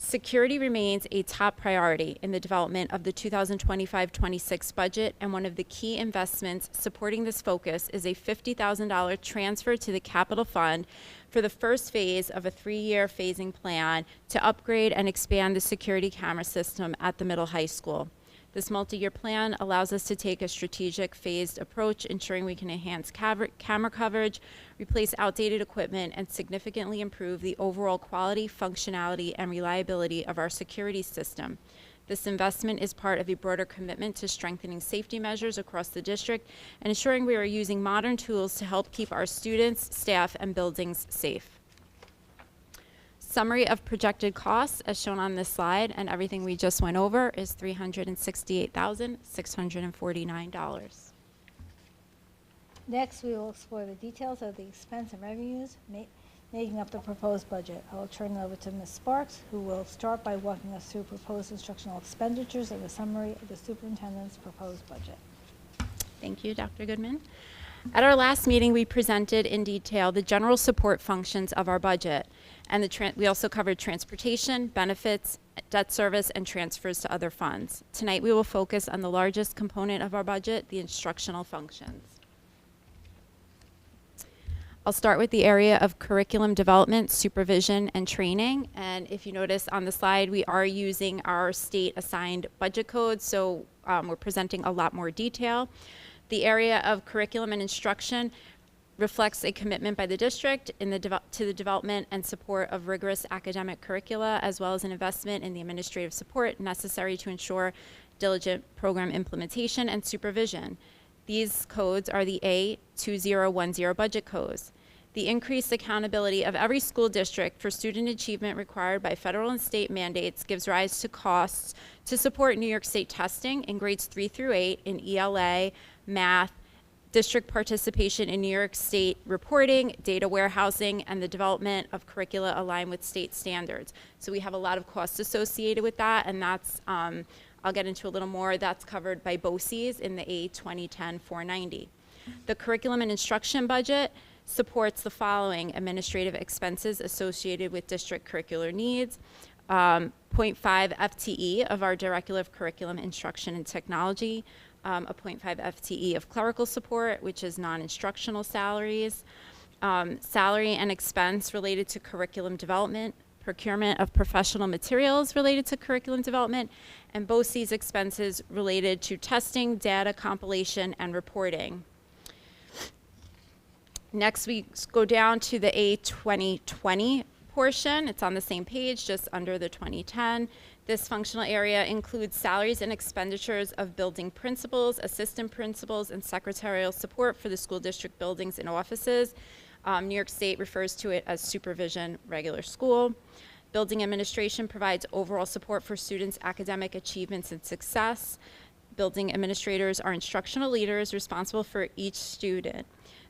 Security remains a top priority in the development of the 2025-26 budget, and one of the key investments supporting this focus is a $50,000 transfer to the capital fund for the first phase of a 3-year phasing plan to upgrade and expand the security camera system at the middle high school. This multi-year plan allows us to take a strategic phased approach, ensuring we can enhance camera coverage, replace outdated equipment, and significantly improve the overall quality, functionality, and reliability of our security system. This investment is part of a broader commitment to strengthening safety measures across the district and ensuring we are using modern tools to help keep our students, staff, and buildings safe. Summary of projected costs as shown on this slide, and everything we just went over is $368,649. Next, we will explore the details of the expense and revenues making up the proposed budget. I will turn it over to Ms. Sparks, who will start by walking us through proposed instructional expenditures and a summary of the superintendent's proposed budget. Thank you, Dr. Goodman. At our last meeting, we presented in detail the general support functions of our budget, and we also covered transportation, benefits, debt service, and transfers to other funds. Tonight, we will focus on the largest component of our budget, the instructional functions. I'll start with the area of curriculum development, supervision, and training. And if you notice on the slide, we are using our state-assigned budget codes, so we're presenting a lot more detail. The area of curriculum and instruction reflects a commitment by the district to the development and support of rigorous academic curricula, as well as an investment in the administrative support necessary to ensure diligent program implementation and supervision. These codes are the A2010 budget codes. The increased accountability of every school district for student achievement required by federal and state mandates gives rise to costs to support New York State testing in grades 3 through 8 in ELA, math, district participation in New York State reporting, data warehousing, and the development of curricula aligned with state standards. So we have a lot of costs associated with that, and that's, I'll get into a little more, that's covered by BOCES in the A2010-490. The curriculum and instruction budget supports the following administrative expenses associated with district curricular needs. 0.5 FTE of our Director of Curriculum Instruction and Technology, a 0.5 FTE of clerical support, which is non-instructional salaries, salary and expense related to curriculum development, procurement of professional materials related to curriculum development, and BOCES expenses related to testing, data compilation, and reporting. Next, we go down to the A2020 portion. It's on the same page, just under the 2010. This functional area includes salaries and expenditures of building principals, assistant principals, and secretarial support for the school district buildings and offices. New York State refers to it as supervision regular school. Building administration provides overall support for students' academic achievements and success. Building administrators are instructional leaders responsible for each student.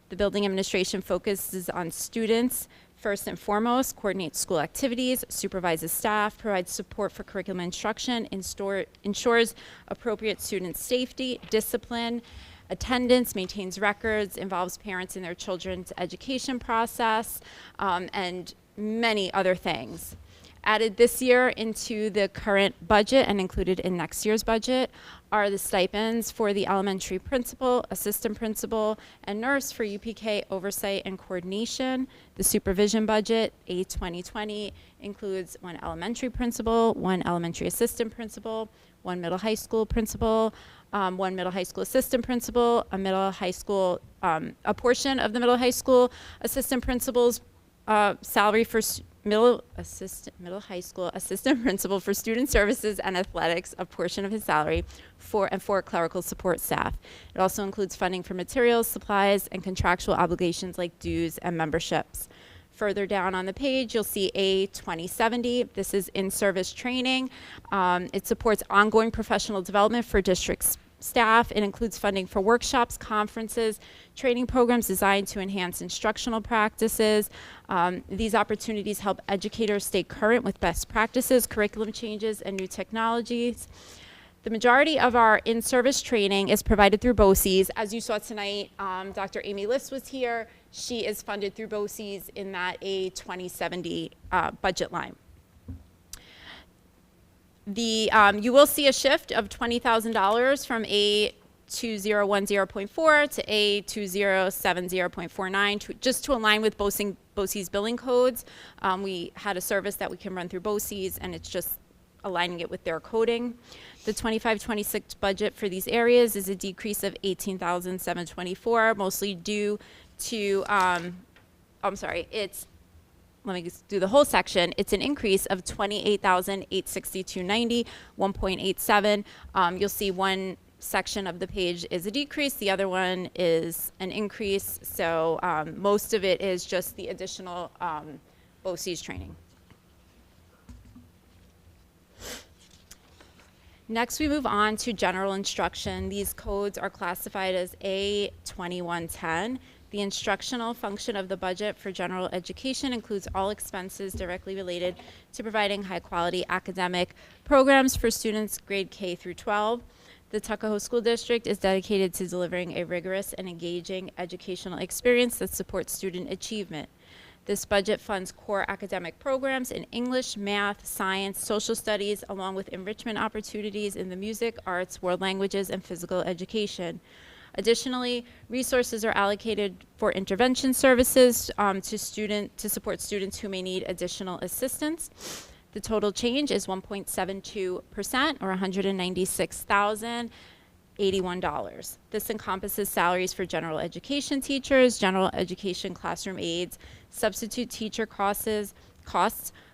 The building administration focuses on students first and foremost, coordinates school activities, supervises staff, provides support for curriculum instruction, ensures appropriate student safety, discipline, attendance, maintains records, involves parents in their children's education process, and many other things. Added this year into the current budget and included in next year's budget are the stipends for the elementary principal, assistant principal, and nurse for UPK oversight and coordination. The supervision budget, A2020, includes one elementary principal, one elementary assistant principal, one middle high school principal, one middle high school assistant principal, a middle high school, a portion of the middle high school assistant principal's salary for middle high school assistant principal for student services and athletics, a portion of his salary for clerical support staff. It also includes funding for materials, supplies, and contractual obligations like dues and memberships. Further down on the page, you'll see A2070. This is in-service training. It supports ongoing professional development for district staff. It includes funding for workshops, conferences, training programs designed to enhance instructional practices. These opportunities help educators stay current with best practices, curriculum changes, and new technologies. The majority of our in-service training is provided through BOCES. As you saw tonight, Dr. Amy List was here. She is funded through BOCES in that A2070 budget line. You will see a shift of $20,000 from A2010.4 to A2070.49 just to align with BOCES billing codes. We had a service that we can run through BOCES, and it's just aligning it with their coding. The 25-26 budget for these areas is a decrease of $18,724, mostly due to, let me just do the whole section. It's an increase of $28,862.90, 1.87. You'll see one section of the page is a decrease, the other one is an increase. So most of it is just the additional BOCES training. Next, we move on to general instruction. These codes are classified as A2110. The instructional function of the budget for general education includes all expenses directly related to providing high-quality academic programs for students grade K through 12. The Tuckahoe School District is dedicated to delivering a rigorous and engaging educational experience that supports student achievement. This budget funds core academic programs in English, math, science, social studies, along with enrichment opportunities in the music, arts, world languages, and physical education. Additionally, resources are allocated for intervention services to support students who may need additional assistance. The total change is 1.72%, or $196,081. This encompasses salaries for general education teachers, general education classroom aides, substitute teacher costs,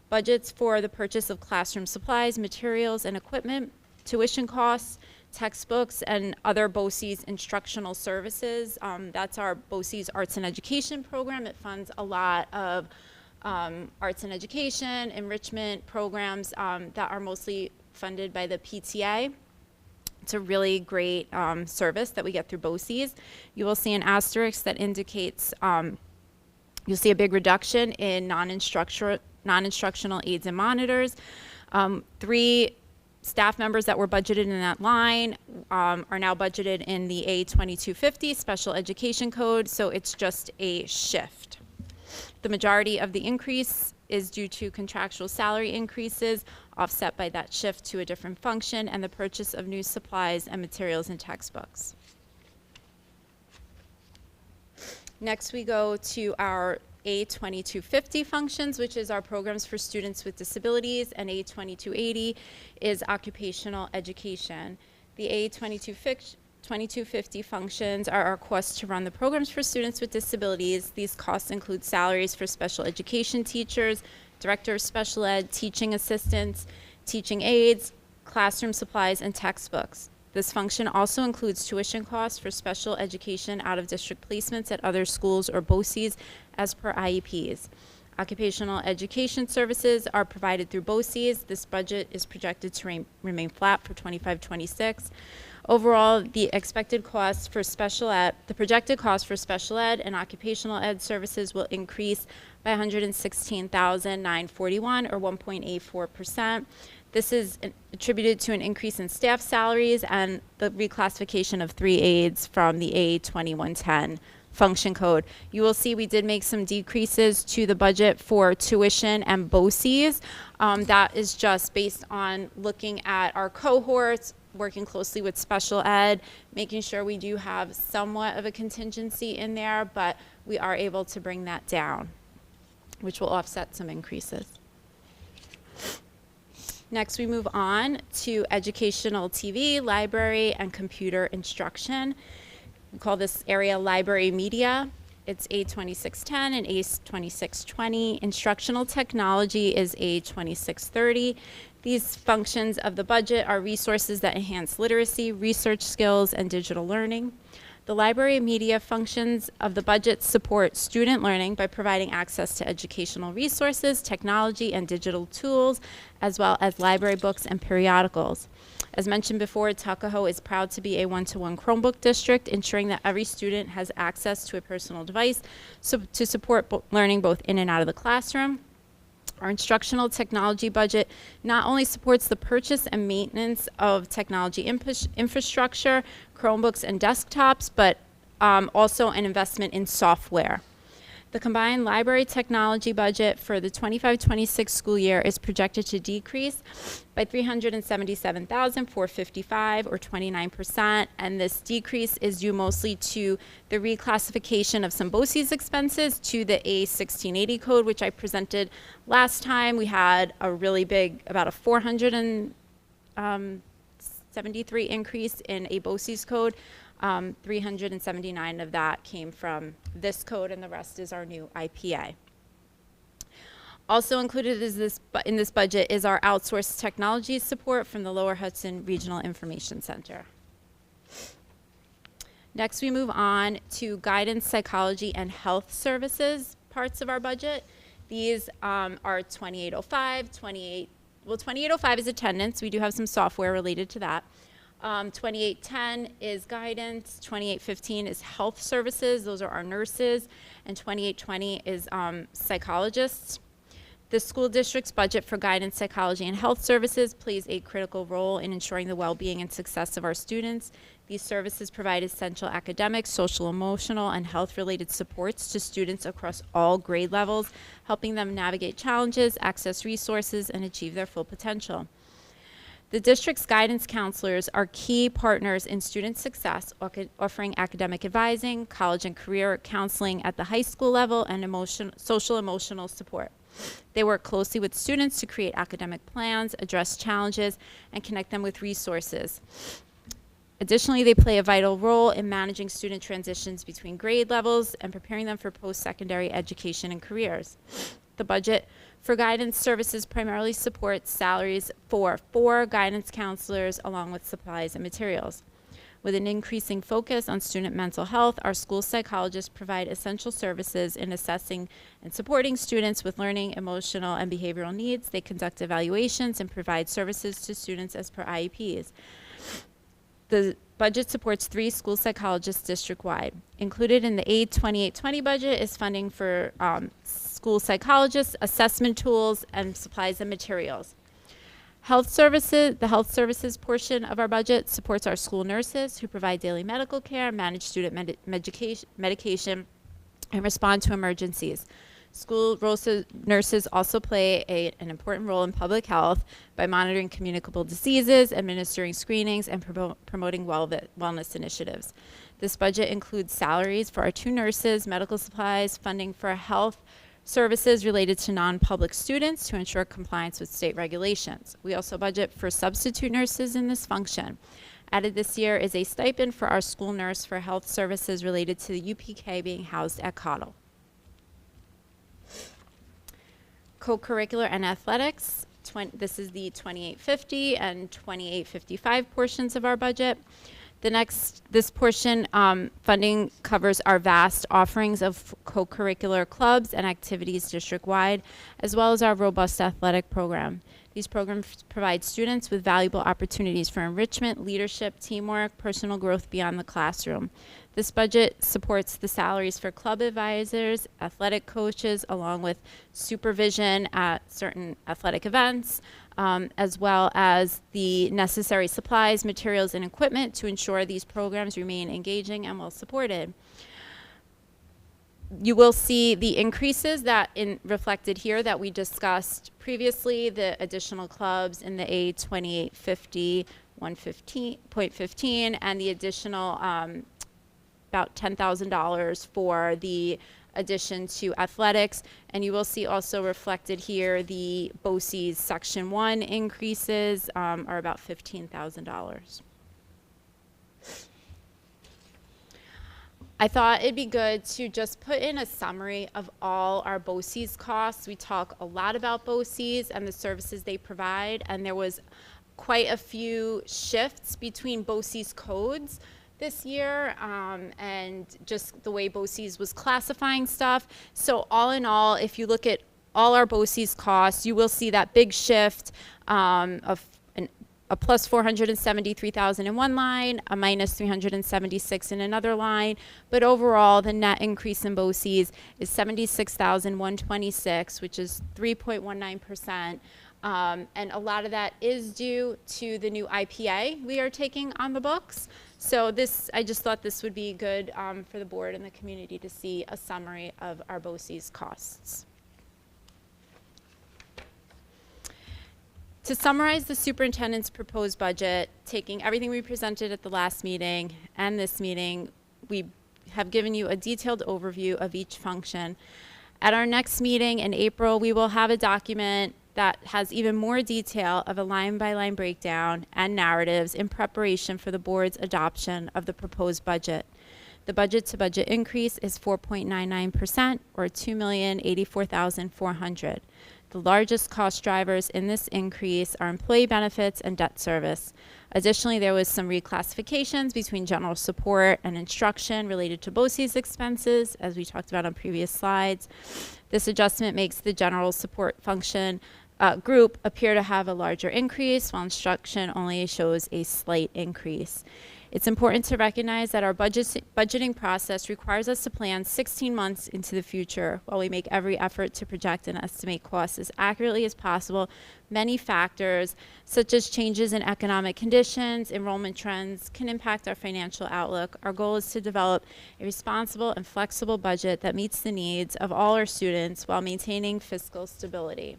budgets for the purchase of classroom supplies, materials, and equipment, tuition costs, textbooks, and other BOCES instructional services. That's our BOCES Arts and Education program. It funds a lot of arts and education, enrichment programs that are mostly funded by the PTA. It's a really great service that we get through BOCES. You will see an asterisk that indicates you'll see a big reduction in non-instructional aides and monitors. 3 staff members that were budgeted in that line are now budgeted in the A2250 special education code, so it's just a shift. The majority of the increase is due to contractual salary increases offset by that shift to a different function and the purchase of new supplies and materials and textbooks. Next, we go to our A2250 functions, which is our programs for students with disabilities, and A2280 is occupational education. The A2250 functions are our costs to run the programs for students with disabilities. These costs include salaries for special education teachers, director of special ed, teaching assistants, teaching aides, classroom supplies, and textbooks. This function also includes tuition costs for special education out-of-district placements at other schools or BOCES as per IEPs. Occupational education services are provided through BOCES. This budget is projected to remain flat for 25-26. Overall, the expected costs for special ed, the projected cost for special ed and occupational ed services will increase by $116,941 or 1.84%. This is attributed to an increase in staff salaries and the reclassification of 3 aides from the A2110 function code. You will see we did make some decreases to the budget for tuition and BOCES. That is just based on looking at our cohorts, working closely with special ed, making sure we do have somewhat of a contingency in there, but we are able to bring that down, which will offset some increases. Next, we move on to educational TV, library, and computer instruction. We call this area library media. It's A2610 and A2620. Instructional technology is A2630. These functions of the budget are resources that enhance literacy, research skills, and digital learning. The library media functions of the budget support student learning by providing access to educational resources, technology, and digital tools, as well as library books and periodicals. As mentioned before, Tuckahoe is proud to be a one-to-one Chromebook district, ensuring that every student has access to a personal device to support learning both in and out of the classroom. Our instructional technology budget not only supports the purchase and maintenance of technology infrastructure, Chromebooks and desktops, but also an investment in software. The combined library technology budget for the 25-26 school year is projected to decrease by $377,455 or 29%, and this decrease is due mostly to the reclassification of some BOCES expenses to the A1680 code, which I presented last time. We had a really big, about a 473 increase in a BOCES code. 379 of that came from this code, and the rest is our new IPA. Also included in this budget is our outsourced technology support from the Lower Hudson Regional Information Center. Next, we move on to guidance, psychology, and health services parts of our budget. These are 2805, 2805 is attendance. We do have some software related to that. 2810 is guidance, 2815 is health services, those are our nurses, and 2820 is psychologists. The school district's budget for guidance, psychology, and health services plays a critical role in ensuring the well-being and success of our students. These services provide essential academic, social, emotional, and health-related supports to students across all grade levels, helping them navigate challenges, access resources, and achieve their full potential. The district's guidance counselors are key partners in student success, offering academic advising, college and career counseling at the high school level, and social emotional support. They work closely with students to create academic plans, address challenges, and connect them with resources. Additionally, they play a vital role in managing student transitions between grade levels and preparing them for post-secondary education and careers. The budget for guidance services primarily supports salaries for 4 guidance counselors along with supplies and materials. With an increasing focus on student mental health, our school psychologists provide essential services in assessing and supporting students with learning, emotional, and behavioral needs. They conduct evaluations and provide services to students as per IEPs. The budget supports 3 school psychologists district-wide. Included in the A2820 budget is funding for school psychologists, assessment tools, and supplies and materials. Health services, the health services portion of our budget supports our school nurses who provide daily medical care, manage student medication, and respond to emergencies. School nurses also play an important role in public health by monitoring communicable diseases, administering screenings, and promoting wellness initiatives. This budget includes salaries for our 2 nurses, medical supplies, funding for health services related to non-public students to ensure compliance with state regulations. We also budget for substitute nurses in this function. Added this year is a stipend for our school nurse for health services related to the UPK being housed at Cottle. Co-curricular and athletics, this is the 2850 and 2855 portions of our budget. This portion, funding covers our vast offerings of co-curricular clubs and activities district-wide, as well as our robust athletic program. These programs provide students with valuable opportunities for enrichment, leadership, teamwork, personal growth beyond the classroom. This budget supports the salaries for club advisors, athletic coaches, along with supervision at certain athletic events, as well as the necessary supplies, materials, and equipment to ensure these programs remain engaging and well supported. You will see the increases that reflected here that we discussed previously, the additional clubs in the A2850 115.15 and the additional about $10,000 for the addition to athletics. And you will see also reflected here the BOCES Section 1 increases are about $15,000. I thought it'd be good to just put in a summary of all our BOCES costs. We talk a lot about BOCES and the services they provide, and there was quite a few shifts between BOCES codes this year, and just the way BOCES was classifying stuff. So all in all, if you look at all our BOCES costs, you will see that big shift of a plus 473,000 in one line, a minus 376 in another line, but overall the net increase in BOCES is 76,126, which is 3.19%. And a lot of that is due to the new IPA we are taking on the books. So I just thought this would be good for the board and the community to see a summary of our BOCES costs. To summarize the superintendent's proposed budget, taking everything we presented at the last meeting and this meeting, we have given you a detailed overview of each function. At our next meeting in April, we will have a document that has even more detail of a line-by-line breakdown and narratives in preparation for the board's adoption of the proposed budget. The budget-to-budget increase is 4.99%, or $2,084,400. The largest cost drivers in this increase are employee benefits and debt service. Additionally, there was some reclassifications between general support and instruction related to BOCES expenses, as we talked about on previous slides. This adjustment makes the general support function group appear to have a larger increase, while instruction only shows a slight increase. It's important to recognize that our budgeting process requires us to plan 16 months into the future. While we make every effort to project and estimate costs as accurately as possible, many factors, such as changes in economic conditions, enrollment trends, can impact our financial outlook. Our goal is to develop a responsible and flexible budget that meets the needs of all our students while maintaining fiscal stability.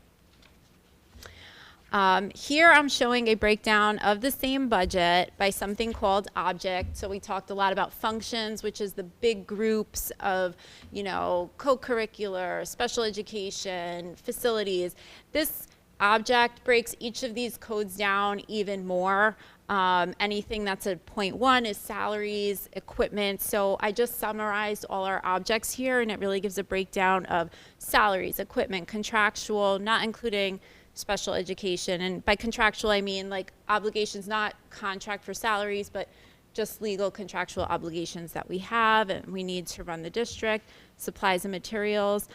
Here I'm showing a breakdown of the same budget by something called object. So we talked a lot about functions, which is the big groups of, co-curricular, special education, facilities. This object breaks each of these codes down even more. Anything that's at point 1 is salaries, equipment. So I just summarized all our objects here, and it really gives a breakdown of salaries, equipment, contractual, not including special education. And by contractual, I mean like obligations, not contract for salaries, but just legal contractual obligations that we have and we need to run the district, supplies and materials.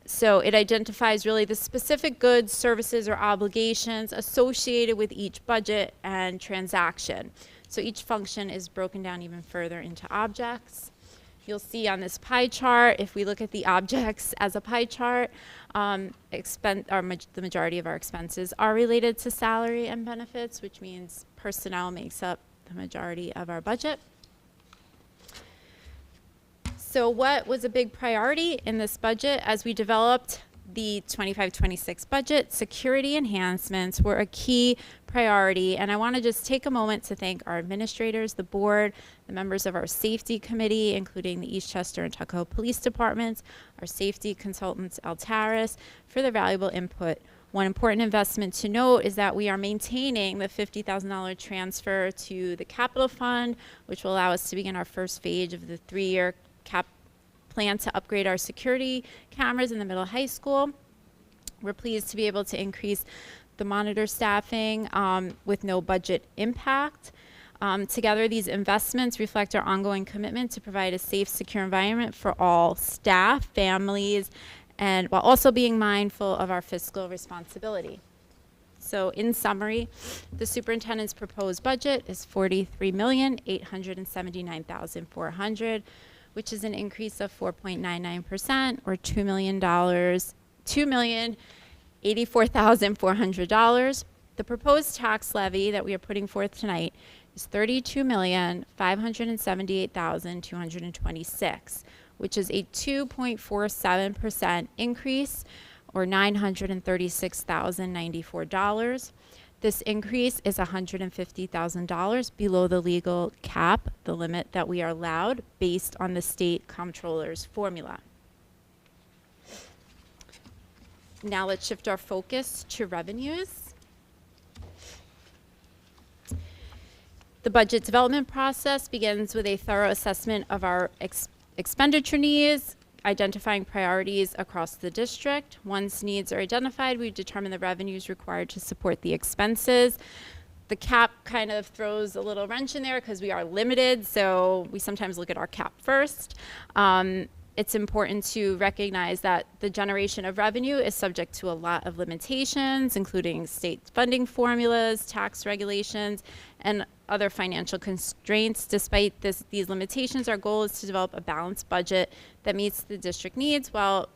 So it identifies really the specific goods, services, or obligations associated with each budget and transaction. So each function is broken down even further into objects. You'll see on this pie chart, if we look at the objects as a pie chart, the majority of our expenses are related to salary and benefits, which means personnel makes up the majority of our budget. So what was a big priority in this budget as we developed the 25-26 budget? Security enhancements were a key priority, and I want to just take a moment to thank our administrators, the board, the members of our safety committee, including the Eastchester and Tuckahoe Police Departments, our safety consultants, Altaris, for their valuable input. One important investment to note is that we are maintaining the $50,000 transfer to the capital fund, which will allow us to begin our first phase of the 3-year plan to upgrade our security cameras in the middle high school. We're pleased to be able to increase the monitor staffing with no budget impact. Together, these investments reflect our ongoing commitment to provide a safe, secure environment for all staff, families, and while also being mindful of our fiscal responsibility. So in summary, the superintendent's proposed budget is $43,879,400, which is an increase of 4.99% or $2,084,400. The proposed tax levy that we are putting forth tonight is $32,578,226, which is a 2.47% increase or $936,094. This increase is $150,000 below the legal cap, the limit that we are allowed based on the state comptroller's formula. Now let's shift our focus to revenues. The budget development process begins with a thorough assessment of our expenditure needs, identifying priorities across the district. Once needs are identified, we determine the revenues required to support the expenses. The cap kind of throws a little wrench in there because we are limited, so we sometimes look at our cap first. It's important to recognize that the generation of revenue is subject to a lot of limitations, including state funding formulas, tax regulations, and other financial constraints. Despite these limitations, our goal is to develop a balanced budget that meets the district needs while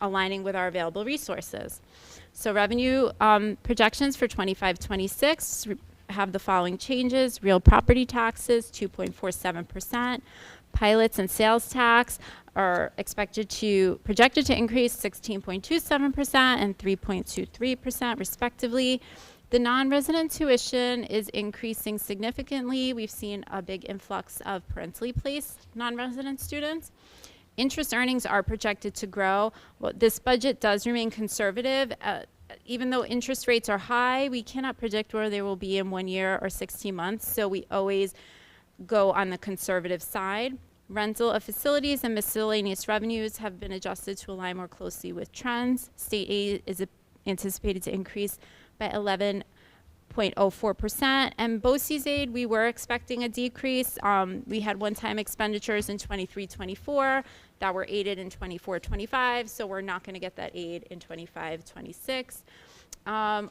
aligning with our available resources. So revenue projections for 25-26 have the following changes. Real property taxes, 2.47%. Pilots and sales tax are projected to increase 16.27% and 3.23% respectively. The non-resident tuition is increasing significantly. We've seen a big influx of parentally placed non-resident students. Interest earnings are projected to grow. Well, this budget does remain conservative. Even though interest rates are high, we cannot predict where they will be in 1 year or 16 months, so we always go on the conservative side. Rental of facilities and miscellaneous revenues have been adjusted to align more closely with trends. State aid is anticipated to increase by 11.04%. And BOCES aid, we were expecting a decrease. We had one-time expenditures in 23-24 that were aided in 24-25, so we're not going to get that aid in 25-26.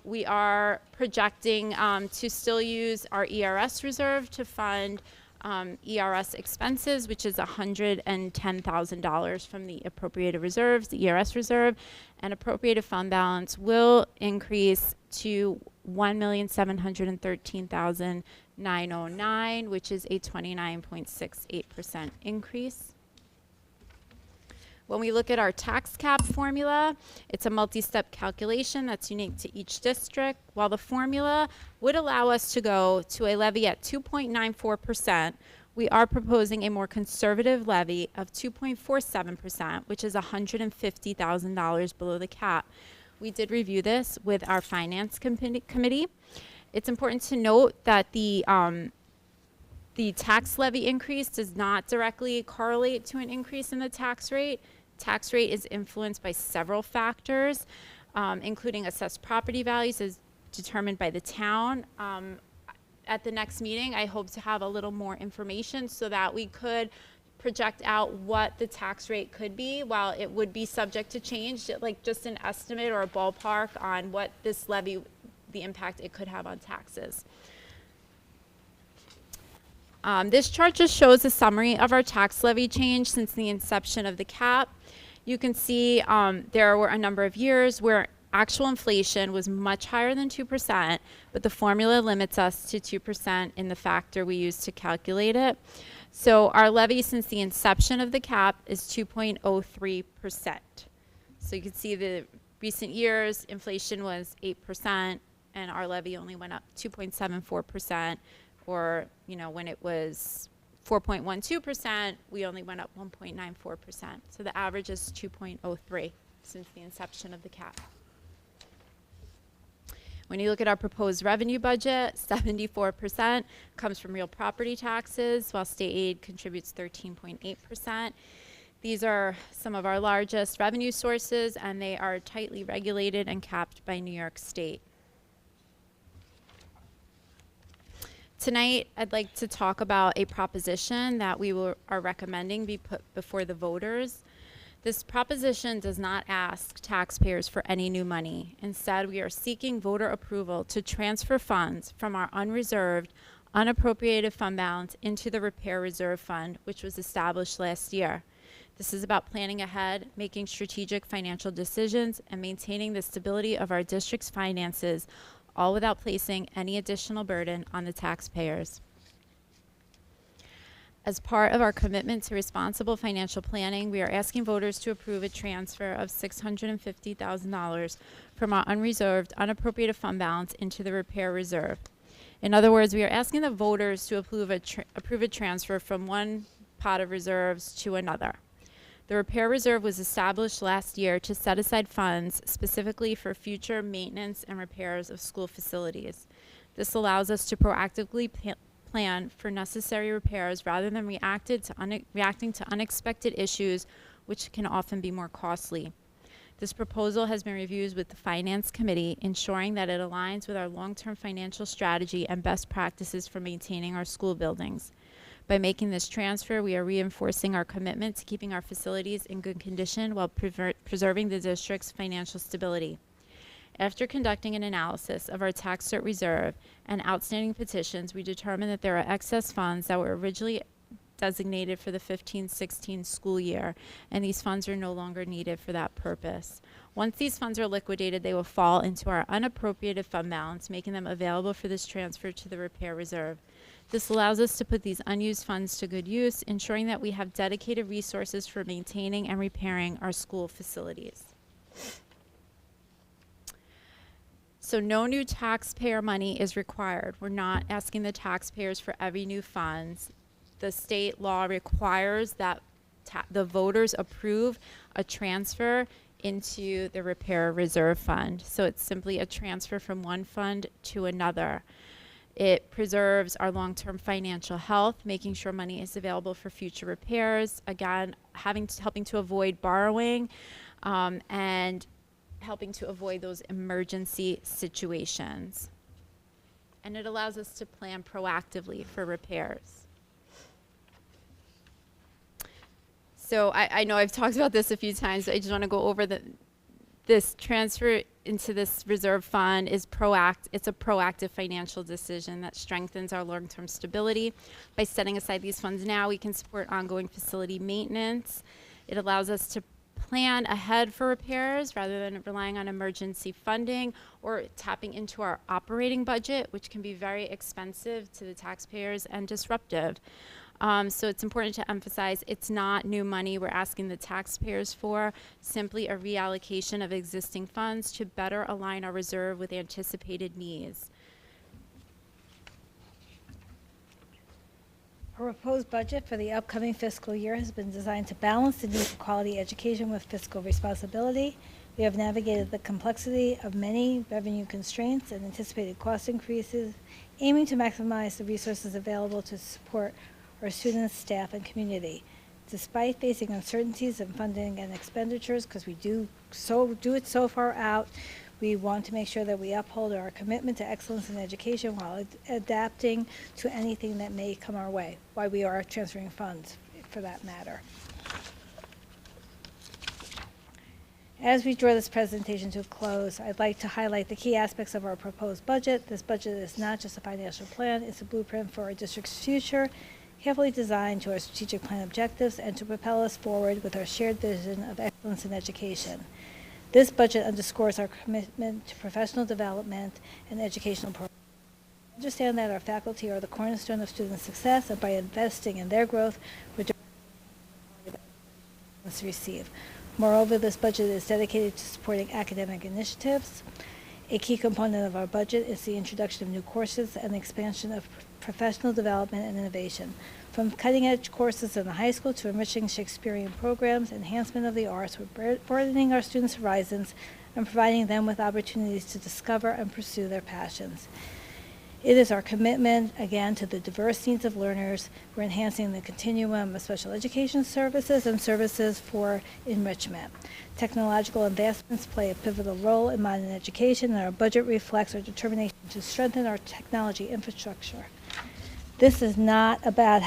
We are projecting to still use our ERS reserve to fund ERS expenses, which is $110,000 from the appropriated reserves, the ERS reserve, and appropriated fund balance will increase to $1,713,909, which is a 29.68% increase. When we look at our tax cap formula, it's a multi-step calculation that's unique to each district. While the formula would allow us to go to a levy at 2.94%, we are proposing a more conservative levy of 2.47%, which is $150,000 below the cap. We did review this with our finance committee. It's important to note that the tax levy increase does not directly correlate to an increase in the tax rate. Tax rate is influenced by several factors, including assessed property values as determined by the town. At the next meeting, I hope to have a little more information so that we could project out what the tax rate could be. While it would be subject to change, like just an estimate or a ballpark on what this levy, the impact it could have on taxes. This chart just shows a summary of our tax levy change since the inception of the cap. You can see there were a number of years where actual inflation was much higher than 2%, but the formula limits us to 2% in the factor we use to calculate it. So our levy since the inception of the cap is 2.03%. So you can see the recent years, inflation was 8%, and our levy only went up 2.74%, or, when it was 4.12%, we only went up 1.94%. So the average is 2.03 since the inception of the cap. When you look at our proposed revenue budget, 74% comes from real property taxes, while state aid contributes 13.8%. These are some of our largest revenue sources, and they are tightly regulated and capped by New York State. Tonight, I'd like to talk about a proposition that we are recommending be put before the voters. This proposition does not ask taxpayers for any new money. Instead, we are seeking voter approval to transfer funds from our unreserved, unappropriated fund balance into the Repair Reserve Fund, which was established last year. This is about planning ahead, making strategic financial decisions, and maintaining the stability of our district's finances, all without placing any additional burden on the taxpayers. As part of our commitment to responsible financial planning, we are asking voters to approve a transfer of $650,000 from our unreserved, unappropriated fund balance into the Repair Reserve. In other words, we are asking the voters to approve a transfer from one pot of reserves to another. The Repair Reserve was established last year to set aside funds specifically for future maintenance and repairs of school facilities. This allows us to proactively plan for necessary repairs rather than reacting to unexpected issues, which can often be more costly. This proposal has been reviewed with the Finance Committee, ensuring that it aligns with our long-term financial strategy and best practices for maintaining our school buildings. By making this transfer, we are reinforcing our commitment to keeping our facilities in good condition while preserving the district's financial stability. After conducting an analysis of our tax cert reserve and outstanding petitions, we determined that there are excess funds that were originally designated for the 15-16 school year, and these funds are no longer needed for that purpose. Once these funds are liquidated, they will fall into our unappropriated fund balance, making them available for this transfer to the Repair Reserve. This allows us to put these unused funds to good use, ensuring that we have dedicated resources for maintaining and repairing our school facilities. So no new taxpayer money is required. We're not asking the taxpayers for every new funds. The state law requires that the voters approve a transfer into the Repair Reserve Fund. So it's simply a transfer from one fund to another. It preserves our long-term financial health, making sure money is available for future repairs. Again, helping to avoid borrowing, and helping to avoid those emergency situations. And it allows us to plan proactively for repairs. So I know I've talked about this a few times, but I just want to go over this transfer into this reserve fund is it's a proactive financial decision that strengthens our long-term stability. By setting aside these funds now, we can support ongoing facility maintenance. It allows us to plan ahead for repairs rather than relying on emergency funding or tapping into our operating budget, which can be very expensive to the taxpayers and disruptive. So it's important to emphasize it's not new money we're asking the taxpayers for, simply a reallocation of existing funds to better align our reserve with anticipated needs. Our proposed budget for the upcoming fiscal year has been designed to balance the need for quality education with fiscal responsibility. We have navigated the complexity of many revenue constraints and anticipated cost increases, aiming to maximize the resources available to support our students, staff, and community. Despite facing uncertainties in funding and expenditures, because we do it so far out, we want to make sure that we uphold our commitment to excellence in education while adapting to anything that may come our way, why we are transferring funds for that matter. As we draw this presentation to a close, I'd like to highlight the key aspects of our proposed budget. This budget is not just a financial plan, it's a blueprint for our district's future, carefully designed to our strategic plan objectives and to propel us forward with our shared vision of excellence in education. This budget underscores our commitment to professional development and educational programs. Understand that our faculty are the cornerstone of student success, and by investing in their growth, we're to receive. Moreover, this budget is dedicated to supporting academic initiatives. A key component of our budget is the introduction of new courses and the expansion of professional development and innovation. From cutting-edge courses in the high school to enriching Shakespearean programs, enhancement of the arts, we're broadening our students' horizons and providing them with opportunities to discover and pursue their passions. It is our commitment, again, to the diverse needs of learners. We're enhancing the continuum of special education services and services for enrichment. Technological advancements play a pivotal role in modern education, and our budget reflects our determination to strengthen our technology infrastructure. This is not about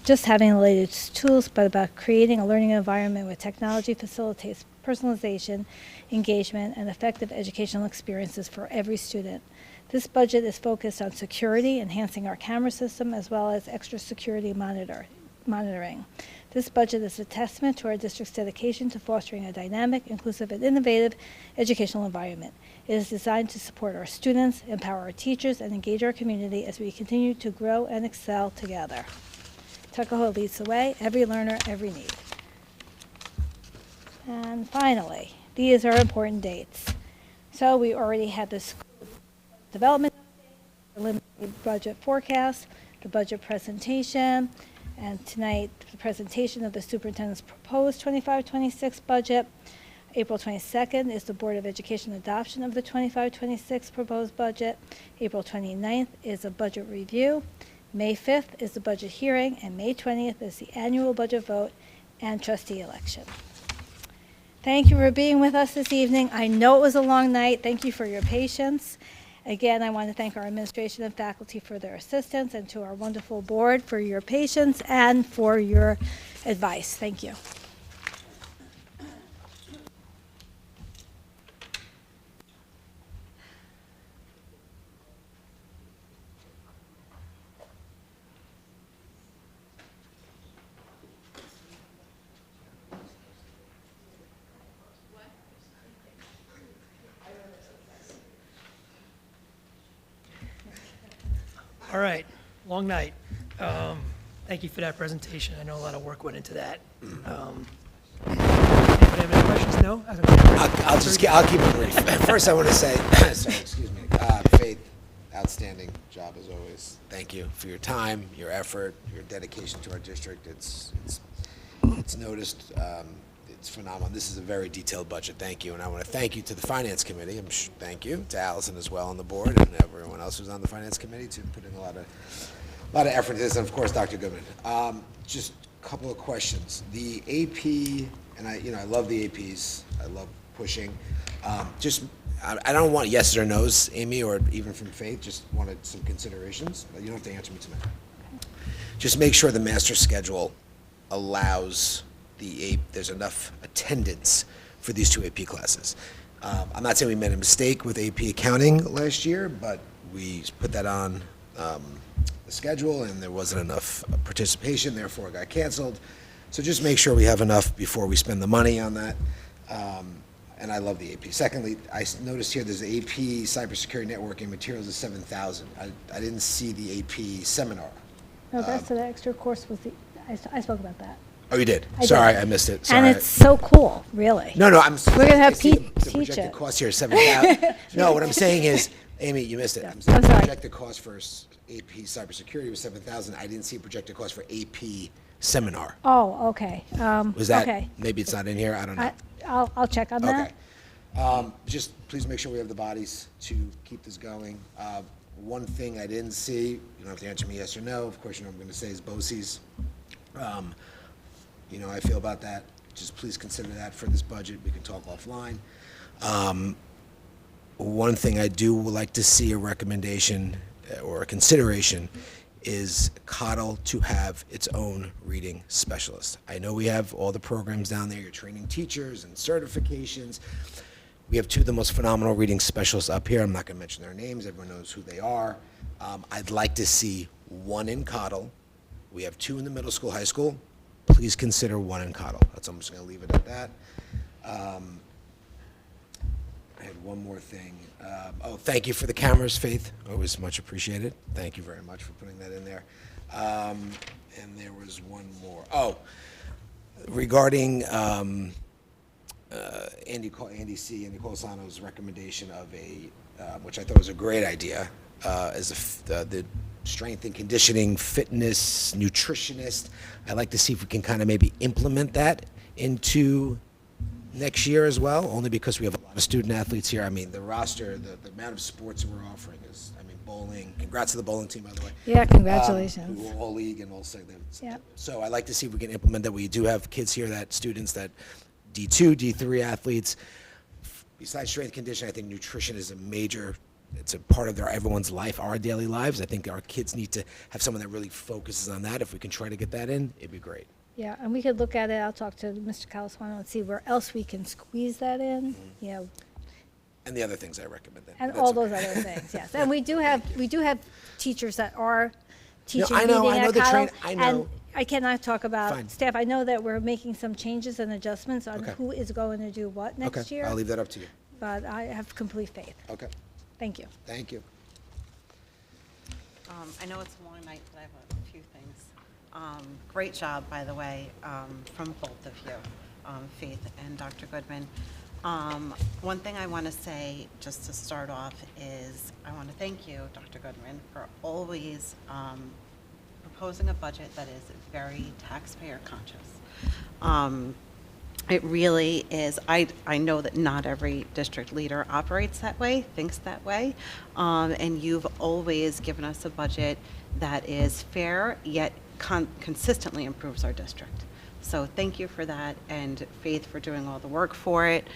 just having the latest tools, but about creating a learning environment where technology facilitates personalization, engagement, and effective educational experiences for every student. This budget is focused on security, enhancing our camera system, as well as extra security monitoring. This budget is a testament to our district's dedication to fostering a dynamic, inclusive, and innovative educational environment. It is designed to support our students, empower our teachers, and engage our community as we continue to grow and excel together. Tuckahoe leads the way, every learner, every need. And finally, these are important dates. So we already had this development, preliminary budget forecast, the budget presentation, and tonight the presentation of the superintendent's proposed 25-26 budget. April 22nd is the Board of Education adoption of the 25-26 proposed budget. April 29th is a budget review. May 5th is the budget hearing, and May 20th is the annual budget vote and trustee election. Thank you for being with us this evening. I know it was a long night. Thank you for your patience. Again, I want to thank our administration and faculty for their assistance, and to our wonderful board for your patience and for your advice. Thank you. All right, long night. Thank you for that presentation. I know a lot of work went into that. Anybody have any questions? No? I'll keep it brief. First, I want to say, Faith, outstanding job as always. Thank you for your time, your effort, your dedication to our district. It's noticed. It's phenomenal. This is a very detailed budget. Thank you, and I want to thank you to the Finance Committee. Thank you to Allison as well on the board, and everyone else who's on the Finance Committee to put in a lot of effort into this, and of course, Dr. Goodman. Just a couple of questions. The AP, and I love the APs. I love pushing. I don't want yeses or nos, Amy, or even from Faith. Just wanted some considerations. But you don't have to answer me tonight. Just make sure the master schedule allows there's enough attendance for these two AP classes. I'm not saying we made a mistake with AP accounting last year, but we put that on the schedule and there wasn't enough participation, therefore it got canceled. So just make sure we have enough before we spend the money on that. And I love the AP. Secondly, I noticed here there's the AP Cybersecurity Networking Materials of 7,000. I didn't see the AP seminar. No, that's the extra course I spoke about that. Oh, you did? Sorry, I missed it. Sorry. And it's so cool, really. No, we're going to have Pete the teach projected it. cost here is 7,000. No, what I'm saying is, Amy, you missed it. I'm saying I'm the sorry. projected cost for AP cybersecurity was 7,000. I didn't see a projected cost for AP seminar. Oh, okay. Was that, okay. maybe it's not in here? I don't know. I'll check on that. Okay. Just please make sure we have the bodies to keep this going. One thing I didn't see, you don't have to answer me yes or no. Of course, you know what I'm going to say is BOCES. You know how I feel about that. Just please consider that for this budget. We can talk offline. One thing I do like to see a recommendation or a consideration is COTL to have its own reading specialist. I know we have all the programs down there. You're training teachers and certifications. We have two of the most phenomenal reading specialists up here. I'm not going to mention their names. Everyone knows who they are. I'd like to see one in COTL. We have two in the middle school, high school. Please consider one in COTL. I'm just going to leave it at that. I had one more thing. Thank you for the cameras, Faith. Always much appreciated. Thank you very much for putting that in there. And there was one more. Regarding Andy Colasano's recommendation of which I thought was a great idea, as the strength and conditioning, fitness, nutritionist. I'd like to see if we can kind of maybe implement that into next year as well, only because we have a lot of student athletes here. I mean, the roster, the amount of sports that we're offering is, bowling. Congrats to the bowling team, by the way. Yeah, congratulations. Who were all league and all segments. Yeah. So I'd like to see if we can implement that. We do have kids here, students that D2, D3 athletes. Besides strength and conditioning, I think nutrition is it's a part of everyone's life, our daily lives. I think our kids need to have someone that really focuses on that. If we can try to get that in, it'd be great. Yeah, and we could look at it. I'll talk to Mr. Calasano and see where else we can squeeze that in, And the other things I recommend. and all those other things, yes. And we do have teachers that are teaching I know reading at the Cottle, I know. And I cannot talk about Fine. staff. I know that we're making some changes and adjustments on Okay. who is going to do what next year. I'll leave that up to you. But I have complete faith. Okay. Thank you. Thank you. I know it's a long night, but I have a few things. Great job, by the way, from both of you, Faith and Dr. Goodman. One thing I want to say, just to start off, is I want to thank you, Dr. Goodman, for always proposing a budget that is very taxpayer conscious. It really is. I know that not every district leader operates that way, thinks that way, and you've always given us a budget that is fair, yet consistently improves our district. So thank you for that, and Faith for doing all the work for it.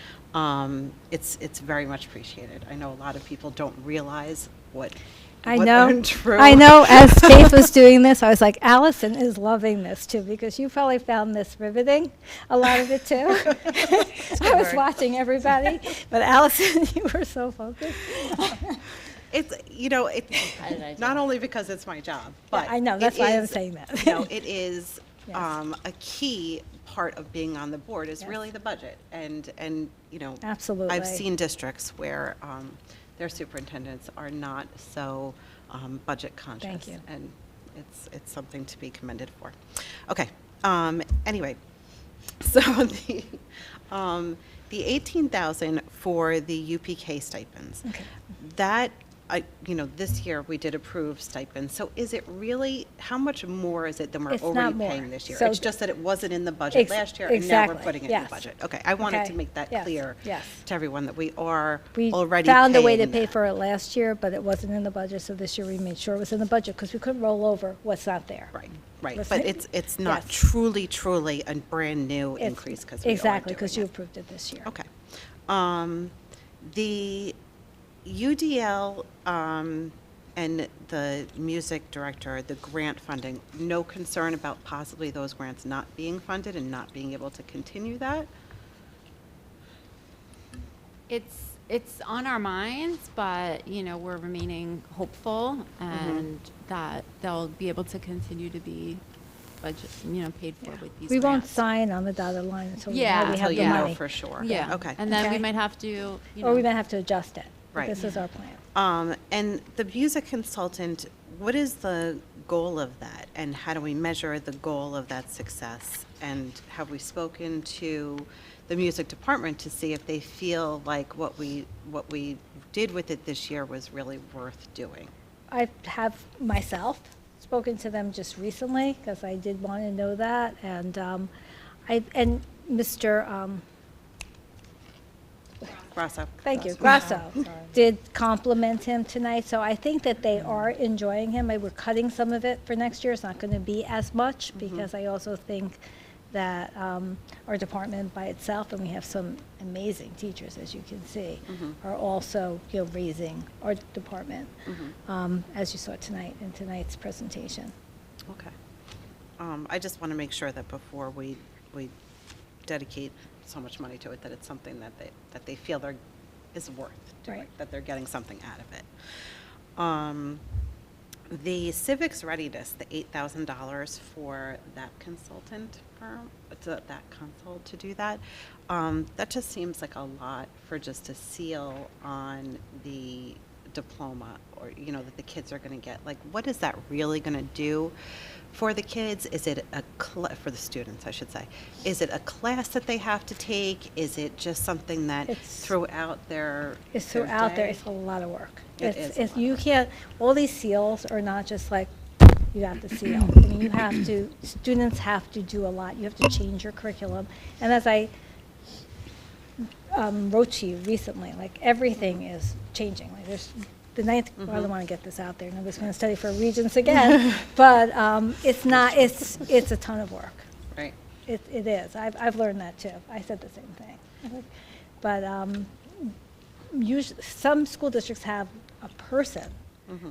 It's very much appreciated. I know a lot of people don't realize what earned true. I know. As Faith was doing this, I was like, Allison is loving this too, because you probably found this riveting, a lot of it too. I was watching everybody, but Allison, you were so focused. It's, not only because it's my job, but I know, that's why I'm saying that. It is Yes. a key part of being on the board is Yes. really the budget. And Absolutely. I've seen districts where their superintendents are not so budget conscious. Thank you. And it's something to be commended for. Okay, anyway, so the 18,000 for the UPK stipends. Okay. That, this year we did approve stipends. So is it really, how much more is it than we're It's not already more. paying this year? So It's just that it wasn't in the budget last year, and now exactly, we're putting it in yes. the budget. Okay, I wanted Okay, to make that yes, clear yes. to everyone that we are We already found a way to paying pay that. for it last year, but it wasn't in the budget, so this year we made sure it was in the budget, because we couldn't roll over what's not there. Right, Let's but make- it's not yes. truly a brand-new It's- increase because we are Exactly, doing because you it. approved it this year. Okay. The UDL and the music director, the grant funding, no concern about possibly those grants not being funded and not being able to continue that? It's on our minds, but, we're remaining hopeful and that they'll be able to continue to be budget, paid for with these We won't grants. sign on the dotted line until we Yeah. know we Until have the you know money. for sure. Yeah. Okay. And then we Okay. might have to, Or we might have to adjust it. but Right. This is our plan. And the music consultant, what is the goal of that? And how do we measure the goal of that success? And have we spoken to the music department to see if they feel like what we did with it this year was really worth doing? I have myself spoken to them just recently, because I did want to know that, and Mr. Grasso. Thank you, Grasso, did compliment him tonight, so I think that they are enjoying him. We're cutting some of it for next year. It's not going to be as much, because I also think that our department by itself, and we have some amazing teachers, as you can see, are also, raising our department, as you saw tonight in tonight's presentation. Okay. I just want to make sure that before we dedicate so much money to it, that it's something that they feel is worth doing, Right. that they're getting something out of it. The civics readiness, the $8,000 for that consultant firm, that console to do that. That just seems like a lot for just a seal on the diploma, or, you know, that the kids are going to get. Like, what is that really going to do for the kids? Is it for the students, I should say? Is it a class that they have to take? Is it just something that throughout their It's their throughout there. day? It's a lot of work. It is a lot You of can't. All these seals are not just like you have to seal. I mean, you have to. Students have to do a lot. You have to change your curriculum. And as I wrote to you recently, like everything is changing. Like there's the ninth. Well, I don't want to get this out there. Nobody's going to study for Regents again. But it's not. It's a ton of work. Right. It is. I've learned that too. I said the same thing. But usually, some school districts have a person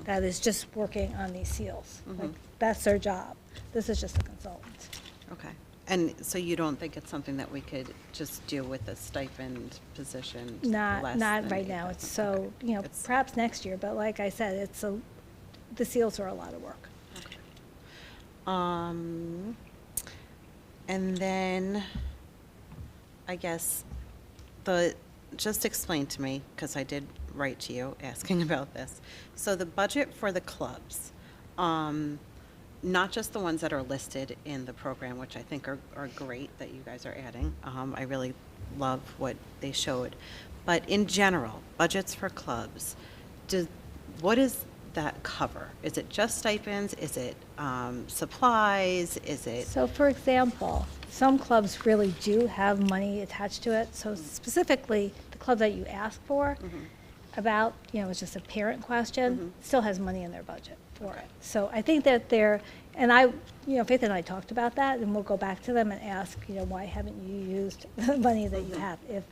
that is just working on these seals. Like that's their job. This is just a consultant. Okay. And so you don't think it's something that we could just do with a stipend position? Not less than right now. It's 8,000? so Okay. you know perhaps next year. But like I said, the seals are a lot of work. And then, I guess, just explain to me, because I did write to you asking about this. So the budget for the clubs, not just the ones that are listed in the program, which I think are great that you guys are adding. I really love what they showed. But in general, budgets for clubs, what does that cover? Is it just stipends? Is it supplies? Is it? So, for example, some clubs really do have money attached to it. So, specifically, the club that you asked for, about, it's just a parent question, still has money in their budget for it. So, I think that and Faith and I talked about that, and we'll go back to them and ask, why haven't you used the money that you have? If,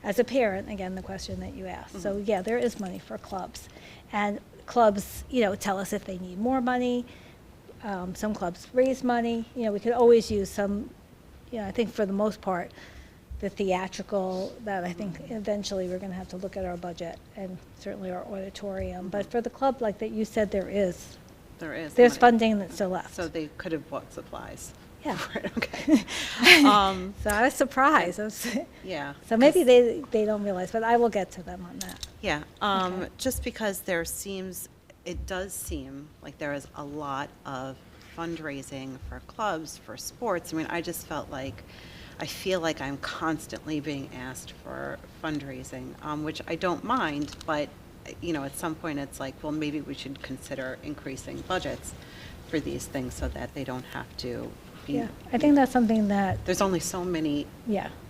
as a parent, again, the question that you asked. So, yeah, there is money for clubs. And clubs, tell us if they need more money. Some clubs raise money. We could always use some, I think for the most part, the theatrical, that I think eventually we're going to have to look at our budget and certainly our auditorium. But for the club, like that you said, there's money. funding that's still left. So they could have bought supplies. Yeah. Right, okay. So I was surprised. Yeah. So maybe they don't realize, but I will get to them on that. Yeah, just because it does seem like there is a lot of fundraising for clubs, for sports. I mean, I feel like I'm constantly being asked for fundraising, which I don't mind, but, at some point it's like, well, maybe we should consider increasing budgets for these things so that they don't have to be. Yeah, I think that's something that. There's only so many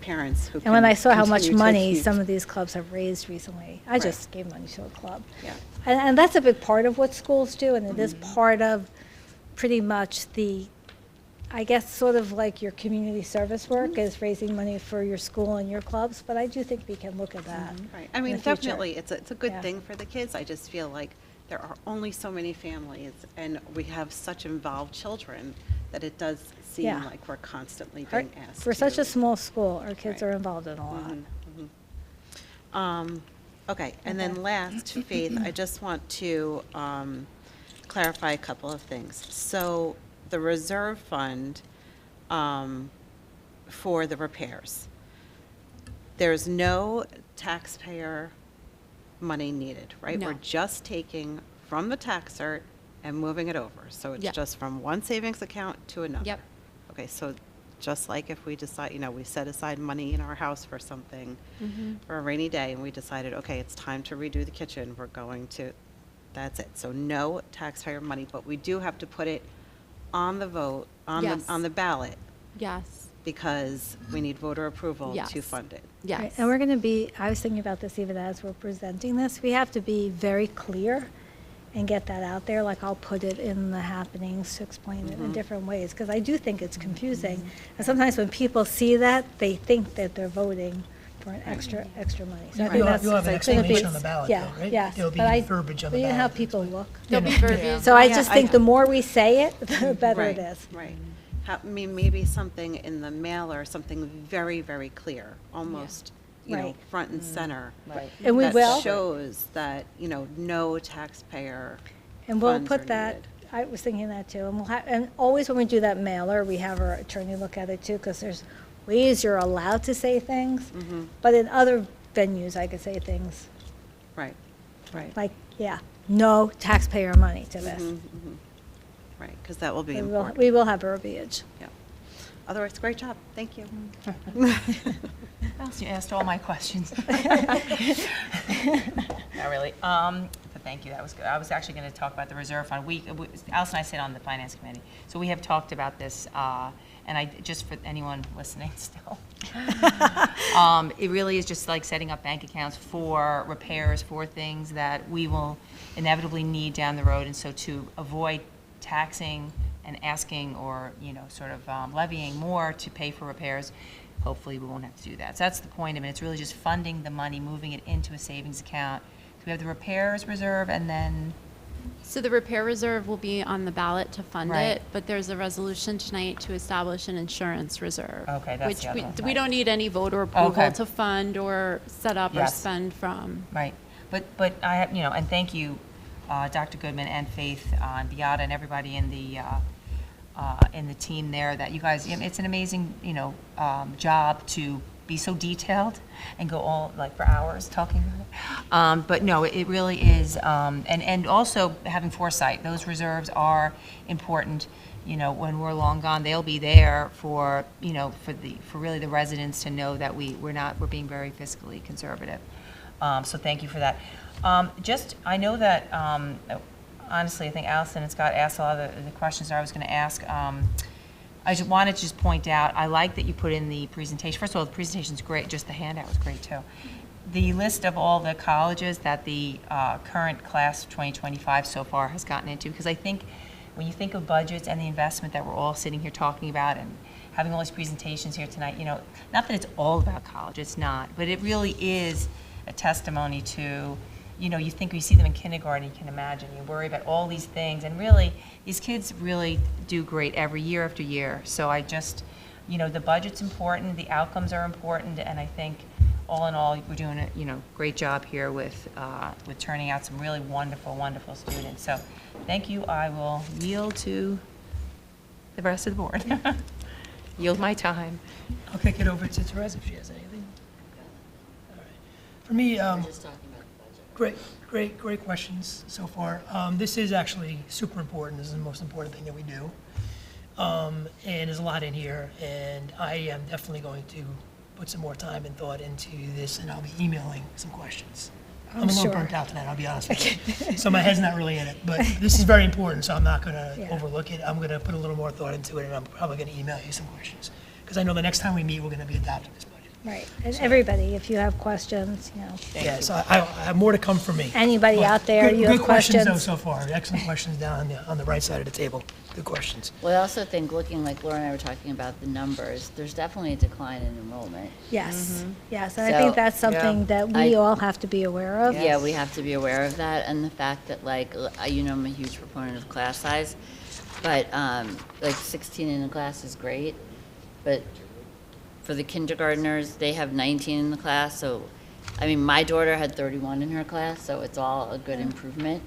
parents who And when I saw how much continue to money keep- some of these clubs have raised recently, I just gave money to a club. Yeah. And that's a big part of what schools do, and it is part of pretty much I guess, sort of like your community service work is raising money for your school and your clubs, but I do think we can look at that. Right. I in mean, the future. definitely, it's a good Yeah. thing for the kids. I just feel like there are only so many families, and we have such involved children that it does seem Yeah. like we're constantly Our- being asked For such to- a small school, our kids are involved in a lot. Okay, and then last, Faith, I just want to clarify a couple of things. So the reserve fund for the repairs, there's no taxpayer money needed, right? No. We're just taking from the tax cert and moving it over. So it's Yep. just from one savings account to another. Yep. Okay, so just like if we decide, we set aside money in our house for something, for a rainy day, and we decided, okay, it's time to redo the kitchen, we're going to, that's it. So no taxpayer money, but we do have to put it on the vote, Yes. on the ballot, Yes. because we need voter approval to Yes. fund it. Yes. Right, and we're going to I was thinking about this even as we're presenting this, we have to be very clear and get that out there, like I'll put it in the happenings to explain it in different ways, because I do think it's confusing. And sometimes when people see that, they think that they're voting for an extra money. So I think You'll that's have an it's gonna be- explanation on the ballot, yeah, though, right? Yeah, There'll be but verbiage on the you know how ballot. people look. There'll be verbiage. So I Yeah, just think the more we say it, the better Right, it is. Right. I mean, maybe something in the mailer, something very, very clear, almost, Right. front and center. Right. And we that will. shows that, no taxpayer And we'll funds are put that, needed. I was thinking that too. And and always when we do that mailer, we have our attorney look at it too, because there's ways you're allowed to say things. But in other venues, I could say things Right, right. like, yeah, no taxpayer money to this. Right, because that will be We will, important. we will have verbiage. Yeah. Otherwise, great job. Thank you. Alice, you asked all my questions. Not really. But thank you. That was good. I was actually going to talk about the reserve fund. Alice and I sit on the finance committee, so we have talked about this. And I just for anyone listening still, it really is just like setting up bank accounts for repairs for things that we will inevitably need down the road, and so to avoid taxing and asking or sort of levying more to pay for repairs. Hopefully, we won't have to do that. So that's the point of it. It's really just funding the money, moving it into a savings account. So we have the repairs reserve, and then So the repair reserve will be on the ballot to fund Right. it, but there's a resolution tonight to establish an insurance reserve. Okay, that's which the other one, we right. don't need any voter approval Okay. to fund or set up or Yes. spend from. Right, but I have, and thank you, Dr. Goodman and Faith and Beata and everybody in the team there, that you guys, it's an amazing, job to be so detailed and go all, like, for hours talking about it. But no, it really is, and also having foresight. Those reserves are important. When we're long gone, they'll be there for, for really the residents to know that we're being very fiscally conservative. So thank you for that. I know that, honestly, I think Allison and Scott asked a lot of the questions that I was going to ask. I just wanted to point out, I like that you put in the presentation. First of all, the presentation's great, just the handout was great too. The list of all the colleges that the current class of 2025 so far has gotten into, because I think when you think of budgets and the investment that we're all sitting here talking about and having all these presentations here tonight, not that it's all about college, it's not, but it really is a testimony to, you think, you see them in kindergarten, you can imagine, you worry about all these things, and really, these kids really do great every year after year. So I just, the budget's important, the outcomes are important, and I think all in all, we're doing a, great job here with turning out some really wonderful, wonderful students. So thank you. I will yield to the rest of the board. Yield my time. I'll kick it over to Therese if she has anything. All right. For me, great questions so far. This is actually super important. This is the most important thing that we do. And there's a lot in here, and I am definitely going to put some more time and thought into this, and I'll be emailing some questions. I'm a little sure. burnt out tonight, I'll be honest with you. So my head's not really in it, but this is very important, so I'm not going to Yeah. overlook it. I'm going to put a little more thought into it, and I'm probably going to email you some questions. Because I know the next time we meet, we're going to be adopting this budget. Right, and everybody, if you have questions, Yeah, so I have more to come from me. Anybody But out there, you have Good questions though questions? so far, excellent questions down on the right side of the table, good questions. Well, I also think, looking like Laura and I were talking about the numbers, there's definitely a decline in enrollment. Yes, yes, and I So, think that's something that we I- all have to be aware of. Yeah, we have to be aware of that, and the fact that, like, I'm a huge proponent of class size, but, 16 in a class is great, but for the kindergartners, they have 19 in the class, so, my daughter had 31 in her class, so it's all a good improvement.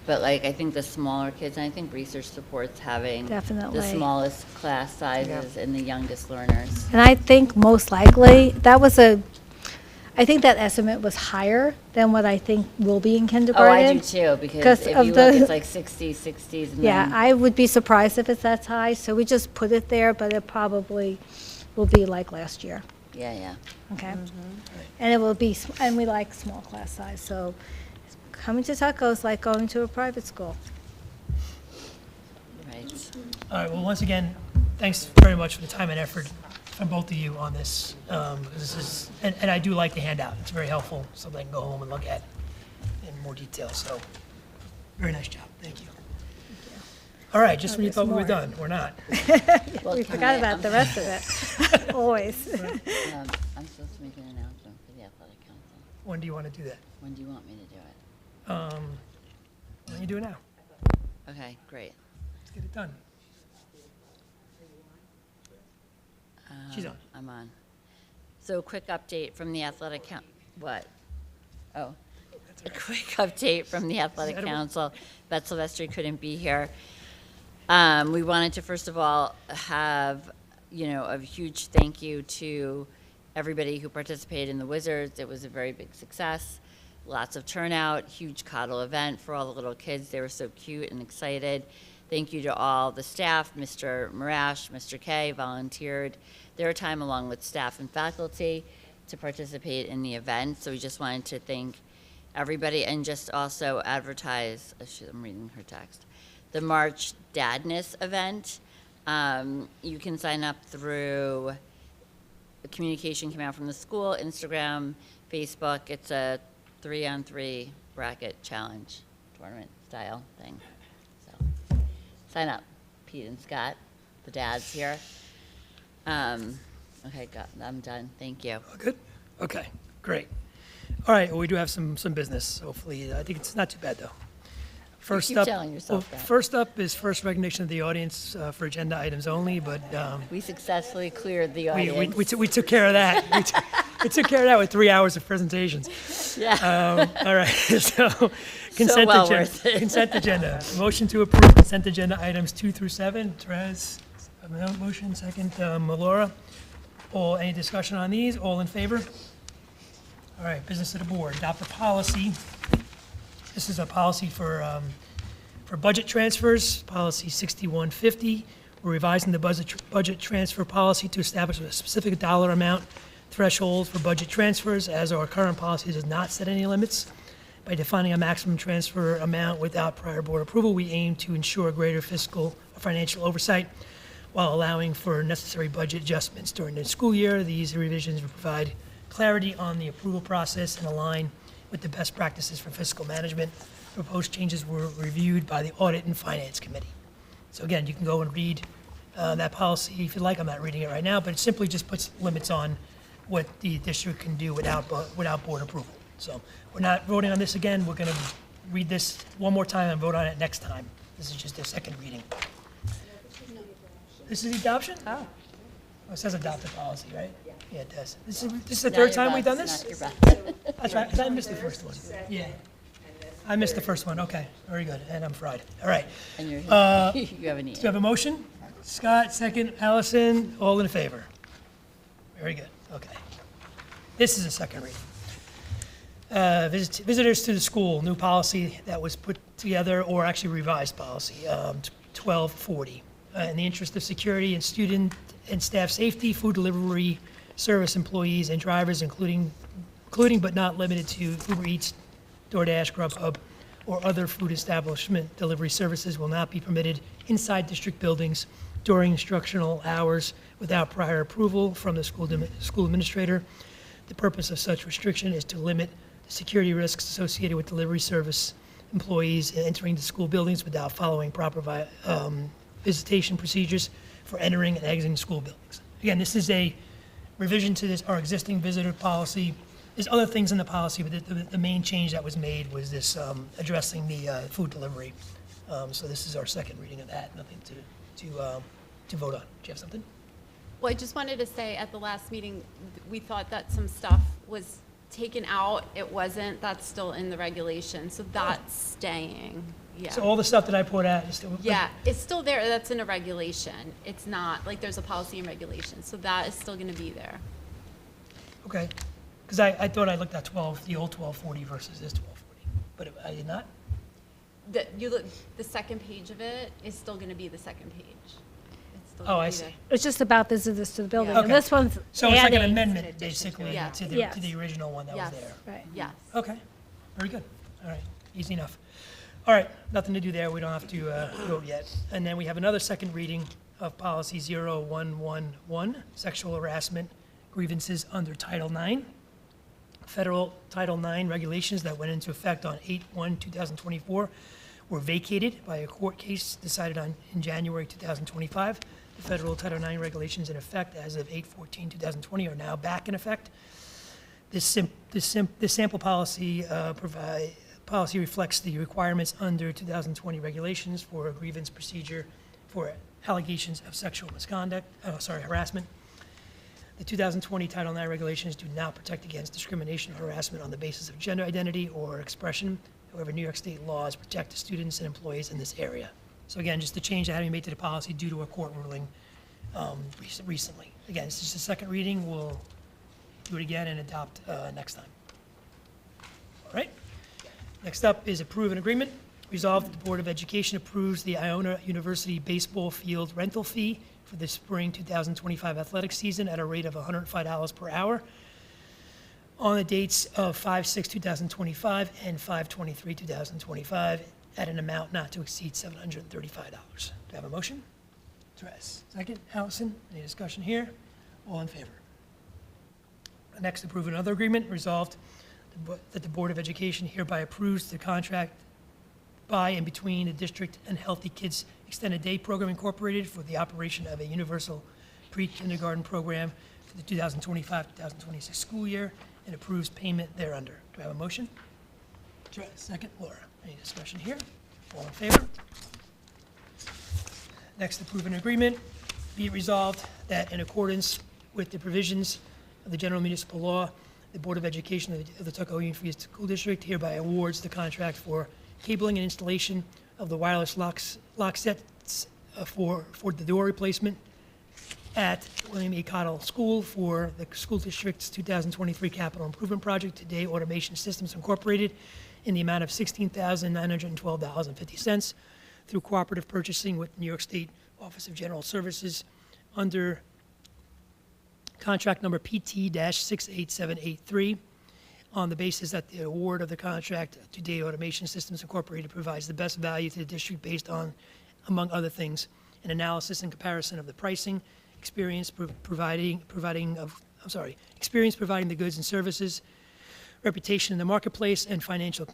But, I think the smaller kids, and I think research supports having Definitely. the smallest class sizes and the youngest learners. And I think most likely, I think that estimate was higher than what I think will be in Oh, kindergarten. I do too, because if of you the- look, it's like 60s, and Yeah, then, I would be surprised if it's that high, so we just put it there, but it probably will be like last year, yeah. okay? And it will be, and we like small class size, so coming to Tuckahoe is like going to a private school. Right. All right, well, once again, thanks very much for the time and effort from both of you on this. Because this is, and I do like the handout, it's very helpful, so they can go home and look at in more detail, so, very nice job, thank you. All right, just when you there's thought we were more. done, we're not. Well, We can forgot I- about the rest of it, always. I'm supposed to make an announcement for the athletic council. When do you want to do that? When do you want me to do it? Why don't you do it now? Okay, great. Let's get it done. She's on. I'm on. So, quick update from the athletic what? Oh, a quick update from the athletic Edible? council. Beth Silvestri couldn't be here. We wanted to, first of all, have, a huge thank you to everybody who participated in the Wizards. It was a very big success. Lots of turnout, huge coddle event for all the little kids. They were so cute and excited. Thank you to all the staff. Mr. Marash, Mr. K volunteered their time along with staff and faculty to participate in the event. So we just wanted to thank everybody and just also advertise, I'm reading her text, the March Dadness event. You can sign up through, the communication came out from the school, Instagram, Facebook. It's a 3-on-3 bracket challenge tournament style thing. So sign up. Pete and Scott, the dads here. Okay, I'm done. Thank you. Good? Okay, great. All right, well, we do have some business, hopefully. I think it's not too bad, though. First keep up, telling yourself that. First up is first recognition of the audience for agenda items only, but We successfully cleared the we audience. we took care of that. We took care of that with 3 hours of presentations. Yeah. All right, so consent well agenda. worth it. Consent agenda. Motion to approve consent agenda items 2 through 7. Therese, motion, second, Melora. Any discussion on these? All in favor? All right, business of the board. Adopt a policy. This is a policy for budget transfers, policy 6150. We're revising the budget transfer policy to establish a specific dollar amount threshold for budget transfers, as our current policy does not set any limits. By defining a maximum transfer amount without prior board approval, we aim to ensure greater fiscal or financial oversight while allowing for necessary budget adjustments during the school year. These revisions will provide clarity on the approval process and align with the best practices for fiscal management. Proposed changes were reviewed by the Audit and Finance Committee. So again, you can go and read that policy if you like. I'm not reading it right now, but it simply just puts limits on what the district can do without board approval. So we're not voting on this again. We're going to read this one more time and vote on it next time. This is just a second reading. This is adoption? Oh, it says adopted policy, right? Yeah, it does. This is the third time we've done this? That's right, 'cause I missed the first one. Yeah. I missed the first one, okay, very good, and I'm fried. All right. And you're, you haven't Do eaten. you have a motion? Scott, second, Allison, all in favor? Very good, okay. This is a second reading. Visitors to the school, new policy that was put together, or actually revised policy, 1240. In the interest of security and student and staff safety, food delivery service employees and drivers, including but not limited to Uber Eats, DoorDash, Grubhub, or other food establishment delivery services will not be permitted inside district buildings during instructional hours without prior approval from the school administrator. The purpose of such restriction is to limit the security risks associated with delivery service employees entering the school buildings without following proper visitation procedures for entering and exiting school buildings. Again, this is a revision to our existing visitor policy. There's other things in the policy, but the main change that was made was this addressing the food delivery. So this is our second reading of that. Nothing to vote on. Do you have something? Well, I just wanted to say at the last meeting, we thought that some stuff was taken out. It wasn't. That's still in the regulation. So that's staying. Yeah. So all the stuff that I put out is still. Yeah, it's still there. That's in a regulation. It's not like there's a policy and regulation. So that is still going to be there. Okay. Because I thought I looked at the old 1240 versus this 1240, but I did not. The second page of it is still going to be the second page. It's still Oh, gonna I be see. there. It's just about visitors to the building, Okay. and this one's So it's like an adding- amendment, basically, Yeah. to Yes. the original one that was there. Right. Yes. Okay, very good. All right, easy enough. All right, nothing to do there. We don't have to vote yet. And then we have another second reading of policy 0111, sexual harassment grievances under Title IX. Federal Title IX regulations that went into effect on 8/1/2024 were vacated by a court case decided in January 2025. The federal Title IX regulations in effect as of 8/14/2020 are now back in effect. This sample policy policy reflects the requirements under 2020 regulations for a grievance procedure for allegations of sexual harassment. The 2020 Title IX regulations do not protect against discrimination or harassment on the basis of gender identity or expression. However, New York State laws protect the students and employees in this area. So again, just a change that had to be made to the policy due to a court ruling recently. Again, this is just a second reading. We'll do it again and adopt next time. All right. Next up is approve an agreement. Resolved that the Board of Education approves the Iona University baseball field rental fee for the spring 2025 athletic season at a rate of $105 per hour on the dates of 5/6/2025 and 5/23/2025 at an amount not to exceed $735. Do I have a motion? Therese. Second. Allison. Any discussion here? All in favor? Next, approve another agreement. Resolved that the Board of Education hereby approves the contract by and between the district and Healthy Kids Extended Day Program Incorporated for the operation of a universal pre-kindergarten program for the 2025-2026 school year and approves payment thereunder. Do I have a motion? Second. Laura. Any discussion here? All in favor? Next, approve an agreement. Be it resolved that in accordance with the provisions of the general municipal law, the Board of Education of the Tuckahoe Union Free School District hereby awards the contract for cabling and installation of the wireless lock sets for the door replacement at William A. Cottle School for the school district's 2023 capital improvement project to Day Automation Systems Incorporated in the amount of $16,912.50 through cooperative purchasing with New York State Office of General Services under contract number PT-68783 on the basis that the award of the contract to Day Automation Systems Incorporated provides the best value to the district based on, among other things, an analysis and comparison of the pricing, experience providing the goods and services, reputation in the marketplace, and financial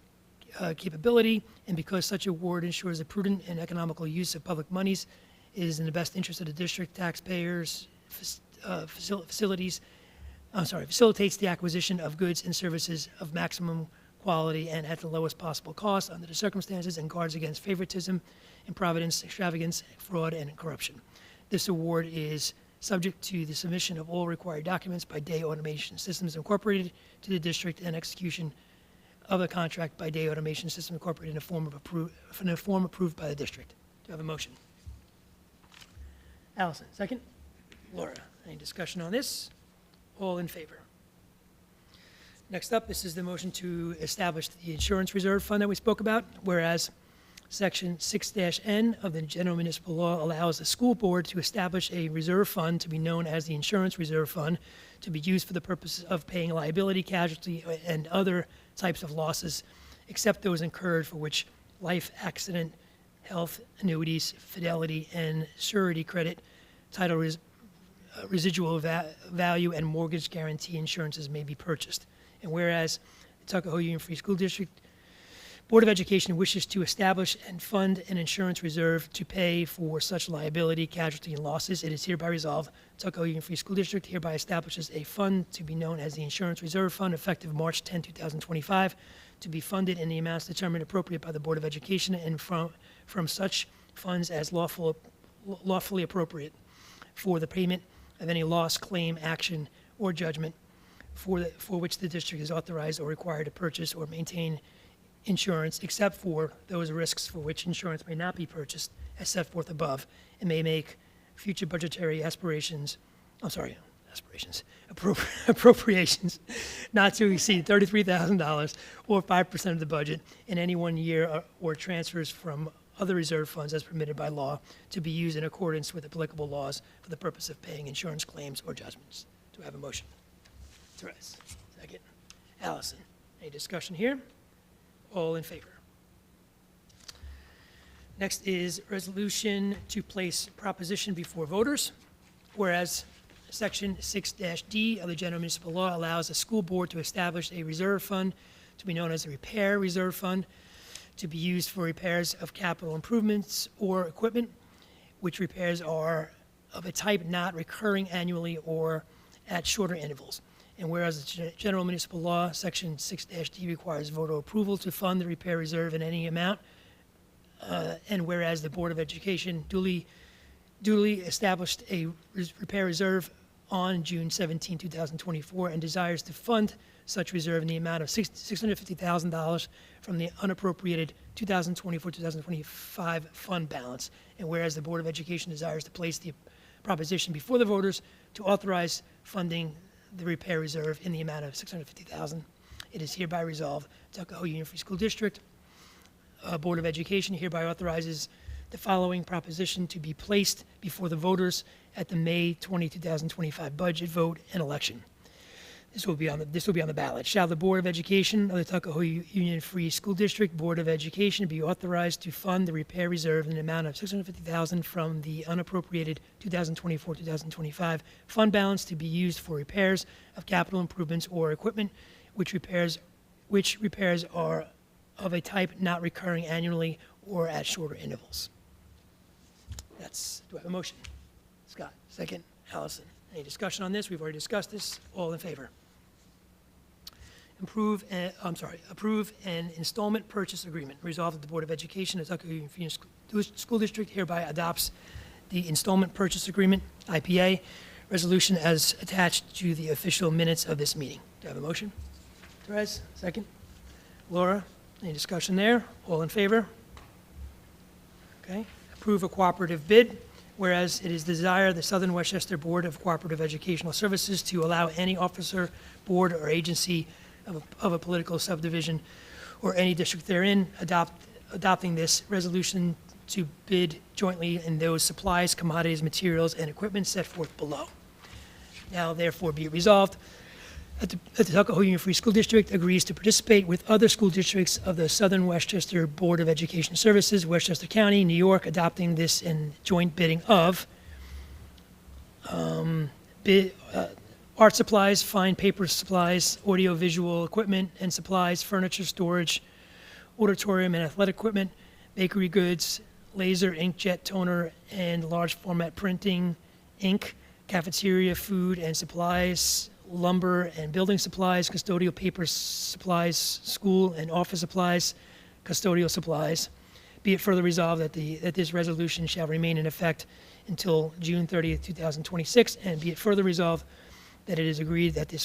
capability. And because such award ensures a prudent and economical use of public monies, it is in the best interest of the district, taxpayers, facilitates the acquisition of goods and services of maximum quality and at the lowest possible cost under the circumstances, and guards against favoritism, improvidence, extravagance, fraud, and corruption. This award is subject to the submission of all required documents by Day Automation Systems Incorporated to the district and execution of the contract by Day Automation Systems Incorporated in a form approved by the district. Do I have a motion? Allison, second. Laura, any discussion on this? All in favor? Next up, this is the motion to establish the insurance reserve fund that we spoke about, whereas Section 6-N of the General Municipal Law allows the school board to establish a reserve fund to be known as the Insurance Reserve Fund to be used for the purposes of paying liability, casualty, and other types of losses, except those incurred for which life, accident, health, annuities, fidelity, and surety credit, title residual value, and mortgage guarantee insurances may be purchased. And whereas the Tuckahoe Union Free School District Board of Education wishes to establish and fund an insurance reserve to pay for such liability, casualty, and losses, it is hereby resolved Tuckahoe Union Free School District hereby establishes a fund to be known as the Insurance Reserve Fund effective March 10, 2025, to be funded in the amounts determined appropriate by the Board of Education and from such funds as lawfully appropriate for the payment of any loss, claim, action, or judgment for which the district is authorized or required to purchase or maintain insurance, except for those risks for which insurance may not be purchased as set forth above, and may make future budgetary appropriations not to exceed $33,000 or 5% of the budget in any one year, or transfers from other reserve funds as permitted by law to be used in accordance with applicable laws for the purpose of paying insurance claims or judgments. Do I have a motion? Therese. Second. Allison. Any discussion here? All in favor? Next is resolution to place proposition before voters. Whereas Section 6-D of the General Municipal Law allows the school board to establish a reserve fund to be known as a repair reserve fund to be used for repairs of capital improvements or equipment, which repairs are of a type not recurring annually or at shorter intervals. And whereas the General Municipal Law, Section 6-D, requires voter approval to fund the repair reserve in any amount, and whereas the Board of Education duly established a repair reserve on June 17, 2024, and desires to fund such reserve in the amount of $650,000 from the unappropriated 2024-2025 fund balance. And whereas the Board of Education desires to place the proposition before the voters to authorize funding the repair reserve in the amount of $650,000, it is hereby resolved, Tuckahoe Union Free School District Board of Education hereby authorizes the following proposition to be placed before the voters at the May 20, 2025 budget vote and election. This will be on the ballot. Shall the Board of Education of the Tuckahoe Union Free School District Board of Education be authorized to fund the repair reserve in an amount of $650,000 from the unappropriated 2024-2025 fund balance to be used for repairs of capital improvements or equipment, which repairs are of a type not recurring annually or at shorter intervals. Do I have a motion? Scott, second. Allison, any discussion on this? We've already discussed this. All in favor? Approve an installment purchase agreement. Resolved that the Board of Education of Tuckahoe Union Free School District hereby adopts the installment purchase agreement, IPA, resolution as attached to the official minutes of this meeting. Do I have a motion? Therese, second. Laura, any discussion there? All in favor? Okay. Approve a cooperative bid, whereas it is desired the Southern Westchester Board of Cooperative Educational Services to allow any officer, board, or agency of a political subdivision or any district therein adopting this resolution to bid jointly in those supplies, commodities, materials, and equipment set forth below. Now therefore be it resolved that the Tuckahoe Union Free School District agrees to participate with other school districts of the Southern Westchester Board of Education Services, Westchester County, New York, adopting this in joint bidding of art supplies, fine paper supplies, audio-visual equipment and supplies, furniture, storage, auditorium and athletic equipment, bakery goods, laser, inkjet toner, and large format printing, ink, cafeteria, food and supplies, lumber and building supplies, custodial paper supplies, school and office supplies, custodial supplies. Be it further resolved that this resolution shall remain in effect until June 30th, 2026, and be it further resolved that it is agreed that the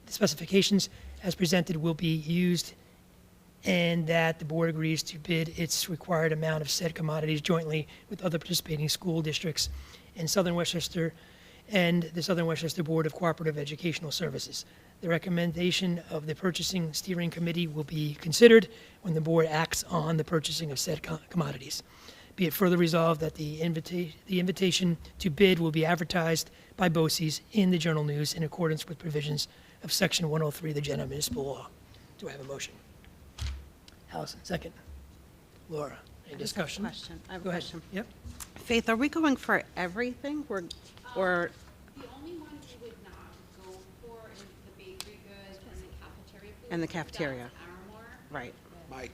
specifications as presented will be used and that the board agrees to bid its required amount of said commodities jointly with other participating school districts in Southern Westchester and the Southern Westchester Board of Cooperative Educational Services. The recommendation of the Purchasing Steering Committee will be considered when the board acts on the purchasing of said commodities. Be it further resolved that the invitation to bid will be advertised by BOCES in the Journal News in accordance with provisions of Section 103 of the General Municipal Law. Do I have a motion? Allison, second. Laura, any discussion? Question. I have a Go ahead. question. Yep. Faith, are we going for everything? Or The only ones we would not go for is the bakery goods and the cafeteria food. and the cafeteria? Right. Mike.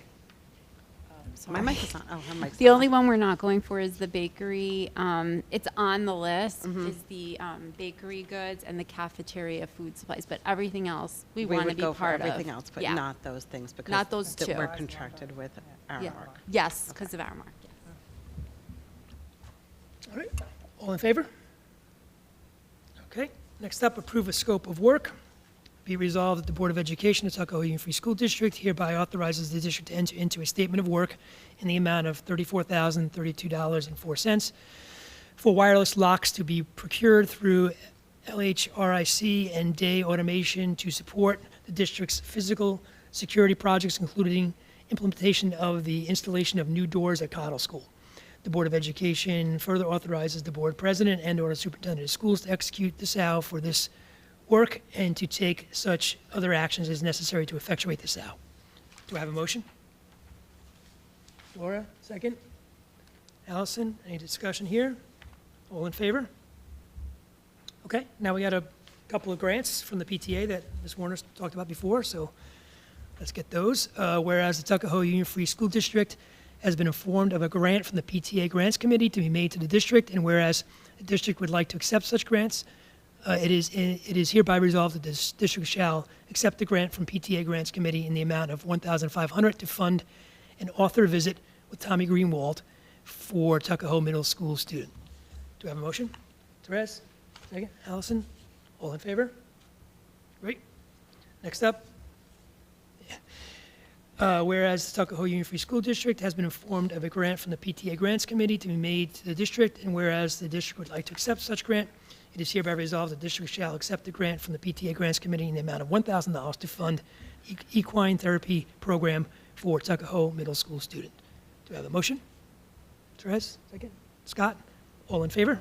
My mic is on. Oh, her mic's The on. only one we're not going for is the bakery. It's on the list, Mhm. is the bakery goods and the cafeteria food supplies, but everything else we We want to would be go for part of. everything else, but Yeah. not those things because Not those that two. we're contracted with Yeah. Aramark. Yes, because of Aramark. Yes. All right, all in favor? Okay, next up, approve a scope of work. Be resolved that the Board of Education of Tuckahoe Union Free School District hereby authorizes the district to enter into a statement of work in the amount of $34,032.04 for wireless locks to be procured through LHRIC and Day Automation to support the district's physical security projects, including implementation of the installation of new doors at Cottle School. The Board of Education further authorizes the board president and/or the superintendent of schools to execute the SAO for this work and to take such other actions as necessary to effectuate the SAO. Do I have a motion? Laura, second. Allison, any discussion here? All in favor? Okay, now we got a couple of grants from the PTA that Ms. Warner talked about before, so let's get those. Whereas the Tuckahoe Union Free School District has been informed of a grant from the PTA Grants Committee to be made to the district, and whereas the district would like to accept such grants, it is hereby resolved that this district shall accept the grant from PTA Grants Committee in the amount of $1,500 to fund an author visit with Tommy Greenwald for Tuckahoe Middle School student. Do I have a motion? Therese, second. Allison, all in favor? Great. Next up. Whereas the Tuckahoe Union Free School District has been informed of a grant from the PTA Grants Committee to be made to the district, and whereas the district would like to accept such grant, it is hereby resolved the district shall accept the grant from the PTA Grants Committee in the amount of $1,000 to fund equine therapy program for Tuckahoe Middle School student. Do I have a motion? Therese, second. Scott, all in favor?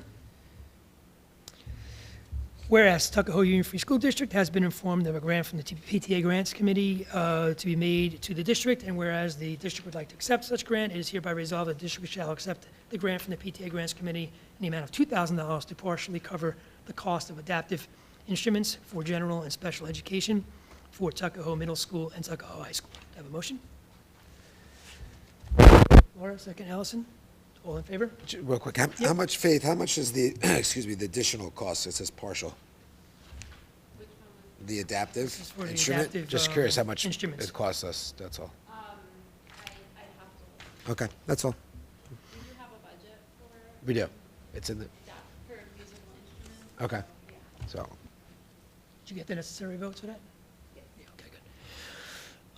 Whereas Tuckahoe Union Free School District has been informed of a grant from the PTA Grants Committee to be made to the district, and whereas the district would like to accept such grant, it is hereby resolved that the district shall accept the grant from the PTA Grants Committee in the amount of $2,000 to partially cover the cost of adaptive instruments for general and special education for Tuckahoe Middle School and Tuckahoe High School. Do I have a motion? Laura, second. Allison, all in favor? Real quick, how much, Faith, how much is the, excuse me, the additional cost? It says partial. The adaptive for the instrument? adaptive, Just curious how much instruments. it costs us, that's all. Okay, that's all. We do. It's in the. Okay, so. Did you get the necessary votes for that? Yeah, okay, good.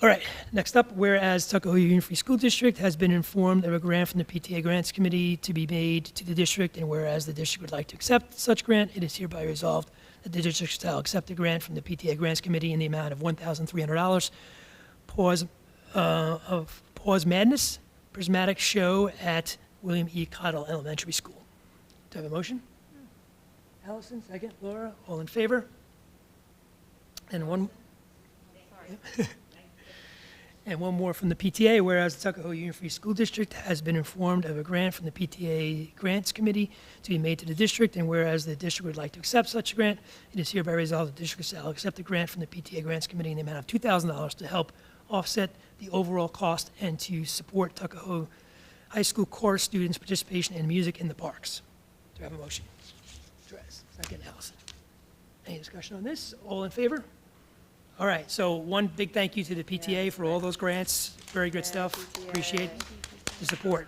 All right, next up, whereas Tuckahoe Union Free School District has been informed of a grant from the PTA Grants Committee to be made to the district, and whereas the district would like to accept such grant, it is hereby resolved that the district shall accept the grant from the PTA Grants Committee in the amount of $1,300. Pause Madness Prismatic Show at William E. Cottle Elementary School. Do I have a motion? Allison, second. Laura, all in favor? And one. Yep. And one more from the PTA, whereas the Tuckahoe Union Free School District has been informed of a grant from the PTA Grants Committee to be made to the district, and whereas the district would like to accept such a grant, it is hereby resolved the district shall accept the grant from the PTA Grants Committee in the amount of $2,000 to help offset the overall cost and to support Tuckahoe High School chorus students' participation in music in the parks. Do I have a motion? Therese, second. Allison. Any discussion on this? All in favor? All right, so one big thank you to the PTA for all those grants. Very good stuff. Appreciate the support.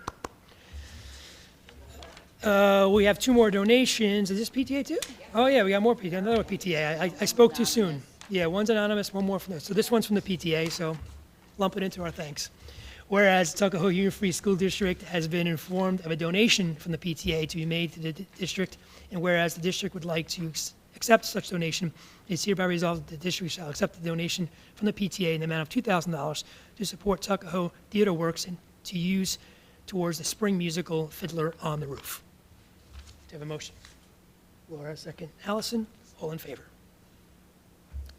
We have two more donations. Is this PTA too? Oh, yeah, we got more PTA. Another PTA. I spoke too soon. Yeah, one's anonymous, one more from this. So this one's from the PTA, so lump it into our thanks. Whereas Tuckahoe Union Free School District has been informed of a donation from the PTA to be made to the district, and whereas the district would like to accept such donation, it is hereby resolved that the district shall accept the donation from the PTA in the amount of $2,000 to support Tuckahoe Theater Works and to use towards the spring musical Fiddler on the Roof. Do you have a motion? Laura, second. Allison, all in favor?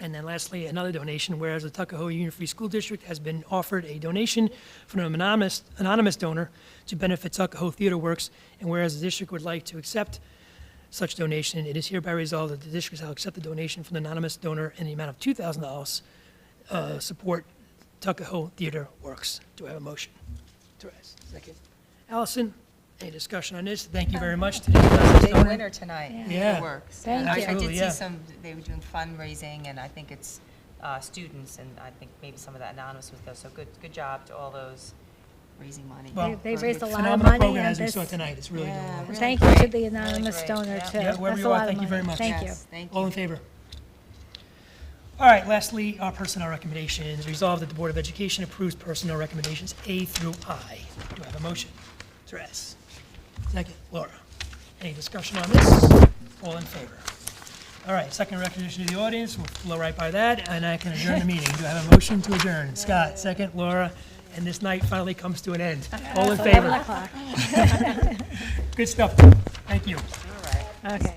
And then lastly, another donation, whereas the Tuckahoe Union Free School District has been offered a donation from an anonymous donor to benefit Tuckahoe Theater Works, and whereas the district would like to accept such donation, it is hereby resolved that the district shall accept the donation from the anonymous donor in the amount of $2,000 support Tuckahoe Theater Works. Do I have a motion? Therese, second. Allison, any discussion on this? Thank you very much to the anonymous Big donor. winner tonight. Yeah. It works. Thank And you. I did Absolutely, see yeah. some, they were doing fundraising, and I think it's students, and I think maybe some of that anonymous was there. So good job to all those raising money. Well, They raised a lot of phenomenal money, program and as we this- saw tonight. It's really doing well. Really Thank you to great. the Really anonymous great. donor, Yeah. too. Yeah, wherever That's you a are, lot of thank you very money. much. Thank you. Yes, thank All you. in favor? All right, lastly, our personnel recommendations. Resolved that the Board of Education approves personnel recommendations A through I. Do I have a motion? Therese. Second. Laura. Any discussion on this? All in favor? All right, second recognition to the audience. We'll flow right by that, and I can adjourn the meeting. Do I have a motion to adjourn? Scott, second. Laura. And this night finally comes to an end. All in favor? 11 o'clock. Good stuff. Thank you. Okay.